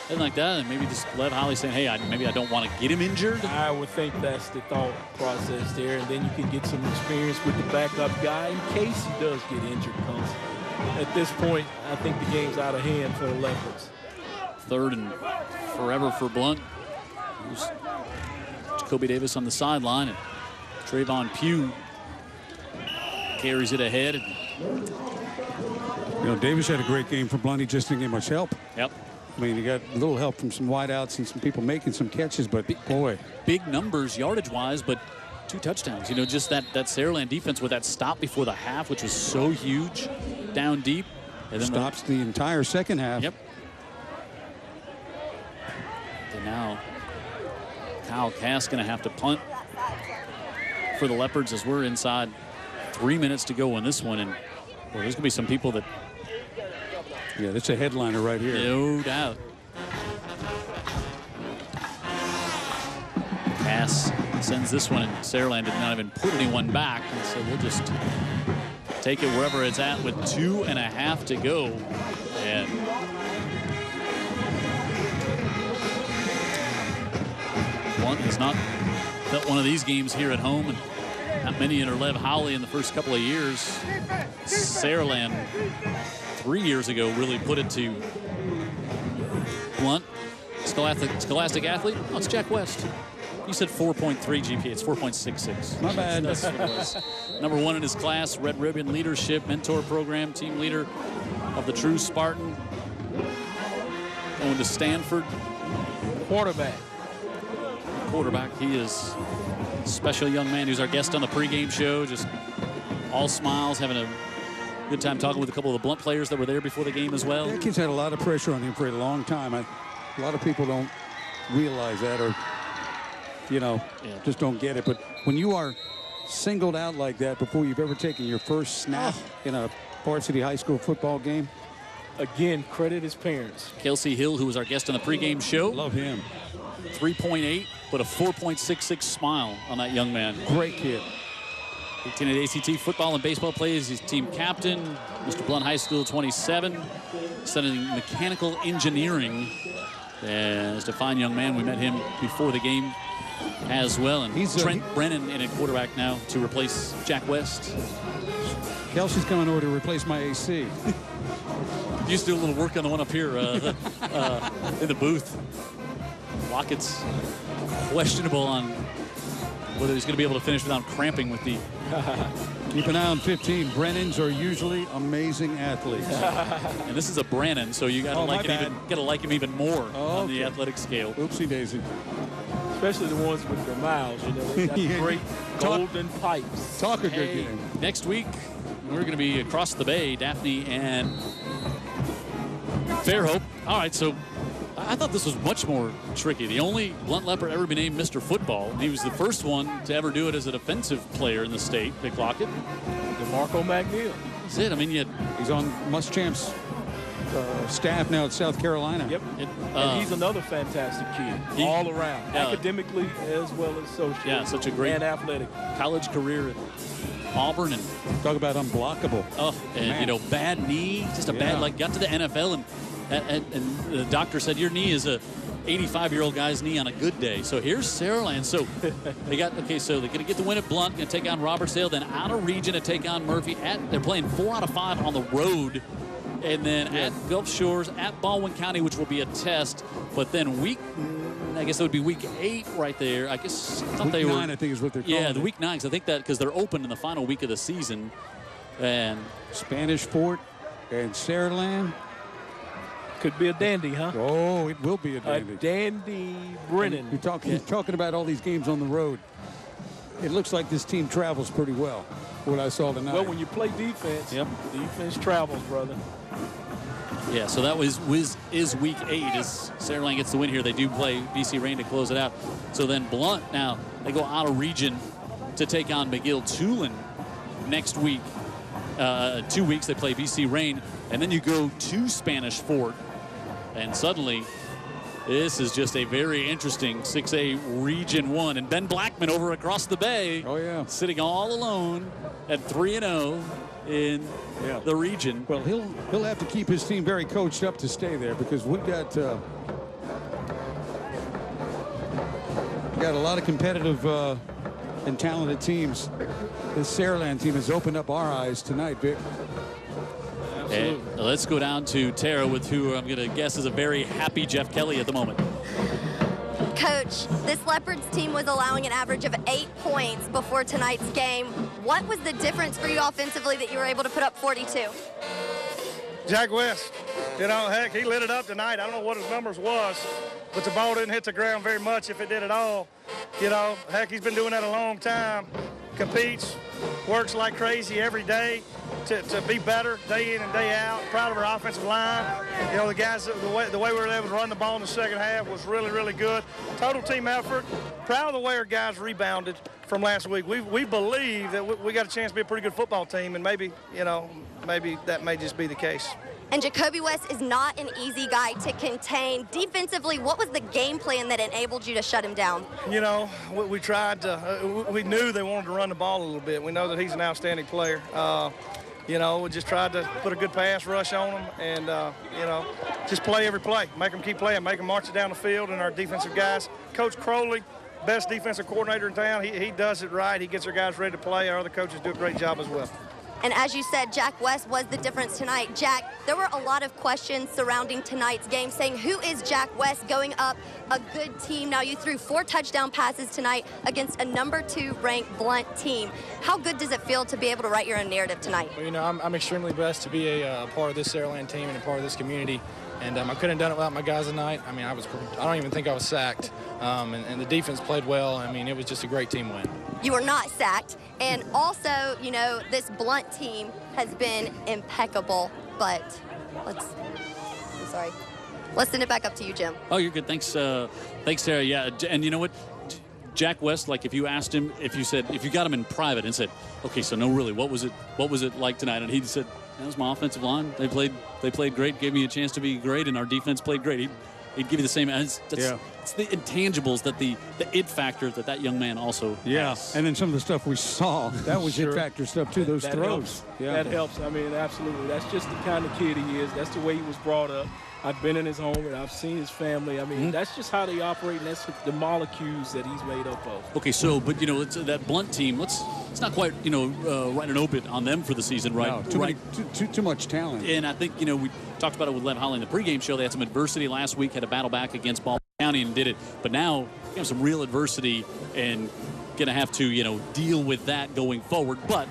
anything like that, and maybe just Lev Holly saying, hey, maybe I don't want to get him injured. I would think that's the thought process there, and then you can get some experience with the backup guy in case he does get injured. Because at this point, I think the game's out of hand for the Leopards. Third and forever for Blount. There's Jacoby Davis on the sideline, and Trayvon Pugh carries it ahead. Davis had a great game for Blount. He just didn't get much help. Yep. I mean, he got a little help from some wideouts and some people making some catches, but boy. Big numbers yardage-wise, but 2 touchdowns. Just that Saraland defense with that stop before the half, which was so huge down deep. And then stops the entire second half. Yep. And now Kyle Cass going to have to punt for the Leopards as we're inside 3 minutes to go in this one. And there's going to be some people that... Yeah, that's a headliner right here. No doubt. Cass sends this one, and Saraland did not even put anyone back. And so we'll just take it wherever it's at with 2.5 to go. And Blount has not felt one of these games here at home, and not many under Lev Howley in the first couple of years. Saraland 3 years ago really put it to Blount. Scholastic athlete? Oh, it's Jack West. You said 4.3 GPA. It's 4.66. My bad. That's what it was. Number 1 in his class, Red Ribbon Leadership Mentor Program, team leader of the true Spartan. Going to Stanford. Quarterback. He is a special young man who's our guest on the pregame show. Just all smiles, having a good time talking with a couple of the Blount players that were there before the game as well. That kid's had a lot of pressure on him for a long time. A lot of people don't realize that, or just don't get it. But when you are singled out like that before you've ever taken your first snap in a varsity high school football game, again, credit his parents. Kelsey Hill, who was our guest on the pregame show. Love him. 3.8, but a 4.66 smile on that young man. Great kid. 18 at ACT football and baseball plays. He's team captain. Mr. Blount High School 27. Studying mechanical engineering. As a fine young man, we met him before the game as well. And he's Trent Brennan in a quarterback now to replace Jack West. Kelsey's coming over to replace my AC. Used to do a little work on the one up here in the booth. Lockett's questionable on whether he's going to be able to finish without cramping with the. Keep an eye on 15. Brennans are usually amazing athletes. And this is a Brennan, so you got to like him even more on the athletic scale. Oopsie daisy. Especially the ones with the mouths, you know, they got great golden pipes. Talk a good game. Next week, we're going to be across the bay, Daphne and Fairhope. All right, so I thought this was much more tricky. The only Blount Leopard ever been named Mr. Football. He was the first one to ever do it as a defensive player in the state. Pick Lockett. DeMarco McNeil. That's it. I mean, he's on Muschamp's staff now at South Carolina. Yep. And he's another fantastic kid, all around, academically as well as socially. Yeah, such a great and athletic college career at Auburn. And talk about unblockable. Oh, and you know, bad knee, just a bad, like, got to the NFL and the doctor said your knee is a 85-year-old guy's knee on a good day. So here's Saraland. So so they're going to get the win at Blount, going to take on Robertsdale, then out of region to take on Murphy. They're playing 4 out of 5 on the road. And then at Gulf Shores, at Baldwin County, which will be a test. But then I guess it would be week 8 right there. I guess week 9, I think is what they're calling it. The week 9, because I think that because they're open in the final week of the season. And Spanish Fort and Saraland. Could be a dandy, huh? Oh, it will be a dandy. A dandy Brennan. You're talking about all these games on the road. It looks like this team travels pretty well, what I saw tonight. Well, when you play defense, defense travels, brother. Yeah, so that is week 8 as Saraland gets the win here. They do play BC Rain to close it out. So then Blount now, they go out of region to take on McGill-Tulane next week. 2 weeks they play BC Rain, and then you go to Spanish Fort. And suddenly, this is just a very interesting 6A Region 1. And Ben Blackman over across the bay. Oh, yeah. Sitting all alone at 3-0 in the region. Well, he'll have to keep his team very coached up to stay there because we've got a lot of competitive and talented teams. This Saraland team has opened up our eyes tonight, Vic. And let's go down to Tara with who I'm going to guess is a very happy Jeff Kelly at the moment. Coach, this Leopards team was allowing an average of 8 points before tonight's game. What was the difference for you offensively that you were able to put up 42? Jack West, you know, heck, he lit it up tonight. I don't know what his numbers was, but the ball didn't hit the ground very much if it did at all. You know, heck, he's been doing that a long time. Competes, works like crazy every day to be better day in and day out. Proud of our offensive line. You know, the guys, the way we were able to run the ball in the second half was really, really good. Total team effort. Proud of the way our guys rebounded from last week. We believe that we got a chance to be a pretty good football team, and maybe, you know, maybe that may just be the case. And Jacoby West is not an easy guy to contain. Defensively, what was the game plan that enabled you to shut him down? You know, we tried to, we knew they wanted to run the ball a little bit. We know that he's an outstanding player. You know, we just tried to put a good pass rush on him and, you know, just play every play. Make them keep playing, make them march it down the field, and our defensive guys. Coach Crowley, best defensive coordinator in town, he does it right. He gets our guys ready to play. Our other coaches do a great job as well. And as you said, Jack West was the difference tonight. Jack, there were a lot of questions surrounding tonight's game saying, who is Jack West going up a good team? Now, you threw 4 touchdown passes tonight against a number 2 ranked Blount team. How good does it feel to be able to write your own narrative tonight? Well, you know, I'm extremely blessed to be a part of this Saraland team and a part of this community. And I couldn't have done it without my guys tonight. I mean, I don't even think I was sacked. And the defense played well. I mean, it was just a great team win. You were not sacked. And also, you know, this Blount team has been impeccable. But let's send it back up to you, Jim. Oh, you're good. Thanks, Sarah. Yeah, and you know what? Jack West, like if you asked him, if you got him in private and said, okay, so no, really, what was it like tonight? And he said, that was my offensive line. They played great, gave me a chance to be great, and our defense played great. He'd give you the same. It's the intangibles, that the it factor that young man also has. And then some of the stuff we saw, that was it factor stuff too, those throws. That helps. I mean, absolutely. That's just the kind of kid he is. That's the way he was brought up. I've been in his home and I've seen his family. I mean, that's just how they operate, and that's the molecules that he's made up of. Okay, so, but, you know, it's that Blount team, let's not quite, you know, write an obit on them for the season, right? No, too much talent. And I think, you know, we talked about it with Lev Holly in the pregame show. They had some adversity last week, had a battle back against Baldwin County. County and did it. But now, some real adversity and going to have to, deal with that going forward. But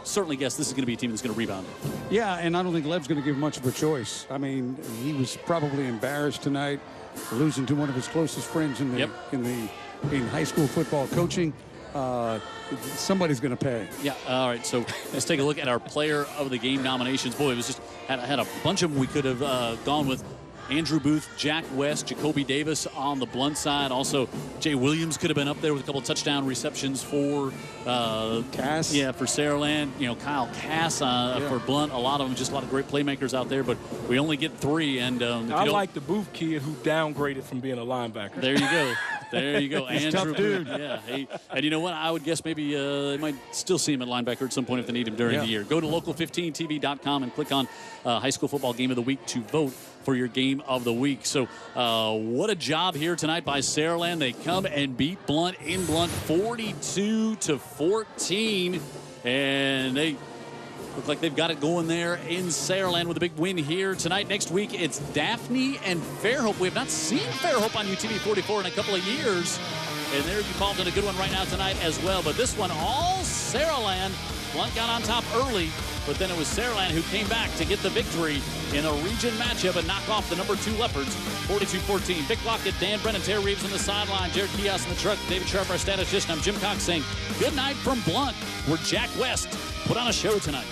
certainly guess this is going to be a team that's going to rebound. Yeah, and I don't think Lev's going to give much of a choice. I mean, he was probably embarrassed tonight, losing to one of his closest friends in high school football coaching. Somebody's going to pay. Yeah. All right. So let's take a look at our player of the game nominations. Boy, it was just had a bunch of them we could have gone with. Andrew Booth, Jack West, Jacoby Davis on the Blount side. Also, Jay Williams could have been up there with a couple of touchdown receptions for Cass. Yeah, for Saraland. Kyle Cass for Blount. A lot of them, just a lot of great playmakers out there. But we only get 3. And I like the Booth kid who downgraded from being a linebacker. There you go. There you go. He's Andrew tough dude. Booth. Yeah. And you know what? I would guess maybe they might still see him at linebacker at some point if they need him during the year. Go to local15tv.com and click on High School Football Game of the Week to vote for your game of the week. So what a job here tonight by Saraland. They come and beat Blount in Blount 42-14. And they look like they've got it going there in Saraland with a big win here tonight. Next week, it's Daphne and Fairhope. We have not seen Fairhope on UTV 44 in a couple of years. And they're involved in a good one right now tonight as well. But this one, all Saraland. Blount got on top early, but then it was Saraland who came back to get the victory in a region matchup and knock off the number 2 Leopards, 42-14. Vic Lockett, Dan Brennan, Terry Reeves on the sideline, Jared Kios in the truck, David Sharp, our statistician. I'm Jim Cox saying good night from Blount, where Jack West put on a show tonight.